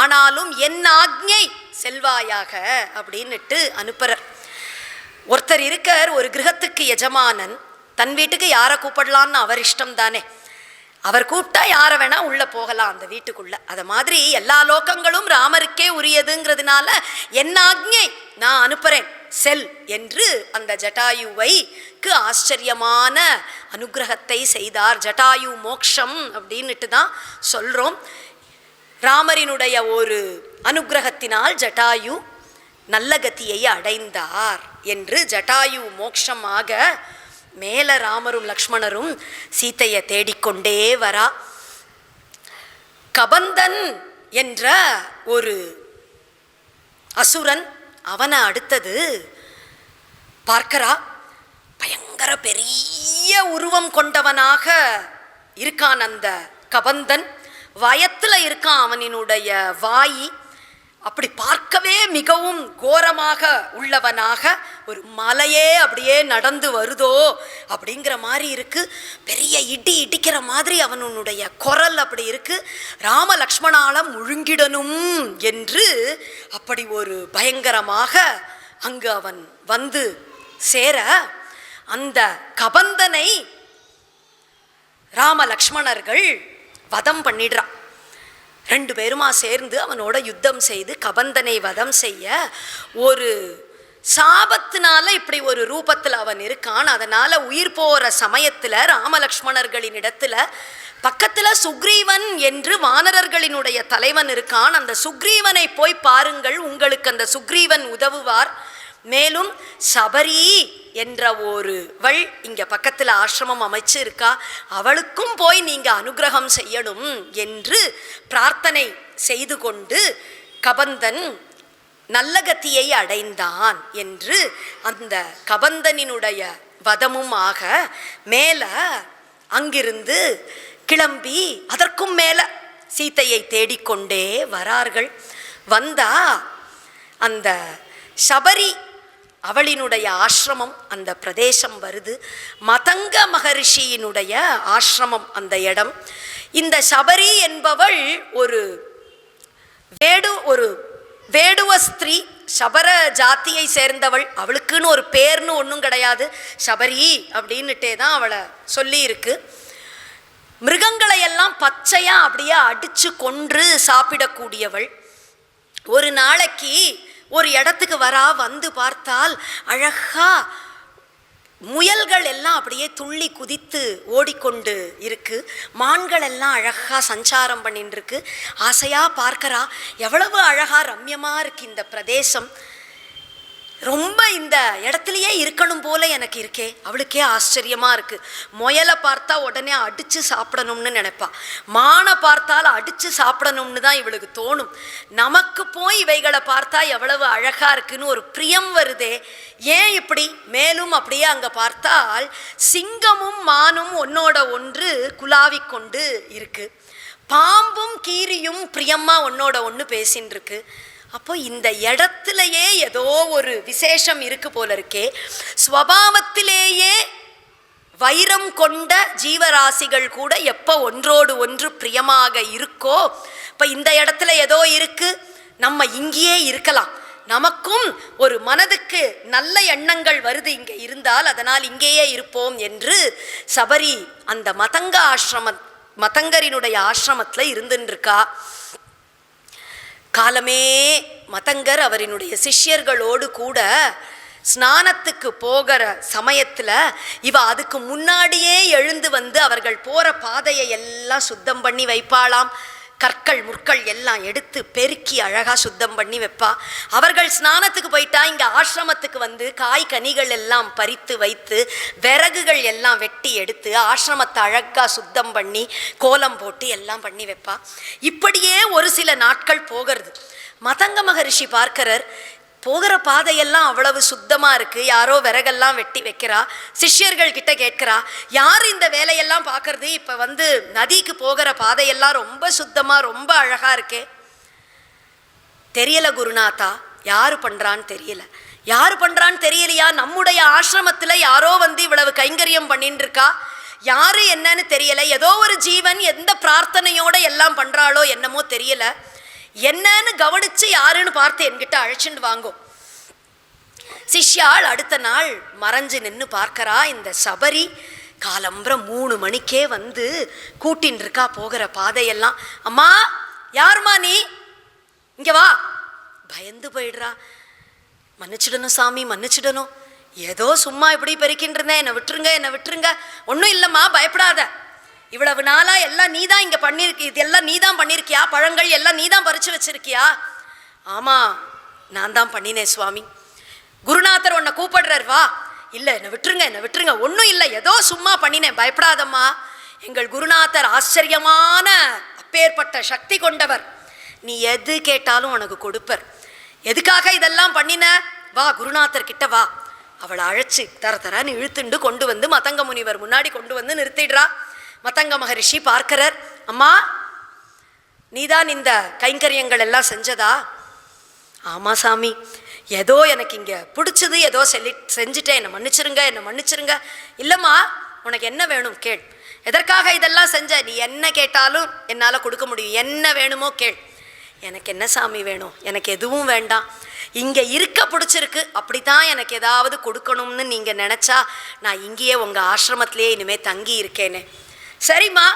ஆனாலும் என் ஆக்ஞை செல்வாயாக அப்படின்னுட்டு அனுப்புறார். ஒருத்தர் இருக்கார், ஒரு கிரகத்துக்கு எஜமானன். தன் வீட்டுக்கு யாரை கூப்பிடலான்னு அவர் இஷ்டம் தானே. அவர் கூப்பிட்டா யாரை வேணா உள்ள போகலாம் அந்த வீட்டுக்குள்ள. அது மாதிரி எல்லா லோகங்களும் ராமருக்கே உரியதுங்கிறதுனால என் ஆக்ஞை நான் அனுப்புறேன், செல் என்று அந்த ஜட்டாயுவைக்கு ஆச்சரியமான அனுகிரகத்தை செய்தார். ஜட்டாயு மோக்ஷம் அப்படின்னுட்டு தான் சொல்றோம். ராமரினுடைய ஒரு அனுகிரகத்தினால் ஜட்டாயு நல்ல கதியை அடைந்தார் என்று ஜட்டாயு மோக்ஷமாக மேல ராமரும் லக்ஷ்மணரும் சீத்தையை தேடிக்கொண்டே வரா. கபந்தன் என்ற ஒரு அசுரன், அவனை அடுத்தது பார்க்கிறா. பயங்கர பெரிய உருவம் கொண்டவனாக இருக்கான் அந்த கபந்தன். வயத்துல இருக்கான் அவனினுடைய வாயி. அப்படி பார்க்கவே மிகவும் கோரமாக உள்ளவனாக, ஒரு மலையே அப்படியே நடந்து வருதோ அப்படிங்கிற மாதிரி இருக்கு. பெரிய இடி இடிக்கிற மாதிரி அவனுடைய குரல் அப்படி இருக்கு. ராம லக்ஷ்மணால முழுங்கிடணும் என்று அப்படி ஒரு பயங்கரமாக அங்கு அவன் வந்து சேர, அந்த கபந்தனை ராம லக்ஷ்மணர்கள் வதம் பண்ணிடுறான். 2 பேருமா சேர்ந்து அவனோட யுத்தம் செய்து கபந்தனை வதம் செய்ய ஒரு சாபத்தினால இப்படி ஒரு ரூபத்தில் அவன் இருக்கான். அதனால உயிர் போகிற சமயத்தில் ராமலக்ஷ்மணர்களின் இடத்துல பக்கத்தில் சுக்ரீவன் என்று வானரர்களினுடைய தலைவன் இருக்கான். அந்த சுக்ரீவனை போய் பாருங்கள், உங்களுக்கு அந்த சுக்ரீவன் உதவுவார். மேலும் சபரி என்ற ஒருவள் இங்கே பக்கத்தில் ஆசிரமம் அமைச்சு இருக்கா, அவளுக்கும் போய் நீங்கள் அனுகிரகம் செய்யணும் என்று பிரார்த்தனை செய்து கொண்டு கபந்தன் நல்ல கத்தியை அடைந்தான் என்று அந்த கபந்தனினுடைய வதமும் ஆக மேலே அங்கிருந்து கிளம்பி அதற்கும் மேலே சீத்தையை தேடிக்கொண்டே வரார்கள். வந்தா அந்த சபரி அவளினுடைய ஆசிரமம் அந்த பிரதேசம் வருது. மதங்க மகரிஷியினுடைய ஆசிரமம் அந்த இடம். இந்த சபரி என்பவள் ஒரு வேடுவ ஸ்திரீ, சபர ஜாத்தியை சேர்ந்தவள். அவளுக்குன்னு ஒரு பேர்னு ஒன்றும் கிடையாது, சபரி அப்படின்னுட்டே தான் அவளை சொல்லி இருக்கு. மிருகங்களை எல்லாம் பச்சையா அப்படியே அடிச்சு கொன்று சாப்பிடக்கூடியவள். ஒரு நாளைக்கு ஒரு இடத்துக்கு வந்து பார்த்தால் அழகா முயல்கள் எல்லாம் அப்படியே துள்ளி குதித்து ஓடிக்கொண்டு இருக்கு. மான்கள் எல்லாம் அழகா சஞ்சாரம் பண்ணிட்டு இருக்கு. ஆசையா பார்க்கறா, எவ்வளவு அழகா ரம்யமா இருக்கு இந்த பிரதேசம், ரொம்ப இந்த இடத்துலையே இருக்கணும் போல எனக்கு இருக்கே. அவளுக்கே ஆச்சரியமா இருக்கு. முயலை பார்த்தா உடனே அடிச்சு சாப்பிடணும்னு நினைப்பா, மானை பார்த்தால் அடிச்சு சாப்பிடணும்னு தான் இவளுக்கு தோணும். நமக்கு போய் இவைகளை பார்த்தா எவ்வளவு அழகா இருக்குன்னு ஒரு பிரியம் வருதே, ஏன் இப்படி? மேலும் அப்படியே அங்க பார்த்தால் சிங்கமும் மானும் ஒன்னோட ஒன்று குலாவிக்கொண்டு இருக்கு. பாம்பும் கீரியும் பிரியமா ஒன்னோட ஒன்று பேசின்னு இருக்கு. அப்போ இந்த இடத்துலையே ஏதோ ஒரு விசேஷம் இருக்கு போல இருக்கே. ஸ்வபாவத்திலேயே வைரம் கொண்ட ஜீவராசிகள் கூட எப்போ ஒன்றோடு ஒன்று பிரியமாக இருக்கோ, இப்போ இந்த இடத்துல ஏதோ இருக்கு, நம்ம இங்கேயே இருக்கலாம், நமக்கும் ஒரு மனதுக்கு நல்ல எண்ணங்கள் வருது இங்கே இருந்தால், அதனால் இங்கேயே இருப்போம் என்று சபரி அந்த மதங்கரினுடைய ஆசிரமத்தில் இருந்துருக்கா. காலமே மதங்கர் அவரினுடைய சிஷ்யர்களோடு கூட ஸ்நானத்துக்கு போகிற சமயத்தில் இவ அதுக்கு முன்னாடியே எழுந்து வந்து அவர்கள் போகிற பாதையை எல்லாம் சுத்தம் பண்ணி வைப்பாளாம். கற்கள் முற்கள் எல்லாம் எடுத்து பெருக்கி அழகாக சுத்தம் பண்ணி வைப்பா. அவர்கள் ஸ்நானத்துக்கு போயிட்டா இங்கே ஆசிரமத்துக்கு வந்து காய் கனிகள் எல்லாம் பறித்து வைத்து விறகுகள் எல்லாம் வெட்டி எடுத்து ஆசிரமத்தை அழகாக சுத்தம் பண்ணி கோலம் போட்டு எல்லாம் பண்ணி வைப்பா. இப்படியே ஒரு சில நாட்கள் போகிறது. மதங்க மகரிஷி பார்க்கிறார், போகிற பாதையெல்லாம் அவ்வளவு சுத்தமாக இருக்குது, யாரோ விறகெல்லாம் வெட்டி வைக்கிறா. சிஷ்யர்கள் கிட்ட கேட்கிறா, யார் இந்த வேலையெல்லாம் பார்க்கறது? இப்போ வந்து நதிக்கு போகிற பாதையெல்லாம் ரொம்ப சுத்தமாக ரொம்ப அழகாக இருக்கே. தெரியல குருநாதா, யார் பண்ணுறான்னு தெரியல. யார் பண்ணுறான்னு தெரியலையா? நம்முடைய ஆசிரமத்தில் யாரோ வந்து இவ்வளவு கைங்கரியம் பண்ணிட்டு இருக்கா, யாரு என்னன்னு தெரியல. ஏதோ ஒரு ஜீவன் எந்த பிரார்த்தனையோட எல்லாம் பண்ணுறாளோ என்னமோ தெரியல. என்னன்னு கவனிச்சு யாருன்னு பார்த்து என்கிட்ட அழைச்சிட்டு வாங்கோ. சிஷ்யாள் அடுத்த நாள் மறைஞ்சு நின்று பார்க்கறா. இந்த சபரி காலம்புற 3 மணிக்கே வந்து கூட்டின்னு இருக்கா போகிற பாதையெல்லாம். அம்மா, யாருமா நீ? இங்க வா. பயந்து போயிடுறா. மன்னிச்சிடணும் சாமி, மன்னிச்சிடணும், ஏதோ சும்மா இப்படி பெருக்கின்னு இருந்தேன், என்னை விட்டுருங்க, என்னை விட்டுருங்க. ஒன்றும் இல்லைம்மா, பயப்படாத. இவ்வளவு நாளா எல்லாம் நீ தான் இங்கே பண்ணியிருக்கு, இதெல்லாம் நீ தான் பண்ணியிருக்கியா? பழங்கள் எல்லாம் நீ தான் பறித்து வச்சிருக்கியா? ஆமாம், நான் தான் பண்ணினேன் சுவாமி. குருநாதர் உன்னை கூப்பிடுறார், வா. இல்லை, என்னை விட்டுருங்க, என்னை விட்டுருங்க, ஒன்றும் இல்லை, ஏதோ சும்மா பண்ணினேன், பயப்படாதம்மா. எங்கள் குருநாதர் ஆச்சரியமான அப்பேற்பட்ட சக்தி கொண்டவர், நீ எது கேட்டாலும் உனக்கு கொடுப்பர். எதுக்காக இதெல்லாம் பண்ணின? வா, குருநாதர் கிட்ட வா. அவளை அழைச்சி தரன்னு இழுத்துண்டு கொண்டு வந்து மதங்க முனிவர் முன்னாடி கொண்டு வந்து நிறுத்திடுறா. மதங்க மகரிஷி பார்க்கிறார், அம்மா, நீதான் இந்த கைங்கரியங்கள் எல்லாம் செஞ்சதா? ஆமாம் சாமி, ஏதோ எனக்கு இங்கே பிடிச்சது, ஏதோ செஞ்சுட்டேன், என்னை மன்னிச்சிருங்க, என்னை மன்னிச்சிருங்க. இல்லைம்மா, உனக்கு என்ன வேணும் கேள். எதற்காக இதெல்லாம் செஞ்ச? நீ என்ன கேட்டாலும் என்னால் கொடுக்க முடியும், என்ன வேணுமோ கேள். எனக்கு என்ன சாமி வேணும், எனக்கு எதுவும் வேண்டாம், இங்கே இருக்க பிடிச்சிருக்கு, அப்படித்தான் எனக்கு ஏதாவது கொடுக்கணும்னு நீங்கள் நினச்சா நான் இங்கேயே உங்கள் ஆசிரமத்திலேயே இனிமேல் தங்கி இருக்கேனே. சரிம்மா,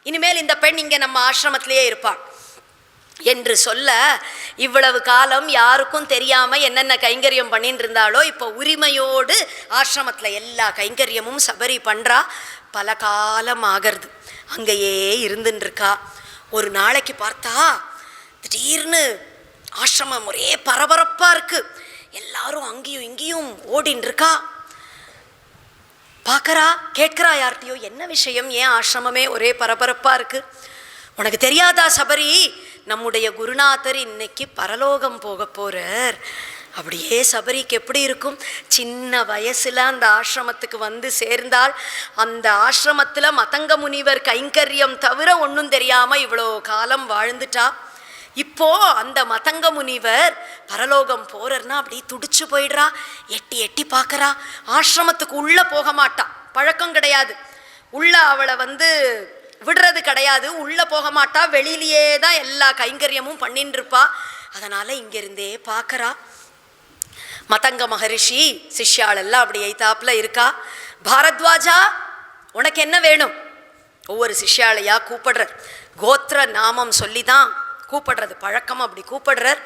இனிமேல் இந்த பெண் இங்கே நம்ம ஆசிரமத்திலேயே இருப்பாள் என்று சொல்ல, இவ்வளவு காலம் யாருக்கும் தெரியாமல் என்னென்ன கைங்கரியம் பண்ணிட்டு இருந்தாலோ இப்போ உரிமையோடு ஆசிரமத்தில் எல்லா கைங்கரியமும் சபரி பண்ணுறா. பல காலம் ஆகிறது, அங்கேயே இருந்துருக்கா. ஒரு நாளைக்கு பார்த்தா திடீர்னு ஆசிரமம் ஒரே பரபரப்பாக இருக்குது, எல்லாரும் அங்கேயும் இங்கேயும் ஓடின்னு இருக்கா. பார்க்குறா, கேட்குறா யார்கிட்டையோ, என்ன விஷயம், ஏன் ஆசிரமமே ஒரே பரபரப்பாக இருக்குது? உனக்கு தெரியாதா சபரி, நம்முடைய குருநாதர் இன்னைக்கு பரலோகம் போக போகிறார். அப்படியே சபரிக்கு எப்படி இருக்கும், சின்ன வயசில் அந்த ஆசிரமத்துக்கு வந்து சேர்ந்தால் அந்த ஆசிரமத்தில் மதங்க முனிவர் கைங்கரியம் தவிர ஒன்றும் தெரியாமல் இவ்வளோ காலம் வாழ்ந்துட்டா. இப்போ அந்த மதங்க முனிவர் பரலோகம் போறர்னா அப்படி துடிச்சு போயிடுறா. எட்டி எட்டி பார்க்கறா. ஆசிரமத்துக்கு உள்ள போக மாட்டா, பழக்கம் கிடையாது, உள்ள அவளை விடுறது கிடையாது, உள்ள போக மாட்டா, வெளியிலேயே தான் எல்லா கைங்கரியமும் பண்ணிட்டு இருப்பா. அதனால இங்கிருந்தே பார்க்கறா. மதங்க மகரிஷி சிஷ்யாள் எல்லாம் அப்படி எய்தாப்புல இருக்கா. பாரத்வாஜா, உனக்கு என்ன வேணும்? ஒவ்வொரு சிஷ்யாளையா கூப்பிடுற, கோத்திர நாமம் சொல்லிதான் கூப்பிடுறது பழக்கம், அப்படி கூப்பிடுறார்.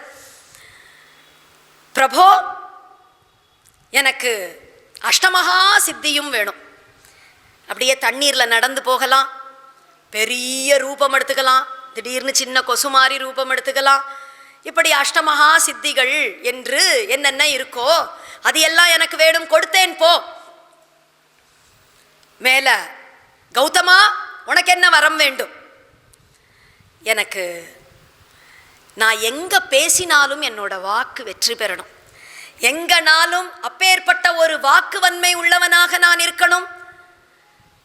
பிரபோ, எனக்கு அஷ்டமகா சித்தியும் வேணும். அப்படியே தண்ணீரில் நடந்து போகலாம், பெரிய ரூபம் எடுத்துக்கலாம், திடீர்னு சின்ன கொசு மாதிரி ரூபம் எடுத்துக்கலாம். இப்படி அஷ்டமகா சித்திகள் என்று என்னென்ன இருக்கோ அது எல்லாம் எனக்கு வேணும், கொடுத்தேன் போ. மேல, கௌதமா, உனக்கு என்ன வரம் வேண்டும்? எனக்கு நான் எங்க பேசினாலும் என்னோட வாக்கு வெற்றி பெறணும், எங்கனாலும் அப்பேற்பட்ட ஒரு வாக்கு வன்மை உள்ளவனாக நான் இருக்கணும்.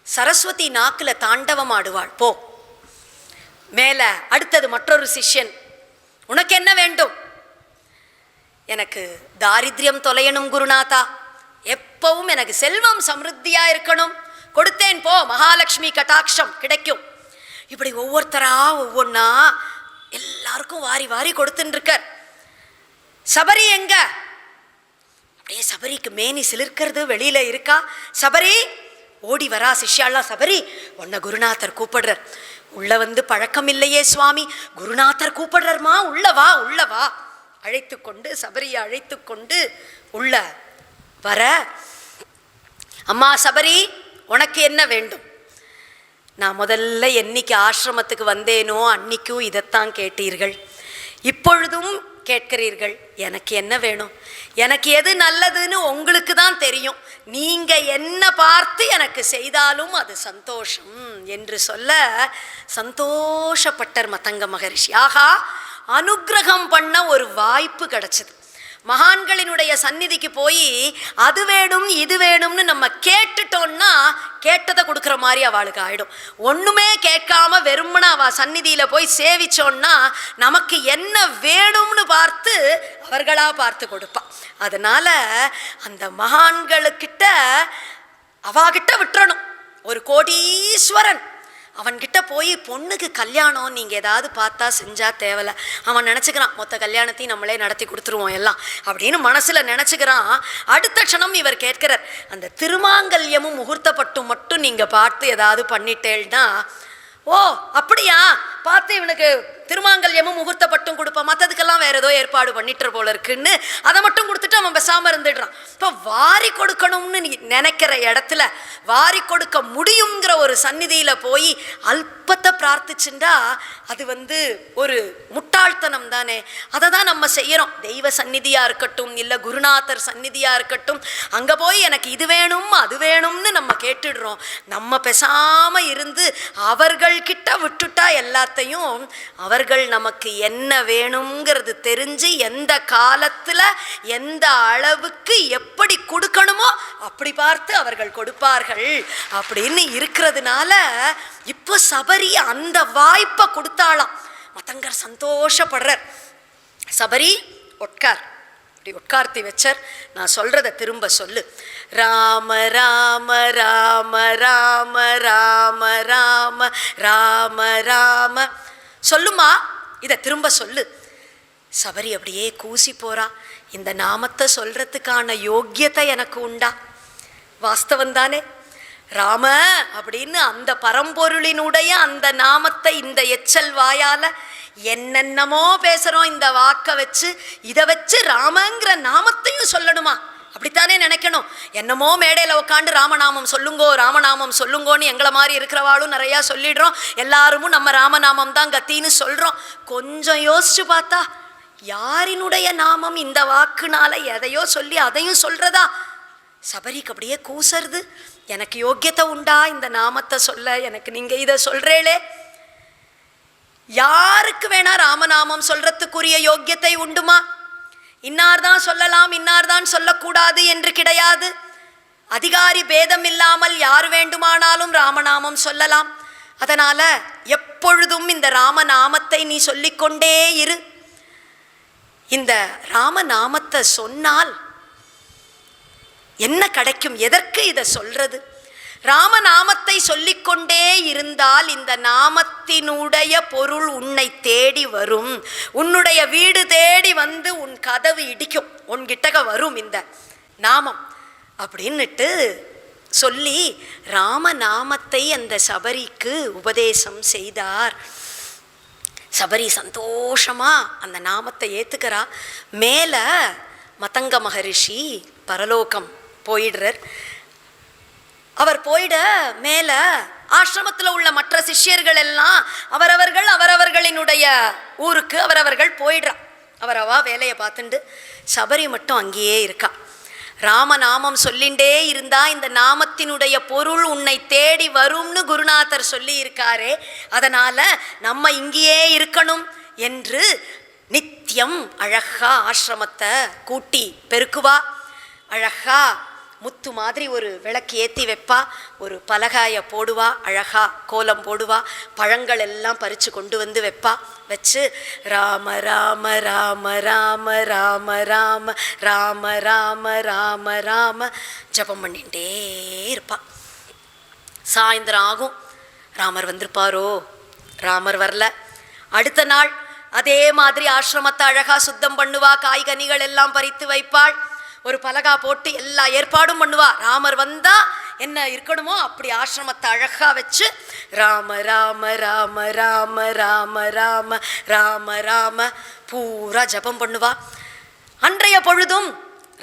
சரஸ்வதி நாக்குல தாண்டவம் ஆடுவாள், போ. மேல அடுத்தது மற்றொரு சிஷ்யன், உனக்கு என்ன வேண்டும்? எனக்கு தாரித்யம் தொலையணும் குருநாதா, எப்பவும் எனக்கு செல்வம் சமிருத்தியா இருக்கணும், கொடுத்தேன் போ, மகாலட்சுமி கட்டாட்சம் கிடைக்கும். இப்படி ஒவ்வொருத்தரா ஒவ்வொன்னா எல்லாருக்கும் வாரி வாரி கொடுத்துட்டு இருக்கார். சபரி எங்க? அப்படியே சபரிக்கு மேனி சிலிர்க்கிறது, வெளியில இருக்கா. சபரி ஓடி வரா சிஷ்யாலாம். சபரி, உன்னை குருநாதர் கூப்பிடுறார். உள்ள பழக்கம் இல்லையே சுவாமி, குருநாதர் கூப்பிடுறார்மா, உள்ளவா உள்ளவா. அழைத்து கொண்டு சபரியை அழைத்து கொண்டு உள்ள வர, அம்மா சபரி, உனக்கு என்ன வேண்டும்? நான் முதல்ல என்னைக்கு ஆசிரமத்துக்கு வந்தேனோ அன்னைக்கும் இதைத்தான் கேட்டீர்கள், இப்பொழுதும் கேட்கிறீர்கள். எனக்கு என்ன வேணும்? எனக்கு எது நல்லதுன்னு உங்களுக்கு தான் தெரியும், நீங்க என்ன பார்த்து எனக்கு செய்தாலும் அது சந்தோஷம் என்று சொல்ல சந்தோஷப்பட்டார் மதங்க மகரிஷி. ஆகா, அனுக்கிரகம் பண்ண ஒரு வாய்ப்பு கிடைச்சது. மகான்களினுடைய சந்நிதிக்கு போய் அது வேணும் இது வேணும்னு நம்ம கேட்டுட்டோம்னா கேட்டதை கொடுக்குற மாதிரி அவளுக்கு ஆயிடும். ஒன்றுமே கேட்காம வெறுமனா அவள் சந்நிதியில் போய் சேவிச்சோன்னா நமக்கு என்ன வேணும்னு பார்த்து அவர்களாக பார்த்து கொடுப்பாள். அதனால அந்த மகான்களுக்கிட்ட அவாகிட்ட விட்டுறணும். ஒரு கோடீஸ்வரன் அவன்கிட்ட போய் பொண்ணுக்கு கல்யாணம் நீங்கள் ஏதாவது பார்த்தா செஞ்சால் தேவையில்ல, அவன் நினச்சிக்கிறான் மொத்த கல்யாணத்தையும் நம்மளே நடத்தி கொடுத்துருவோம் எல்லாம் அப்படின்னு மனசில் நினச்சிக்கிறான். அடுத்த க்ஷணம் இவர் கேட்கிறார், அந்த திருமாங்கல்யமும் முகூர்த்தப்பட்டும் மட்டும் நீங்கள் பார்த்து ஏதாவது பண்ணிட்டேன்னா, ஓ அப்படியா, பார்த்து இவனுக்கு திருமாங்கல்யமும் முகூர்த்தப்பட்டும் கொடுப்பான், மற்றதுக்கெல்லாம் வேற ஏதோ ஏற்பாடு பண்ணிட்டு போல இருக்குன்னு அதை மட்டும் கொடுத்துட்டு அவன் பேசாமல் இருந்துடுறான். இப்போ வாரி கொடுக்கணும்னு நீ நினைக்கிற இடத்துல வாரி கொடுக்க முடியுங்கிற ஒரு சந்நிதியில் போய் அல்பத்தை பிரார்த்திச்சுண்டா அது ஒரு முட்டாள்தனம் தானே. அதை தான் நம்ம செய்யறோம். தெய்வ சந்நிதியாக இருக்கட்டும், இல்லை குருநாதர் சந்நிதியாக இருக்கட்டும், அங்கே போய் எனக்கு இது வேணும் அது வேணும்னு நம்ம கேட்டுடுறோம். நம்ம பேசாமல் இருந்து அவர்கள்கிட்ட விட்டுட்டா எல்லாத்தையும் அவர்கள் நமக்கு என்ன வேணுங்கிறது தெரிஞ்சு எந்த காலத்தில் எந்த அளவுக்கு எப்படி கொடுக்கணுமோ அப்படி பார்த்து அவர்கள் கொடுப்பார்கள் அப்படின்னு இருக்கிறதுனால இப்போ சபரி அந்த வாய்ப்பை கொடுத்தாளாம். மதங்கர் சந்தோஷப்படுறார். சபரி உட்கார், அப்படி உட்கார்த்தி வச்சார். நான் சொல்றத திரும்ப சொல்லு. ராம ராம ராம ராம ராம ராம ராம ராம சொல்லுமா, இதை திரும்ப சொல்லு. சபரி அப்படியே கூசி போறா. இந்த நாமத்தை சொல்றதுக்கான யோக்கியத்தை எனக்கு உண்டா? வாஸ்தவம் தானே? ராம அப்படின்னு அந்த பரம்பொருளினுடைய அந்த நாமத்தை இந்த எச்சல் வாயால என்னென்னமோ பேசுறோம். இந்த வாக்க வச்சு இதை வச்சு ராமங்கிற நாமத்தையும் சொல்லணுமா? அப்படித்தானே நினைக்கணும். என்னமோ மேடையில் உட்காந்து ராமநாமம் சொல்லுங்கோ ராமநாமம் சொல்லுங்கோன்னு எங்களை மாதிரி இருக்கிறவாளும் நிறையா சொல்லிடுறோம். எல்லாரும் நம்ம ராமநாமம் தான் கத்தின்னு சொல்கிறோம். கொஞ்சம் யோசிச்சு பார்த்தா யாரினுடைய நாமம் இந்த வாக்குனால எதையோ சொல்லி அதையும் சொல்கிறதா? சபரிக்கு அப்படியே கூசருது. எனக்கு யோக்கியத்தை உண்டா இந்த நாமத்தை சொல்ல? எனக்கு நீங்கள் இதை சொல்கிறேளே. யாருக்கு வேணா ராமநாமம் சொல்றதுக்குரிய யோக்கியத்தை உண்டுமா? இன்னார்தான் சொல்லலாம் இன்னார்தான் சொல்லக்கூடாது என்று கிடையாது. அதிகாரி பேதம் இல்லாமல் யார் வேண்டுமானாலும் ராமநாமம் சொல்லலாம். அதனால எப்பொழுதும் இந்த ராமநாமத்தை நீ சொல்லிக்கொண்டே இரு. இந்த ராமநாமத்தை சொன்னால் என்ன கிடைக்கும்? எதற்கு இதை சொல்றது? ராமநாமத்தை சொல்லிக்கொண்டே இருந்தால் இந்த நாமத்தினுடைய பொருள் உன்னை தேடி வரும். உன்னுடைய வீடு தேடி வந்து உன் கதவு இடிக்கும், உன்கிட்டக வரும் இந்த நாமம் அப்படின்னுட்டு சொல்லி ராமநாமத்தை அந்த சபரிக்கு உபதேசம் செய்தார். சபரி சந்தோஷமா அந்த நாமத்தை ஏத்துக்கிறா. மேல மதங்க மகரிஷி பரலோகம் போயிடுறார். அவர் போயிட மேல ஆசிரமத்தில் உள்ள மற்ற சிஷ்யர்கள் எல்லாம் அவரவர்களினுடைய ஊருக்கு அவரவர்கள் போயிடுறா. அவரவா வேலையை பார்த்துண்டு சபரி மட்டும் அங்கேயே இருக்கா. ராமநாமம் சொல்லிண்டே இருந்தா இந்த நாமத்தினுடைய பொருள் உன்னை தேடி வரும்னு குருநாதர் சொல்லி இருக்காரே, அதனால நம்ம இங்கேயே இருக்கணும் என்று நித்தியம் அழகா ஆசிரமத்தை கூட்டி பெருக்குவா. அழகா முத்து மாதிரி ஒரு விளக்கு ஏற்றி வைப்பா, ஒரு பலகாயை போடுவா, அழகா கோலம் போடுவா, பழங்கள் எல்லாம் பறித்து கொண்டு வந்து வைப்பா. வச்சு ராம ராம ராம ராம ராம ராம ராம ராம ராம ராம ஜபம் பண்ணிகிட்டே இருப்பா. சாயந்தரம் ஆகும். ராமர் வந்திருப்பாரோ? ராமர் வரல. அடுத்த நாள் அதே மாதிரி ஆசிரமத்தை அழகா சுத்தம் பண்ணுவா, காய்கனிகள் எல்லாம் பறித்து வைப்பாள், ஒரு பலகா போட்டு எல்லா ஏற்பாடும் பண்ணுவா. ராமர் வந்தா என்ன இருக்கணுமோ அப்படி ஆசிரமத்தை அழகா வச்சு ராம ராம ராம ராம ராம ராம ராம ராம பூரா ஜபம் பண்ணுவா. அன்றைய பொழுதும்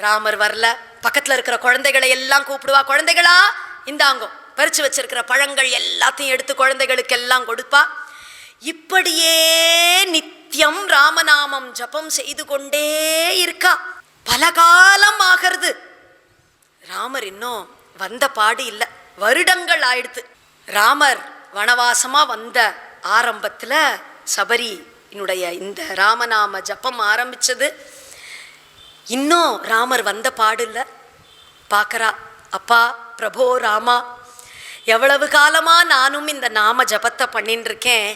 ராமர் வரல. பக்கத்துல இருக்கிற குழந்தைகளை எல்லாம் கூப்பிடுவா. குழந்தைகளா இந்தாங்கோ, பறிச்சு வச்சிருக்கிற பழங்கள் எல்லாத்தையும் எடுத்து குழந்தைகளுக்கு எல்லாம் கொடுப்பா. இப்படியே நித்தியம் ராமநாமம் ஜபம் செய்து கொண்டே இருக்கா. பல காலம் ஆகிறது. ராமர் இன்னும் வந்த பாடு இல்லை. வருடங்கள் ஆயிடுத்து. ராமர் வனவாசமா வந்த ஆரம்பத்துல சபரியினுடைய இந்த ராமநாம ஜபம் ஆரம்பிச்சது. இன்னும் ராமர் வந்த பாடு இல்லை. பார்க்கறா, அப்பா பிரபோ ராமா, எவ்வளவு காலமா நானும் இந்த நாம ஜபத்தை பண்ணின்னு இருக்கேன்,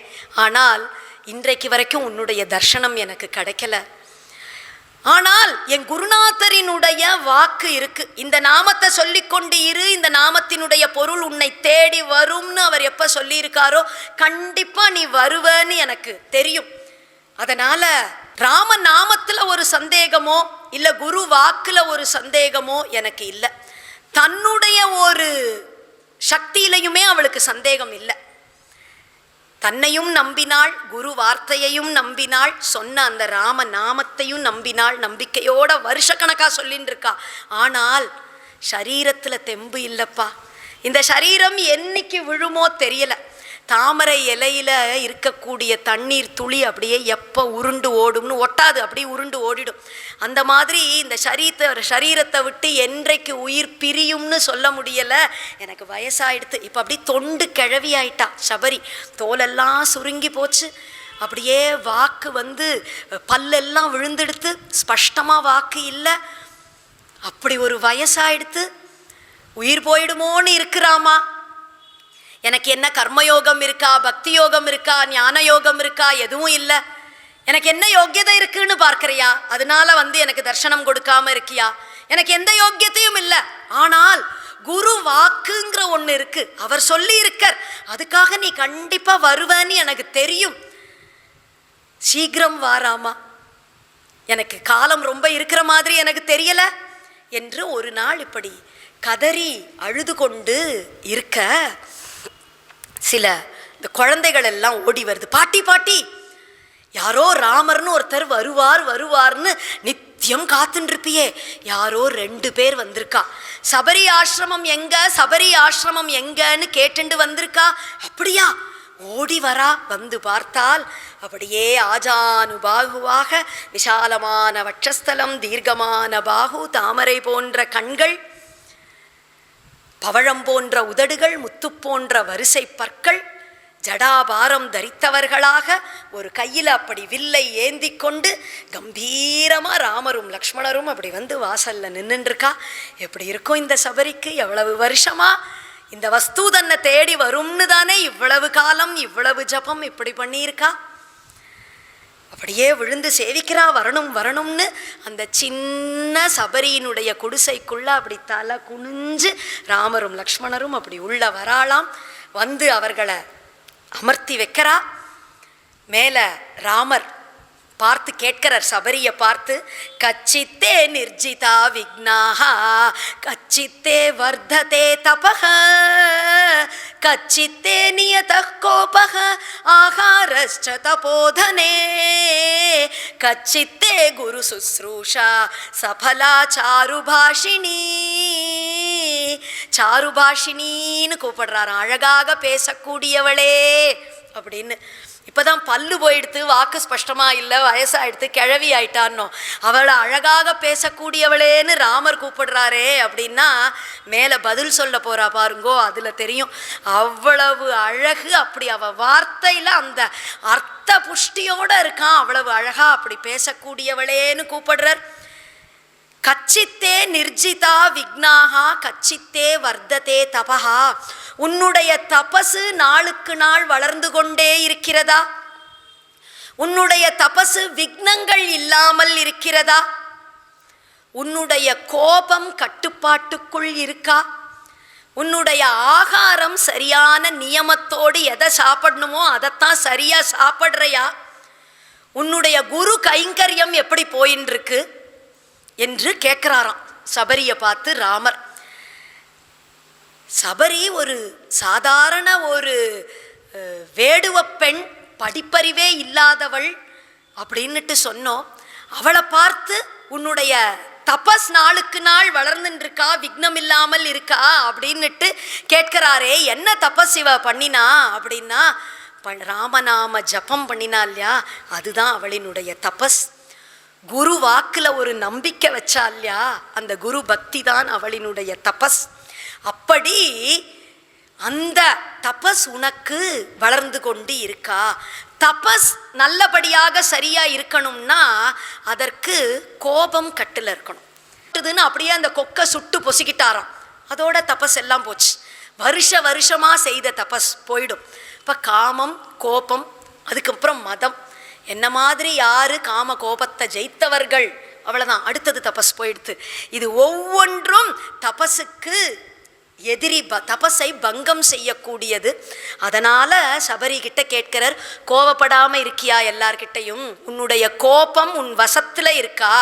ஆனால் இன்றைக்கு வரைக்கும் உன்னுடைய தர்சனம் எனக்கு கிடைக்கல. ஆனால் என் குருநாதரினுடைய வாக்கு இருக்கு, இந்த நாமத்தை சொல்லிக்கொண்டு இரு, இந்த நாமத்தினுடைய பொருள் உன்னை தேடி வரும்னு அவர் எப்ப சொல்லியிருக்காரோ கண்டிப்பா நீ வருவன்னு எனக்கு தெரியும். அதனால ராம நாமத்துல ஒரு சந்தேகமோ இல்ல குரு வாக்குல ஒரு சந்தேகமோ எனக்கு இல்லை. தன்னுடைய ஒரு சக்தியிலையுமே அவளுக்கு சந்தேகம் இல்லை. தன்னையும் நம்பினாள், குரு வார்த்தையையும் நம்பினாள், சொன்ன அந்த ராம நாமத்தையும் நம்பினாள். நம்பிக்கையோட வருஷக்கணக்கா சொல்லின்னு இருக்கா. ஆனால் சரீரத்துல தெம்பு இல்லப்பா. இந்த சரீரம் என்னைக்கு விழுமோ தெரியல. தாமரை இலையில இருக்கக்கூடிய தண்ணீர் துளி அப்படியே எப்போ உருண்டு ஓடும்னு ஒட்டாது, அப்படியே உருண்டு ஓடிடும். அந்த மாதிரி இந்த சரீரத்தை விட்டு என்றைக்கு உயிர் பிரியும்னு சொல்ல முடியலை. எனக்கு வயசாயிடுத்து. இப்போ அப்படி தொண்டு கிழவி ஆயிட்டா சபரி. தோலெல்லாம் சுருங்கி போச்சு. அப்படியே வாக்கு வந்து பல்லெல்லாம் விழுந்தெடுத்து ஸ்பஷ்டமாக வாக்கு இல்லை. அப்படி ஒரு வயசாயிடுத்து. உயிர் போயிடுமோன்னு இருக்கிறாமா. எனக்கு என்ன கர்மயோகம் இருக்கா, பக்தி யோகம் இருக்கா, ஞான யோகம் இருக்கா? எதுவும் இல்லை. எனக்கு என்ன யோக்கியதை இருக்குன்னு பார்க்கறியா? அதனால வந்து எனக்கு தர்சனம் கொடுக்காம இருக்கியா? எனக்கு எந்த யோக்கியத்தையும் இல்லை. ஆனால் குரு வாக்குங்கிற ஒன்று இருக்கு, அவர் சொல்லி இருக்கார், அதுக்காக நீ கண்டிப்பா வருவேன்னு எனக்கு தெரியும். சீக்கிரம் வாராமா, எனக்கு காலம் ரொம்ப இருக்கிற மாதிரி எனக்கு தெரியல என்று ஒரு நாள் இப்படி கதறி அழுது கொண்டு இருக்க, சில இந்த குழந்தைகள் எல்லாம் ஓடி வருது. பாட்டி பாட்டி, யாரோ ராமர்னு ஒருத்தர் வருவார் வருவார்னு நித்தியம் காத்துன்னு இருப்பியே, யாரோ 2 பேர் வந்திருக்கா, சபரி ஆசிரமம் எங்க, சபரி ஆசிரமம் எங்கன்னு கேட்டுண்டு வந்திருக்கா. அப்படியா? ஓடி வரா. வந்து பார்த்தால் அப்படியே ஆஜானுபாகுவாக விஷாலமான வட்சஸ்தலம், தீர்க்கமான பாகு, தாமரை போன்ற கண்கள், பவழம் போன்ற உதடுகள், முத்து போன்ற வரிசை பற்கள், ஜடாபாரம் தரித்தவர்களாக ஒரு கையில் அப்படி வில்லை ஏந்தி கொண்டு கம்பீரமாக ராமரும் லக்ஷ்மணரும் அப்படி வந்து வாசல்ல நின்றுருக்கா. எப்படி இருக்கும் இந்த சபரிக்கு? எவ்வளவு வருஷமா இந்த வஸ்து தன்னை தேடி வரும்னு தானே இவ்வளவு காலம் இவ்வளவு ஜபம் இப்படி பண்ணியிருக்கா. அப்படியே விழுந்து சேவிக்கிறா, வரணும் வரணும்னு. அந்த சின்ன சபரியினுடைய குடிசைக்குள்ள அப்படி தலை குனிஞ்சு ராமரும் லக்ஷ்மணரும் அப்படி உள்ள வராளாம். வந்து அவர்களை அமர்த்தி வைக்கிறா. மேல ராமர் பார்த்து கேட்கிறார், சபரியை பார்த்து, கச்சித்தே நிர்ஜிதா விக்னாஹா கச்சித்தே வர்ததே தபஹ கச்சித்தே நியதः கோபஹ ஆகாரஸ்ச தபோதனே கச்சித்தே குரு சுஸ்ரூஷா சஃபலா சாருபாஷினி. சாருபாஷினின்னு கூப்பிடுறாரு, அழகாக பேசக்கூடியவளே அப்படின்னு. இப்போதான் பல்லு போயிடுத்து, வாக்கு ஸ்பஷ்டமா இல்லை, வயசாயிடுத்து, கிழவி ஆயிட்டான்னோ, அவளை அழகாக பேசக்கூடியவளேன்னு ராமர் கூப்பிடுறாரே அப்படின்னா மேலே பதில் சொல்ல போறா பாருங்கோ, அதில் தெரியும் அவ்வளவு அழகு. அப்படி அவ வார்த்தையில் அந்த அர்த்த புஷ்டியோட இருக்கான், அவ்வளவு அழகா அப்படி பேசக்கூடியவளேன்னு கூப்பிடுறார். கச்சித்தே நிர்ஜிதா விக்னாகா கச்சித்தே வர்ததே தபஹா. உன்னுடைய தபசு நாளுக்கு நாள் வளர்ந்து கொண்டே இருக்கிறதா? உன்னுடைய தபசு விக்னங்கள் இல்லாமல் இருக்கிறதா? உன்னுடைய கோபம் கட்டுப்பாட்டுக்குள் இருக்கா? உன்னுடைய ஆகாரம் சரியான நியமத்தோடு எதை சாப்பிடணுமோ அதைத்தான் சரியா சாப்பிட்றையா? உன்னுடைய குரு கைங்கரியம் எப்படி போயின்னு இருக்கு என்று கேட்கிறாராம் சபரியை பார்த்து ராமர். சபரி ஒரு சாதாரண ஒரு வேடுவ பெண், படிப்பறிவே இல்லாதவள் அப்படின்னுட்டு சொன்னோம். அவளை பார்த்து உன்னுடைய தபஸ் நாளுக்கு நாள் வளர்ந்துருக்கா, விக்னம் இல்லாமல் இருக்கா அப்படின்னுட்டு கேட்கிறாரே. என்ன தபஸ் இவ பண்ணினா அப்படின்னா, ராமநாம ஜபம் பண்ணினா இல்லையா, அதுதான் அவளினுடைய தபஸ். குரு வாக்குல ஒரு நம்பிக்கை வச்சா இல்லையா, அந்த குரு பக்தி தான் அவளினுடைய தபஸ். அப்படி அந்த தபஸ் உனக்கு வளர்ந்து கொண்டு இருக்கா. தபஸ் நல்லபடியாக சரியா இருக்கணும்னா அதற்கு கோபம் கட்டுல இருக்கணும். அப்படியே அந்த கொக்கை சுட்டு பொசுக்கிட்டாராம், அதோட தபஸ் எல்லாம் போச்சு. வருஷமா செய்த தபஸ் போயிடும். இப்ப காமம், கோபம், அதுக்கப்புறம் மதம். என்ன மாதிரி யாரு காம கோபத்தை ஜெயித்தவர்கள், அவ்வளவுதான், அடுத்தது தபஸ் போயிடுத்து. இது ஒவ்வொன்றும் தபஸுக்கு எதிரி, தபஸை பங்கம் செய்யக்கூடியது. அதனால சபரி கிட்ட கேட்கிறார், கோபப்படாம இருக்கியா எல்லார்கிட்டையும்? உன்னுடைய கோபம் உன் வசத்துல இருக்கா?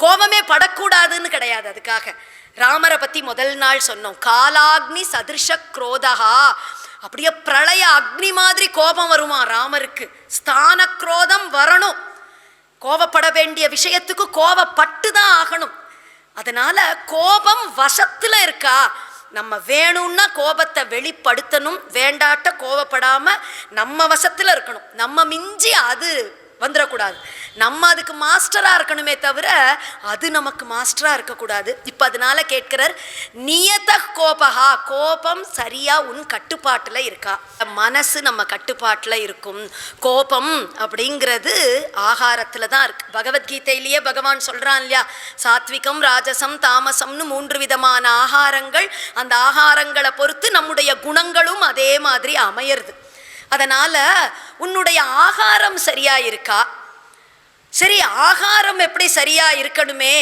கோபமே படக்கூடாதுன்னு கிடையாது. அதுக்காக ராமரை பத்தி முதல் நாள் சொன்னோம், காலாக்னி சதிருஷ குரோதகா. அப்படியே பிரளய அக்னி மாதிரி கோபம் வருமா ராமருக்கு. ஸ்தான குரோதம் வரணும். கோபப்பட வேண்டிய விஷயத்துக்கு கோபப்பட்டு தான் ஆகணும். அதனால கோபம் வசத்துல இருக்கா? நம்ம வேணும்னா கோபத்தை வெளிப்படுத்தணும், வேண்டாட்ட கோபப்படாம நம்ம வசத்துல இருக்கணும். நம்ம மிஞ்சி அது வந்துடக்கூடாது. நம்ம அதுக்கு மாஸ்டரா இருக்கணுமே தவிர அது நமக்கு மாஸ்டரா இருக்கக்கூடாது. இப்ப அதனால கேட்கிறார், நியத கோபகா, கோபம் சரியா உன் கட்டுப்பாட்டுல இருக்கா? மனசு நம்ம கட்டுப்பாட்டுல இருக்கும். கோபம் அப்படிங்கிறது ஆகாரத்துல தான் இருக்கு. பகவத்கீதையிலேயே பகவான் சொல்றான் இல்லையா, சாத்விகம், ராஜசம், தாமசம்னு 3 விதமான ஆகாரங்கள். அந்த ஆகாரங்களை பொறுத்து நம்முடைய குணங்களும் அதே மாதிரி அமையிறது. அதனால உன்னுடைய ஆகாரம் சரியா இருக்கா? சரி, ஆகாரம் எப்படி சரியா இருக்கணுமே?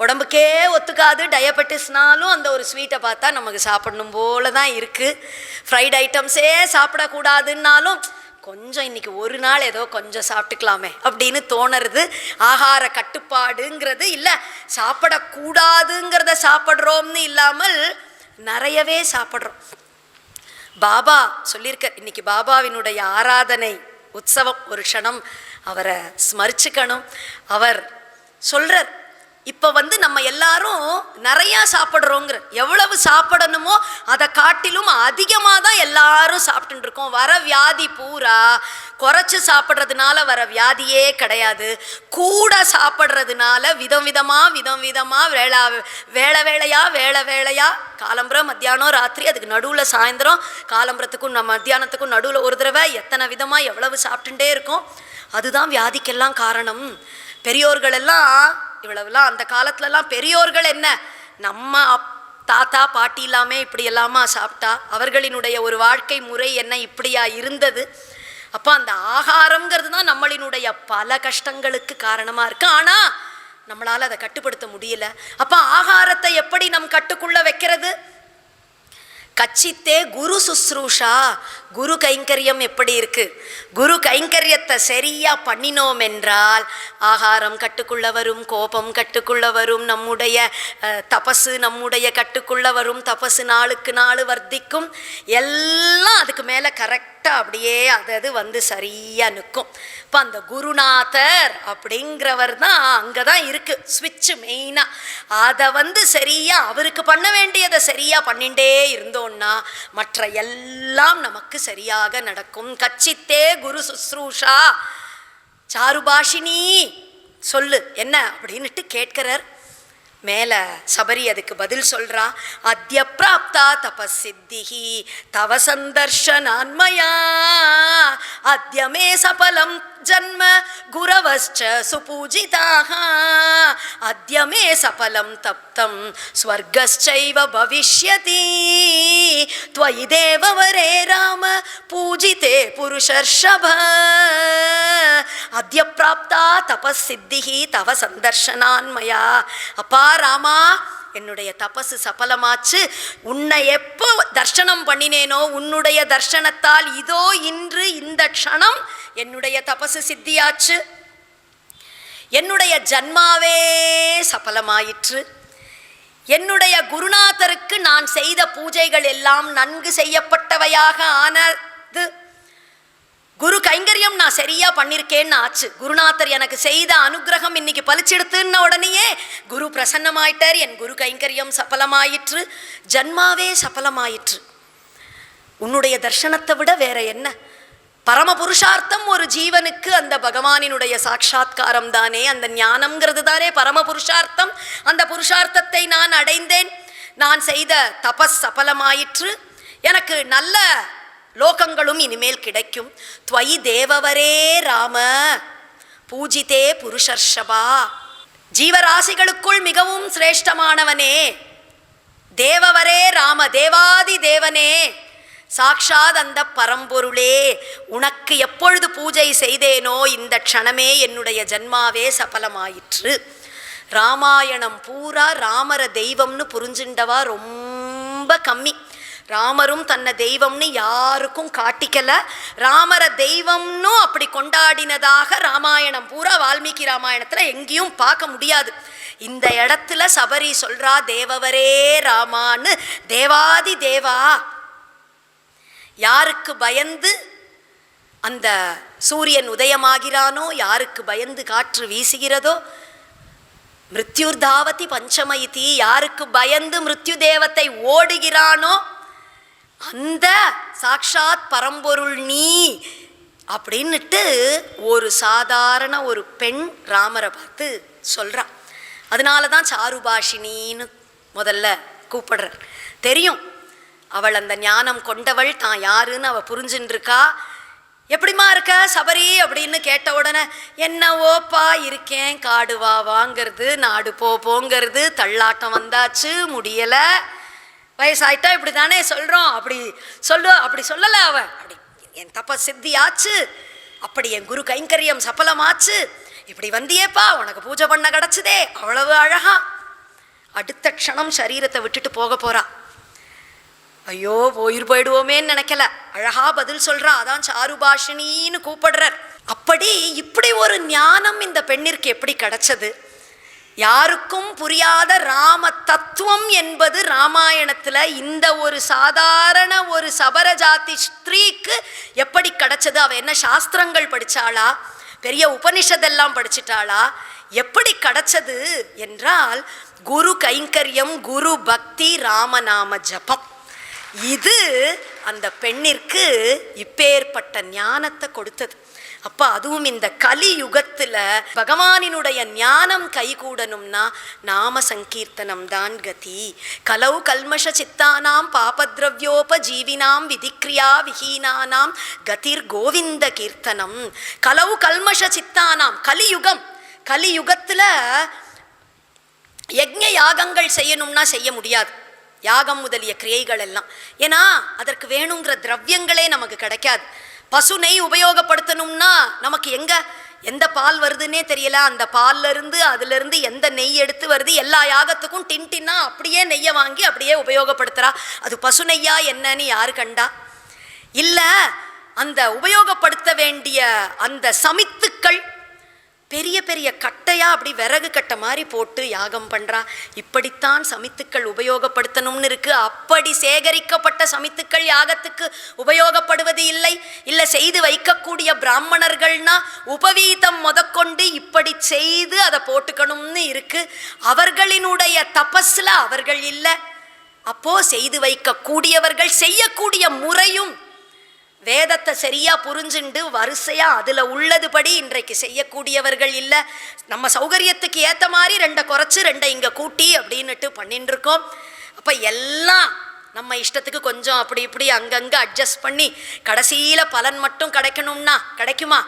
உடம்புக்கே ஒத்துக்காது, டயபெட்டிஸ்னாலும் அந்த ஒரு ஸ்வீட்டை பார்த்தா நமக்கு சாப்பிடணும் போல தான் இருக்குது. ஃப்ரைட் ஐட்டம்ஸே சாப்பிடக்கூடாதுன்னாலும் கொஞ்சம் இன்னைக்கு ஒரு நாள் ஏதோ கொஞ்சம் சாப்பிட்டுக்கலாமே அப்படின்னு தோணுறது. ஆகார கட்டுப்பாடுங்கிறது இல்லை, சாப்பிடக்கூடாதுங்கிறத சாப்பிட்றோம்னு இல்லாமல் நிறையவே சாப்பிட்றோம். பாபா சொல்லியிருக்க, இன்னைக்கு பாபாவினுடைய ஆராதனை உற்சவம், ஒரு க்ஷணம் அவரை ஸ்மரிச்சுக்கணும். அவர் சொல்றார், இப்போ நம்ம எல்லாரும் நிறையா சாப்பிட்றோங்கிற, எவ்வளவு சாப்பிடணுமோ அதை காட்டிலும் அதிகமாக தான் எல்லாரும் சாப்பிட்டு இருக்கோம். வர வியாதி பூரா குறைச்சி சாப்பிட்றதுனால வர வியாதியே கிடையாது, கூட சாப்பிட்றதுனால விதம் விதமாக வேளை வேளையா காலம்புறம் மத்தியானம் ராத்திரி, அதுக்கு நடுவில் சாயந்தரம், காலம்புறத்துக்கும் மத்தியானத்துக்கும் நடுவில் ஒரு தடவை எத்தனை விதமாக எவ்வளவு சாப்பிட்டுட்டே இருக்கோம். அதுதான் வியாதிக்கெல்லாம் காரணம். பெரியோர்கள் எல்லாம் இவ்வளவுலாம் அந்த காலத்துலலாம் பெரியோர்கள் என்ன, நம்ம தாத்தா பாட்டி இல்லாமல் இப்படி எல்லாமா சாப்பிட்டா, அவர்களினுடைய ஒரு வாழ்க்கை முறை என்ன இப்படியா இருந்தது. அப்போ அந்த ஆகாரங்கிறது தான் நம்மளினுடைய பல கஷ்டங்களுக்கு காரணமாக இருக்கு. ஆனால் நம்மளால் அதை கட்டுப்படுத்த முடியல. அப்போ ஆகாரத்தை எப்படி நம் கட்டுக்குள்ள வைக்கிறது? கச்சித்தே குரு சுஸ்ரூஷா, குரு கைங்கரியம் எப்படி இருக்கு? குரு கைங்கரியத்தை சரியா பண்ணினோம் என்றால் ஆகாரம் கட்டுக்குள்ள வரும், கோபம் கட்டுக்குள்ள வரும், நம்முடைய தபசு நம்முடைய கட்டுக்குள்ள வரும், தபசு நாளுக்கு நாள் வர்த்திக்கும், எல்லாம் அதுக்கு மேலே கரெக்டாக அப்படியே அது சரியா நிற்கும். இப்போ அந்த குருநாதர் அப்படிங்கிறவர் தான் அங்கே தான் இருக்கு ஸ்விட்ச் மெயினாக. அதை சரியா அவருக்கு பண்ண வேண்டியதை சரியா பண்ணிட்டே இருந்தோம்னா மற்ற எல்லாம் நமக்கு சரியாக நடக்கும். கச்சித்தே குரு சுஸ்ரூஷா. சாருபாஷினி சொல்லு என்ன அப்படின்னுட்டு கேட்கிறார். மேலே சபரி அதுக்கு பதில் சொல்றா, அத்ய பிராப்தா தபசித்திஹி தவ சந்தர்ஷனான்மயா அத்யமே சபலம் ஜன்ம குரவஸ்ச சுபூஜிதாக அத்யமே சபலம் தப்தம் ஸ்வர்கஸ்சைவ பவிஷ்யதி த்வயி தேவவரே ராம பூஜிதே புருஷர்ஷப அத்ய பிராப்தா தபசித்திஹி தவ சந்தர்ஷனான்மயா. அப்பா ராமா, என்னுடைய தபசு சபலமாச்சு. உன்னை எப்போ தர்ஷனம் பண்ணினேனோ உன்னுடைய தர்ஷனத்தால் இதோ இன்று இந்த க்ஷணம் என்னுடைய தபசு சித்தியாச்சு. என்னுடைய ஜன்மாவே சபலமாயிற்று. என்னுடைய குருநாதருக்கு நான் செய்த பூஜைகள் எல்லாம் நன்கு செய்யப்பட்டவையாக ஆனது. குரு கைங்கரியம் நான் சரியா பண்ணிருக்கேன்னு ஆச்சு. குருநாதர் எனக்கு செய்த அனுகிரகம் இன்னைக்கு பலிச்செடுத்துன்ன உடனேயே குரு பிரசன்னமாயிட்டார். என் குரு கைங்கரியம் சபலமாயிற்று, ஜன்மாவே சபலமாயிற்று. உன்னுடைய தர்ஷனத்தை விட வேற என்ன? பரம புருஷார்த்தம் ஒரு ஜீவனுக்கு அந்த பகவானினுடைய சாட்சா்காரம் தானே, அந்த ஞானம்ங்கிறது தானே பரம புருஷார்த்தம். அந்த புருஷார்த்தத்தை நான் அடைந்தேன். நான் செய்த தபஸ் சபலமாயிற்று. எனக்கு நல்ல லோகங்களும் இனிமேல் கிடைக்கும். த்வயி தேவவரே ராம பூஜிதே புருஷர்ஷபா. ஜீவராசிகளுக்குள் மிகவும் சிரேஷ்டமானவனே, தேவவரே ராம, தேவாதி தேவனே, சாக்ஷாத் அந்த பரம்பொருளே, உனக்கு எப்பொழுது பூஜை செய்தேனோ இந்த க்ஷணமே என்னுடைய ஜன்மாவே சபலமாயிற்று. ராமாயணம் பூரா ராமர தெய்வம்னு புரிஞ்சுண்டவா ரொம்ப கம்மி. ராமரும் தன்னை தெய்வம்னு யாருக்கும் காட்டிக்கல. ராமர தெய்வம்னு அப்படி கொண்டாடினதாக ராமாயணம் பூரா வால்மீகி ராமாயணத்தில் எங்கேயும் பார்க்க முடியாது. இந்த இடத்துல சபரி சொல்றா, தேவவரே ராமான்னு, தேவாதி தேவா. யாருக்கு பயந்து அந்த சூரியன் உதயமாகிறானோ, யாருக்கு பயந்து காற்று வீசுகிறதோ, மிருத்யுர்தாவதி பஞ்சமயிதி, யாருக்கு பயந்து மிருத்யு தேவத்தை ஓடுகிறானோ அந்த சாக்ஷாத் பரம்பொருள் நீ அப்படின்னுட்டு ஒரு சாதாரண ஒரு பெண் ராமரை பார்த்து சொல்றா. அதனால தான் சாருபாஷினின்னு முதல்ல கூப்பிடுறார். தெரியும் அவள் அந்த ஞானம் கொண்டவள், தான் யாருன்னு அவள் புரிஞ்சுன்னு இருக்கா. எப்படிமா இருக்க சபரி அப்படின்னு கேட்ட உடனே, என்னவோப்பா இருக்கேன், காடு வா வாங்கிறது, நாடு போங்கிறது, தள்ளாட்டம் வந்தாச்சு, முடியலை, வயசாயிட்டா இப்படி தானே சொல்கிறோம், அப்படி சொல்லலை அவள். அப்படி என் தப்ப சித்தியாச்சு, அப்படி என் குரு கைங்கரியம் சபலமாச்சு, இப்படி வந்தியேப்பா, உனக்கு பூஜை பண்ண கிடச்சிதே, அவ்வளவு அழகா. அடுத்த க்ஷணம் சரீரத்தை விட்டுட்டு போக போறா. ஐயோ உயிர் போயிடுவோமேன்னு நினைக்கல, அழகா பதில் சொல்றா. அதான் சாருபாஷினின்னு கூப்பிடுறார். அப்படி இப்படி ஒரு ஞானம் இந்த பெண்ணிற்கு எப்படி கிடைச்சது? யாருக்கும் புரியாத ராம தத்துவம் என்பது ராமாயணத்துல இந்த ஒரு சாதாரண ஒரு சபரஜாதி ஸ்திரீக்கு எப்படி கிடைச்சது? அவ என்ன சாஸ்திரங்கள் படிச்சாளா? பெரிய உபனிஷதெல்லாம் படிச்சிட்டாளா? எப்படி கிடைச்சது என்றால் குரு கைங்கரியம், குரு பக்தி, ராமநாம ஜபம். இது அந்த பெண்ணிற்கு இப்பேற்பட்ட ஞானத்தை கொடுத்தது. அப்ப அதுவும் இந்த கலியுகத்துல பகவானினுடைய ஞானம் கைகூடணும்னா நாம சங்கீர்த்தனம் தான் கதி. கலௌ கல்மஷ சித்தானாம் பாபத்ரவ்யோப ஜீவினாம் விதிக்ரியா விஹீனானாம் கதிர் கோவிந்த கீர்த்தனம். கலௌ கல்மஷ சித்தானாம், கலியுகம், கலியுகத்துல யஜ்ஞ யாகங்கள் செய்யணும்னா செய்ய முடியாது, யாகம் முதலிய கிரியைகள் எல்லாம். ஏன்னா அதற்கு வேணுங்கிற திரவியங்களே நமக்கு கிடைக்காது. பசு நெய் உபயோகப்படுத்தணும்னா நமக்கு எந்த பால் வருதுன்னே தெரியல. அந்த பால்ல இருந்து அதுல இருந்து எந்த நெய் எடுத்து வருது, எல்லா யாகத்துக்கும் டின்னா அப்படியே நெய்யை வாங்கி அப்படியே உபயோகப்படுத்துறா. அது பசு நெய்யா என்னன்னு யாரு கண்டா? இல்ல அந்த உபயோகப்படுத்த வேண்டிய அந்த சமித்துக்கள் பெரிய பெரிய கட்டையா அப்படி விறகு கட்டை மாதிரி போட்டு யாகம் பண்றா. இப்படித்தான் சமித்துக்கள் உபயோகப்படுத்தணும்னு இருக்கு. அப்படி சேகரிக்கப்பட்ட சமித்துக்கள் யாகத்துக்கு உபயோகப்படுவது இல்லை. இல்ல செய்து வைக்கக்கூடிய பிராமணர்கள்னா உபவீதம் முதற்கொண்டு இப்படி செய்து அதை போட்டுக்கணும்னு இருக்கு. அவர்களினுடைய தபஸ்ல அவர்கள் இல்லை. அப்போ செய்து வைக்க கூடியவர்கள் செய்யக்கூடிய முறையும் வேதத்தை சரியா புரிஞ்சுண்டு வரிசையா அதுல உள்ளதுபடி இன்றைக்கு செய்யக்கூடியவர்கள் இல்லை. நம்ம சௌகரியத்துக்கு ஏத்த மாதிரி 2 குறைச்சு 2 இங்க கூட்டி அப்படின்னுட்டு பண்ணிட்டு இருக்கோம். அப்ப எல்லாம் நம்ம இஷ்டத்துக்கு கொஞ்சம் அப்படி இப்படி அங்கங்க அட்ஜஸ்ட் பண்ணி கடைசியில பலன் மட்டும் கிடைக்கணும்னா கிடைக்குமா?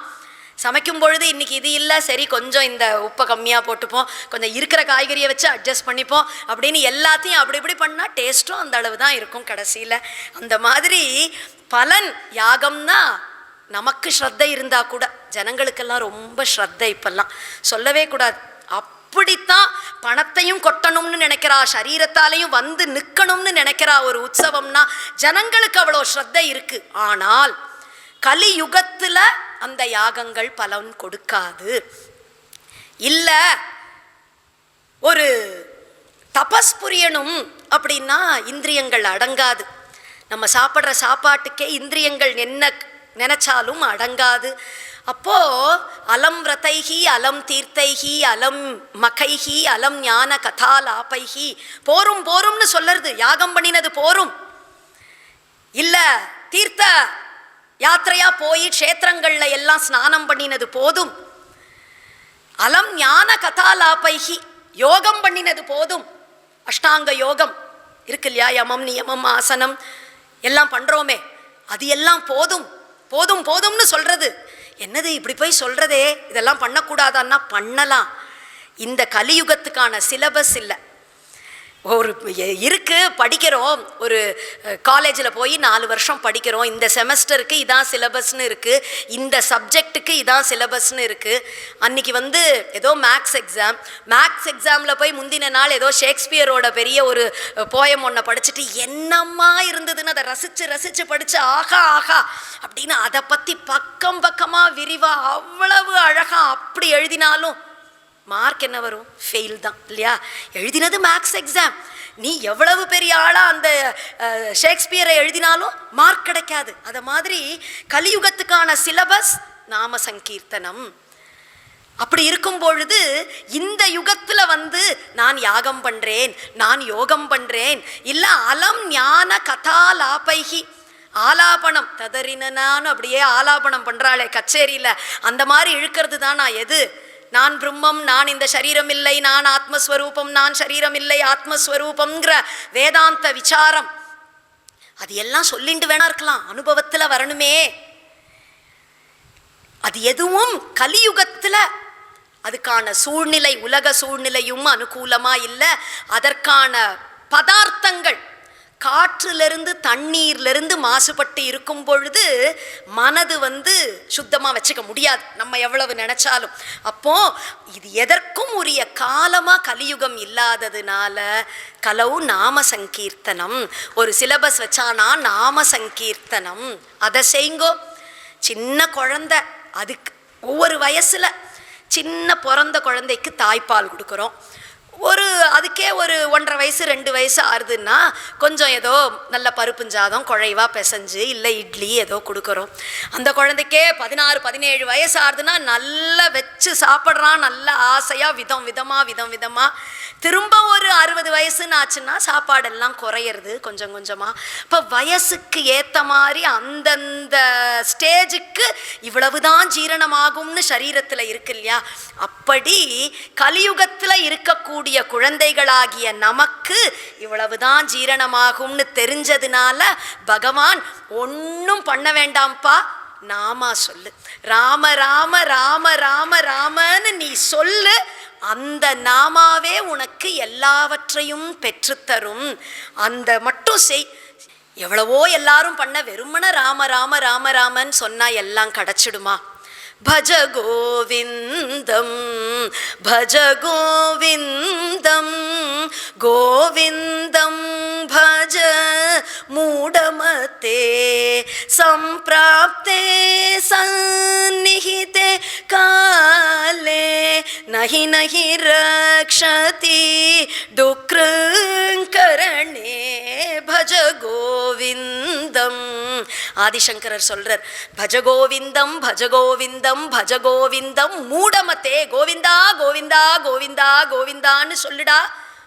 சமைக்கும் பொழுது இன்னைக்கு இது இல்லை, சரி கொஞ்சம் இந்த உப்பை கம்மியாக போட்டுப்போம், கொஞ்சம் இருக்கிற காய்கறியை வச்சு அட்ஜஸ்ட் பண்ணிப்போம் அப்படின்னு எல்லாத்தையும் அப்படி இப்படி பண்ணால் டேஸ்ட்டும் அந்த அளவு தான் இருக்கும் கடைசியில். அந்த மாதிரி பலன் யாகம்னா நமக்கு ஸ்ரத்தை இருந்தால் கூட ஜனங்களுக்கெல்லாம் ரொம்ப ஸ்ரத்தை இப்பெல்லாம் சொல்லவே கூடாது. அப்படித்தான் பணத்தையும் கொட்டணும்னு நினைக்கிறா, சரீரத்தாலையும் வந்து நிற்கணும்னு நினைக்கிறா ஒரு உற்சவம்னா ஜனங்களுக்கு அவ்வளோ ஸ்ரத்தை இருக்கு. ஆனால் கலியுகத்துல அந்த யாகங்கள் பலன் கொடுக்காது. இல்ல ஒரு தபஸ் புரியணும் அப்படின்னா இந்திரியங்கள் அடங்காது. நம்ம சாப்பிட்ற சாப்பாட்டுக்கே இந்திரியங்கள் என்ன நினைச்சாலும் அடங்காது. அப்போ அலம் விரதைஹி அலம் தீர்த்தைஹி அலம் மகைஹி அலம் ஞான கதாலாபைஹி. போரும் போரும்னு சொல்லுறது, யாகம் பண்ணினது போரும். இல்ல தீர்த்த யாத்திரையா போய் க்ஷேத்திரங்கள்ல எல்லாம் ஸ்நானம் பண்ணினது போதும். அலம் ஞான கதாலாபைஹி, யோகம் பண்ணினது போதும். அஷ்டாங்க யோகம் இருக்கு இல்லையா, யமம் நியமம் ஆசனம் எல்லாம் பண்றோமே, அது எல்லாம் போதும் போதும் போதும்னு சொல்றது. என்னது இப்படி போய் சொல்றதே, இதெல்லாம் பண்ணக்கூடாதான்னா பண்ணலாம். இந்த கலியுகத்துக்கான சிலபஸ் இல்லை. ஒரு இருக்கு, படிக்கிறோம், ஒரு காலேஜில் போய் 4 வருஷம் படிக்கிறோம், இந்த செமஸ்டருக்கு இதான் சிலபஸ்ன்னு இருக்குது, இந்த சப்ஜெக்டுக்கு இதான் சிலபஸ்ன்னு இருக்குது. அன்றைக்கி ஏதோ மேக்ஸ் எக்ஸாமில் போய் முந்தின நாள் ஏதோ ஷேக்ஸ்பியரோட பெரிய ஒரு போயம் ஒன்றை படிச்சுட்டு என்னம்மா இருந்ததுன்னு அதை ரசித்து படித்து ஆகா ஆகா அப்படின்னு அதை பற்றி பக்கம் பக்கமாக விரிவாக அவ்வளவு அழகாக அப்படி எழுதினாலும் மார்க் என்ன வரும்? ஃபெயில் தான் இல்லையா? எழுதினது மேக்ஸ் எக்ஸாம், நீ எவ்வளவு பெரிய ஆளா அந்த ஷேக்ஸ்பியரை எழுதினாலும் மார்க் கிடைக்காது. அதை மாதிரி கலியுகத்துக்கான சிலபஸ் நாம சங்கீர்த்தனம். அப்படி இருக்கும் பொழுது இந்த யுகத்துல நான் யாகம் பண்றேன், நான் யோகம் பண்றேன், இல்ல அலம் ஞான கதாலாபைஹி, ஆலாபனம் ததறினான்னு அப்படியே ஆலாபனம் பண்றாளே கச்சேரியில, அந்த மாதிரி இழுக்கிறது தான். நான் எது? நான் பிரம்மம், நான் இந்த சரீரம் இல்லை, நான் ஆத்மஸ்வரூபம், நான் சரீரம் இல்லை ஆத்மஸ்வரூபம்ங்கிற வேதாந்த விசாரம், அது எல்லாம் சொல்லிட்டு வேணா இருக்கலாம், அனுபவத்துல வரணுமே. அது எதுவும் கலியுகத்துல அதுக்கான சூழ்நிலை, உலக சூழ்நிலையும் அனுகூலமா இல்லை. அதற்கான பதார்த்தங்கள், காற்றிலிருந்து தண்ணீர்லேருந்து மாசுபட்டு இருக்கும் பொழுது மனது சுத்தமாக வச்சுக்க முடியாது, நம்ம எவ்வளவு நினைச்சாலும். அப்போ இது எதற்கும் உரிய காலமாக கலியுகம் இல்லாததுனால கலவு நாம சங்கீர்த்தனம், ஒரு சிலபஸ் வச்சானா நாம சங்கீர்த்தனம் அதை செய்ங்கோ. சின்ன குழந்தை, அதுக்கு ஒவ்வொரு வயசுல சின்ன பிறந்த குழந்தைக்கு தாய்ப்பால் கொடுக்குறோம். அதுக்கே ஒரு 1.5 வயசு 2 வயசு ஆறுதுன்னா கொஞ்சம் ஏதோ நல்ல பருப்புஞ்சாதம் குழைவாக பிசைஞ்சு இல்லை இட்லி ஏதோ கொடுக்குறோம். அந்த குழந்தைக்கே 16-17 வயசு ஆறுதுன்னா நல்லா வச்சு சாப்பிட்றான், நல்ல ஆசையாக விதம் விதமாக. திரும்ப ஒரு 60 வயசுன்னு ஆச்சுன்னா சாப்பாடெல்லாம் குறையிறது கொஞ்சம் கொஞ்சமாக. இப்போ வயசுக்கு ஏற்ற மாதிரி அந்தந்த ஸ்டேஜுக்கு இவ்வளவுதான் ஜீரணமாகும்னு சரீரத்தில் இருக்கு இல்லையா? அப்படி கலியுகத்தில் இருக்கக்கூடிய குழந்தைகளாகிய நமக்கு இவ்வளவுதான் ஜீரணமாகும்னு தெரிஞ்சதுனால பகவான் ஒன்றும் பண்ண வேண்டாம்ப்பா, நாமா சொல்லு, ராம ராம ராம ராம ராமன்னு நீ சொல்லு, அந்த நாமாவே உனக்கு எல்லாவற்றையும் பெற்றுத்தரும், அந்த மட்டும் செய். எவ்வளவோ எல்லாரும் பண்ண வெறுமன ராம ராம ராம ராமன்னு சொன்னா எல்லாம் கிடைச்சிடுமா? भज गोविंदम भज गोविंदम गोविंदम भज मूढ़मते संप्राप्ते सन्निहिते काले नहि नहि रक्षति दुःकृङ्करणे भज गोविंदम. ஆதிசங்கரர் சொல்றார், பஜ கோவிந்தம் பஜ கோவிந்தம் பஜ கோவிந்தம் மூடமத்தே, கோவிந்தா கோவிந்தா கோவிந்தா கோவிந்தான்னு சொல்லுடா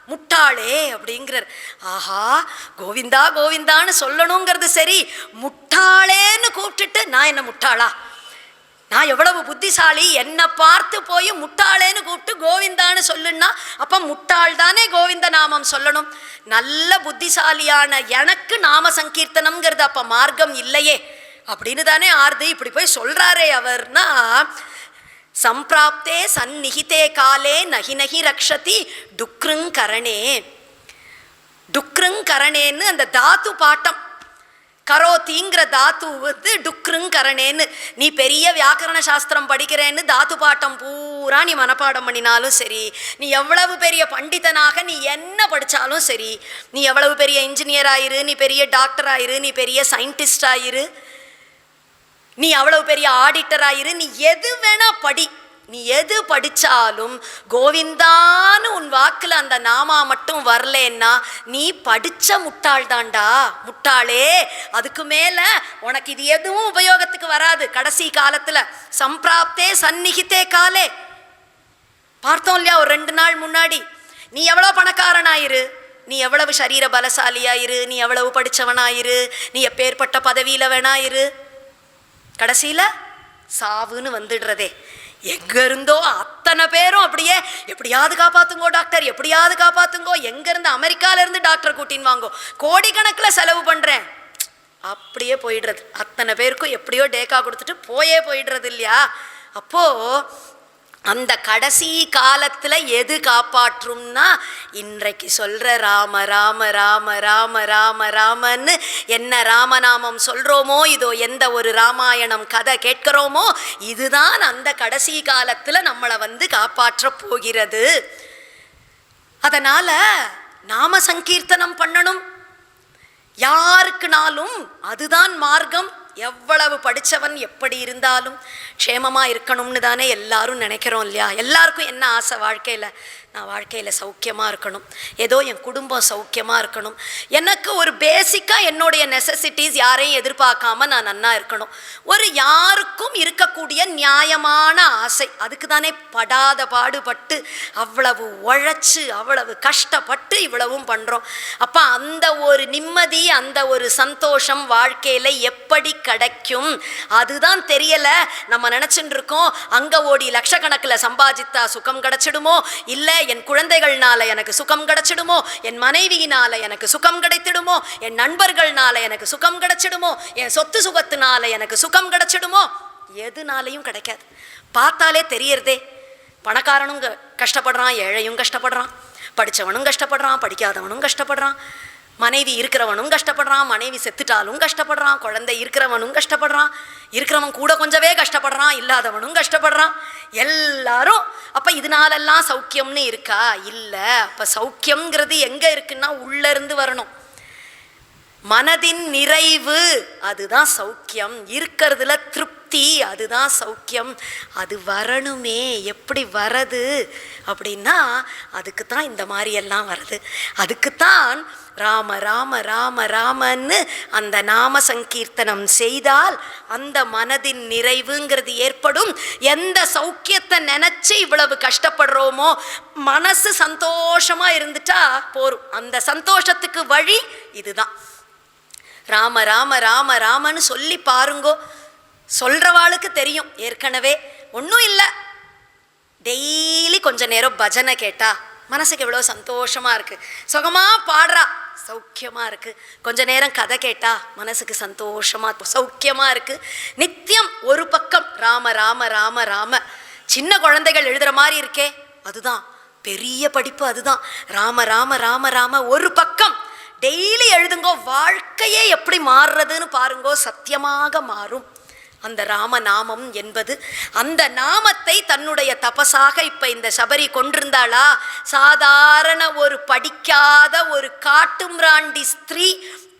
முட்டாளே அப்படிங்கிறார். ஆஹா, கோவிந்தா கோவிந்தான்னு சொல்லணுங்கிறது சரி, முட்டாளேன்னு கூப்பிட்டுட்டு நான் என்ன முட்டாளா? நான் எவ்வளவு புத்திசாலி, என்னை பார்த்து போய் முட்டாளேன்னு கூப்பிட்டு கோவிந்தான்னு சொல்லுன்னா அப்போ முட்டாள் தானே கோவிந்த நாமம் சொல்லணும். நல்ல புத்திசாலியான எனக்கு நாம சங்கீர்த்தனம்ங்கிறது அப்போ மார்க்கம் இல்லையே அப்படின்னு தானே ஆறுது. இப்படி போய் சொல்றாரே அவர்னா, சம்பிராப்தே சந்நிகிதே காலே நகி நகி ரக்ஷதி டுக்ருங்கரணே. டுக்ருங்கரணேன்னு அந்த தாத்து பாட்டம், கரோத்திங்கிற தாத்து டுக்ருங்கரணேன்னு. நீ பெரிய வியாக்கரண சாஸ்திரம் படிக்கிறேன்னு தாத்து பாட்டம் பூரா நீ மனப்பாடம் பண்ணினாலும் சரி, நீ எவ்வளவு பெரிய பண்டிதனாக நீ என்ன படித்தாலும் சரி, நீ எவ்வளவு பெரிய இன்ஜினியர் ஆயிரு, நீ பெரிய டாக்டர் ஆயிரு, நீ பெரிய சயின்டிஸ்ட் ஆயிரு, நீ அவ்வளவு பெரிய ஆடிட்டர் ஆயிரு, நீ எது வேணா படி, நீ எது படித்தாலும் கோவிந்தான்னு உன் வாக்கில் அந்த நாமா மட்டும் வரலன்னா நீ படித்த முட்டாள் தாண்டா, முட்டாளே. அதுக்கு மேலே உனக்கு இது எதுவும் உபயோகத்துக்கு வராது கடைசி காலத்தில். சம்பிராப்தே சந்நிகிதே காலே பார்த்தோம் இல்லையா ஒரு 2 நாள் முன்னாடி. நீ எவ்வளோ பணக்காரனாயிரு, நீ எவ்வளவு சரீர பலசாலியாயிரு, நீ எவ்வளவு படித்தவனாயிரு, நீ எப்பேற்பட்ட பதவியில் வேணாயிரு, கடைசியில் சாவுன்னு வந்துடுறதே. எங்க இருந்தோ அத்தனை பேரும் அப்படியே எப்படியாவது காப்பாத்துங்கோ டாக்டர், எப்படியாவது காப்பாத்துங்கோ, எங்க இருந்து அமெரிக்கால இருந்து டாக்டர் கூட்டின்னு வாங்கோ, கோடிக்கணக்கில் செலவு பண்றேன், அப்படியே போயிடுறது. அத்தனை பேருக்கும் எப்படியோ டேக்கா கொடுத்துட்டு போயிடுறது இல்லையா? அப்போ அந்த கடைசி காலத்துல எது காப்பாற்றும்னா இன்றைக்கு சொல்ற ராம ராம ராம ராம ராம ராமன்னு என்ன ராமநாமம் சொல்றோமோ, இதோ எந்த ஒரு ராமாயணம் கதை கேட்கிறோமோ, இதுதான் அந்த கடைசி காலத்துல நம்மளை காப்பாற்ற போகிறது. அதனால நாம சங்கீர்த்தனம் பண்ணணும் யாருக்குனாலும், அதுதான் மார்க்கம். எவ்வளவு படித்தவன் எப்படி இருந்தாலும் க்ஷேமமாக இருக்கணும்னு தானே எல்லாரும் நினைக்கிறோம் இல்லையா? எல்லாருக்கும் என்ன ஆசை வாழ்க்கையில்? நான் வாழ்க்கையில் சௌக்கியமாக இருக்கணும், ஏதோ என் குடும்பம் சௌக்கியமாக இருக்கணும், எனக்கு ஒரு பேசிக்காக என்னுடைய நெசசிட்டிஸ் யாரையும் எதிர்பார்க்காம நான் நன்னா இருக்கணும், ஒரு யாருக்கும் இருக்கக்கூடிய நியாயமான ஆசை. அதுக்கு தானே படாத பாடுபட்டு அவ்வளவு உழைச்சி அவ்வளவு கஷ்டப்பட்டு இவ்வளவும் பண்ணுறோம். அப்போ அந்த ஒரு நிம்மதி, அந்த ஒரு சந்தோஷம் வாழ்க்கையில் எப்படி கிடைக்கும் அதுதான் தெரியலை. நம்ம நினச்சிட்டு இருக்கோம் அங்கே ஓடி லட்சக்கணக்கில் சம்பாதித்தா சுகம் கிடைச்சிடுமோ, இல்லை என் குழந்தைகள்னால எனக்கு சுகம் கிடைச்சிடுமோ, என் மனைவியினால எனக்கு சுகம் கிடைத்திடுமோ, என் நண்பர்கள்னால எனக்கு சுகம் கிடைச்சிடுமோ, என் சொத்து சுகத்தினால எனக்கு சுகம் கிடைச்சிடுமோ, எதுனாலையும் கிடைக்காது. பார்த்தாலே தெரியறதே. பணக்காரனும் கஷ்டப்படுறான், ஏழையும் கஷ்டப்படுறான், படித்தவனும் கஷ்டப்படுறான், படிக்காதவனும் கஷ்டப்படுறான், மனைவி இருக்கிறவனும் கஷ்டப்படுறான், மனைவி செத்துட்டாலும் கஷ்டப்படுறான், குழந்தை இருக்கிறவனும் கஷ்டப்படுறான், இருக்கிறவன் கூட கொஞ்சவே கஷ்டப்படுறான், இல்லாதவனும் கஷ்டப்படுறான், எல்லாரும். அப்போ இதனாலெல்லாம் சௌக்கியம்னு இருக்கா? இல்லை. அப்போ சௌக்கியம்ங்கிறது எங்கே இருக்குன்னா உள்ளேருந்து வரணும். மனதின் நிறைவு, அதுதான் சௌக்கியம். இருக்கிறதுல திருப்தி, அதுதான் சௌக்கியம். அது வரணுமே. எப்படி வரது அப்படின்னா அதுக்குத்தான் இந்த மாதிரியெல்லாம் வருது. அதுக்குத்தான் ராம ராம ராம ராமன்னு அந்த நாம சங்கீர்த்தனம் செய்தால் அந்த மனதின் நிறைவுங்கிறது ஏற்படும். எந்த சௌக்கியத்தை நினைச்சு இவ்வளவு கஷ்டப்படுறோமோ மனசு சந்தோஷமா இருந்துட்டா போரும். அந்த சந்தோஷத்துக்கு வழி இதுதான். ராம ராம ராம ராமன்னு சொல்லி பாருங்கோ. சொல்றவாளுக்கு தெரியும். ஏற்கனவே ஒன்றும் இல்லை, டெய்லி கொஞ்ச நேரம் பஜனை கேட்டா மனசுக்கு எவ்வளோ சந்தோஷமா இருக்கு. சுகமா பாடுறா, சௌக்கியமா இருக்கு. கொஞ்ச நேரம் கதை கேட்டா மனசுக்கு சந்தோஷமா சௌக்கியமா இருக்கு. நித்தியம் ஒரு பக்கம் ராம ராம ராம ராம. சின்ன குழந்தைகள் எழுதுற மாதிரி இருக்கே, அதுதான் பெரிய படிப்பு. அதுதான் ராம ராம ராம ராம. ஒரு பக்கம் டெய்லி எழுதுங்கோ. வாழ்க்கையே எப்படி மாறுறதுன்னு பாருங்கோ. சத்தியமாக மாறும் அந்த ராமநாமம் என்பது. அந்த நாமத்தை தன்னுடைய தபசாக இப்ப இந்த சபரி கொண்டிருந்தாளா? சாதாரண ஒரு படிக்காத ஒரு காட்டுமிராண்டி ஸ்திரீ,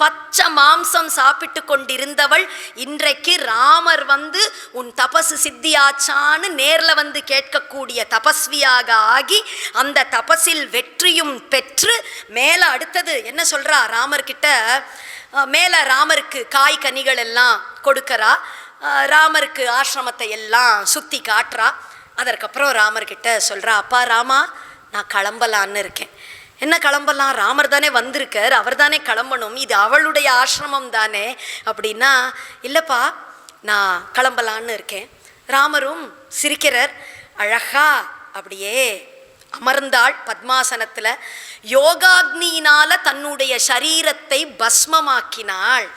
பச்சை மாம்சம் சாப்பிட்டு கொண்டிருந்தவள் இன்றைக்கு ராமர் வந்து உன் தபசு சித்தியாச்சான்னு நேர்ல வந்து கேட்கக்கூடிய தபஸ்வியாக ஆகி அந்த தபசில் வெற்றியும் பெற்று மேல அடுத்தது என்ன சொல்றா ராமர்கிட்ட? மேல ராமருக்கு காய் கனிகள் எல்லாம் கொடுக்கறா. ராமருக்கு ஆசிரமத்தை எல்லாம் சுத்தி காட்டுறா. அதற்கப்புறம் ராமர்கிட்ட சொல்றா, அப்பா ராமா, நான் கிளம்பலான்னு இருக்கேன். என்ன கிளம்பலாம்? ராமர் தானே வந்திருக்கார், அவர் தானே கிளம்பணும், இது அவளுடைய ஆசிரமம் தானே அப்படின்னா, இல்லைப்பா நான் கிளம்பலான்னு இருக்கேன். ராமரும் சிரிக்கிறார். அழகா அப்படியே அமர்ந்தாள் பத்மாசனத்தில். யோகாக்னியினால தன்னுடைய சரீரத்தை பஸ்மமாக்கினாள்.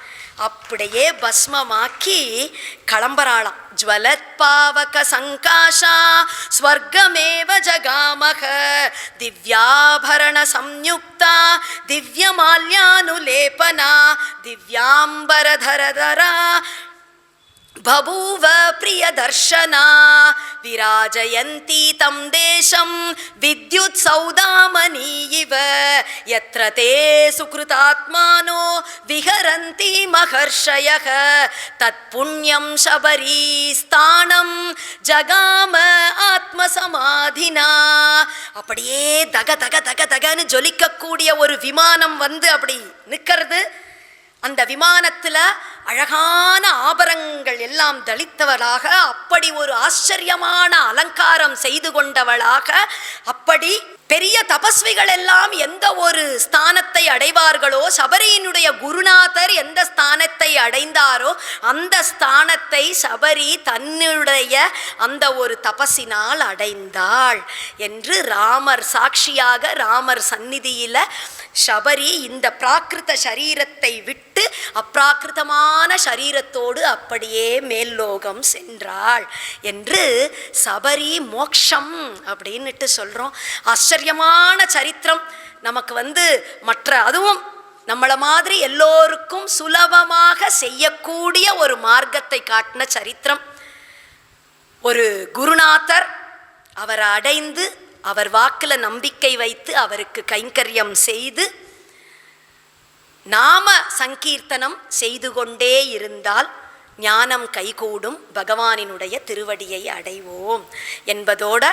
அப்படியே பஸ்மமாக்கி கிளம்புறாளாம். ஜ்வலத் பாவக சங்காஷா ஸ்வர்கமேவ ஜகாமக திவ்யாபரண சம்யுக்தா திவ்யமால்யானுலேபனா திவ்யாம்பரதரதரா பபூவ பிரியதர்ஷனா விராஜயந்தி தம் தேசம் வித்யுத் சௌதாமணி இவ யத்ர தே சுக்ருதாத்மானோ விஹரந்தி மஹர்ஷயः தத் புண்ணியம் சபரி ஸ்தானம் ஜகாம ஆத்மசமாதினா. அப்படியே தக தக தக தகன்னு ஜொலிக்கக்கூடிய ஒரு விமானம் வந்து அப்படி நிற்கிறது. அந்த விமானத்துல அழகான ஆபரணங்கள் எல்லாம் தளித்தவளாக, அப்படி ஒரு ஆச்சரியமான அலங்காரம் செய்து கொண்டவளாக, அப்படி பெரிய தபஸ்விகள் எல்லாம் எந்த ஒரு ஸ்தானத்தை அடைவார்களோ, சபரியினுடைய குருநாதர் எந்த ஸ்தானத்தை அடைந்தாரோ அந்த ஸ்தானத்தை சபரி தன்னுடைய அந்த ஒரு தபசினால் அடைந்தாள் என்று ராமர் சாட்சியாக ராமர் சந்நிதியில சபரி இந்த பிராகிருத சரீரத்தை விட்டு அப்ராகிருதமான சரீரத்தோடு அப்படியே மேல்லோகம் சென்றாள் என்று சபரி மோக்ஷம் அப்படின்னுட்டு சொல்றோம். ஆச்சரியமான சரித்திரம். நமக்கு வந்து மற்ற அதுவும் நம்மள மாதிரி எல்லோருக்கும் சுலபமாக செய்யக்கூடிய ஒரு மார்க்கத்தை காட்டின சரித்திரம். ஒரு குருநாதர் அவரை அடைந்து அவர் வாக்குல நம்பிக்கை வைத்து அவருக்கு கைங்கரியம் செய்து நாம சங்கீர்த்தனம் செய்து கொண்டே இருந்தால் ஞானம் கைகூடும், பகவானினுடைய திருவடியை அடைவோம் என்பதோட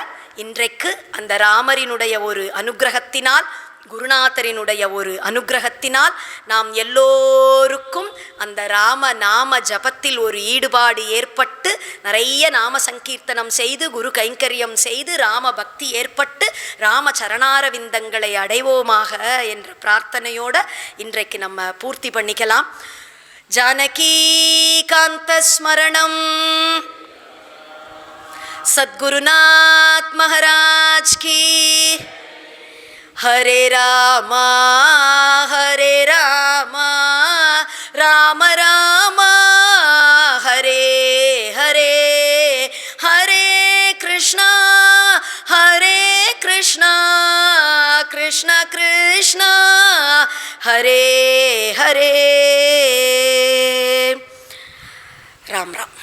இன்றைக்கு அந்த ராமரினுடைய ஒரு அனுக்கிரகத்தினால், குருநாதரினுடைய ஒரு அனுக்கிரகத்தினால் நாம் எல்லோருக்கும் அந்த ராம நாம ஜபத்தில் ஒரு ஈடுபாடு ஏற்பட்டு நிறைய நாம சங்கீர்த்தனம் செய்து குரு கைங்கரியம் செய்து ராம பக்தி ஏற்பட்டு ராம சரணாரவிந்தங்களை அடைவோமாக என்ற பிரார்த்தனையோட இன்றைக்கு நம்ம பூர்த்தி பண்ணிக்கலாம். ஜானகி காந்த ஸ்மரணம். சத்குருநாத் மகாராஜ் கி. ஹரே ராமா ஹரே ராமா ராம ராமா ஹரே ஹரே ஹரே கிருஷ்ணா ஹரே கிருஷ்ணா கிருஷ்ண கிருஷ்ணா ஹரே ஹரே. ராம் ராம்.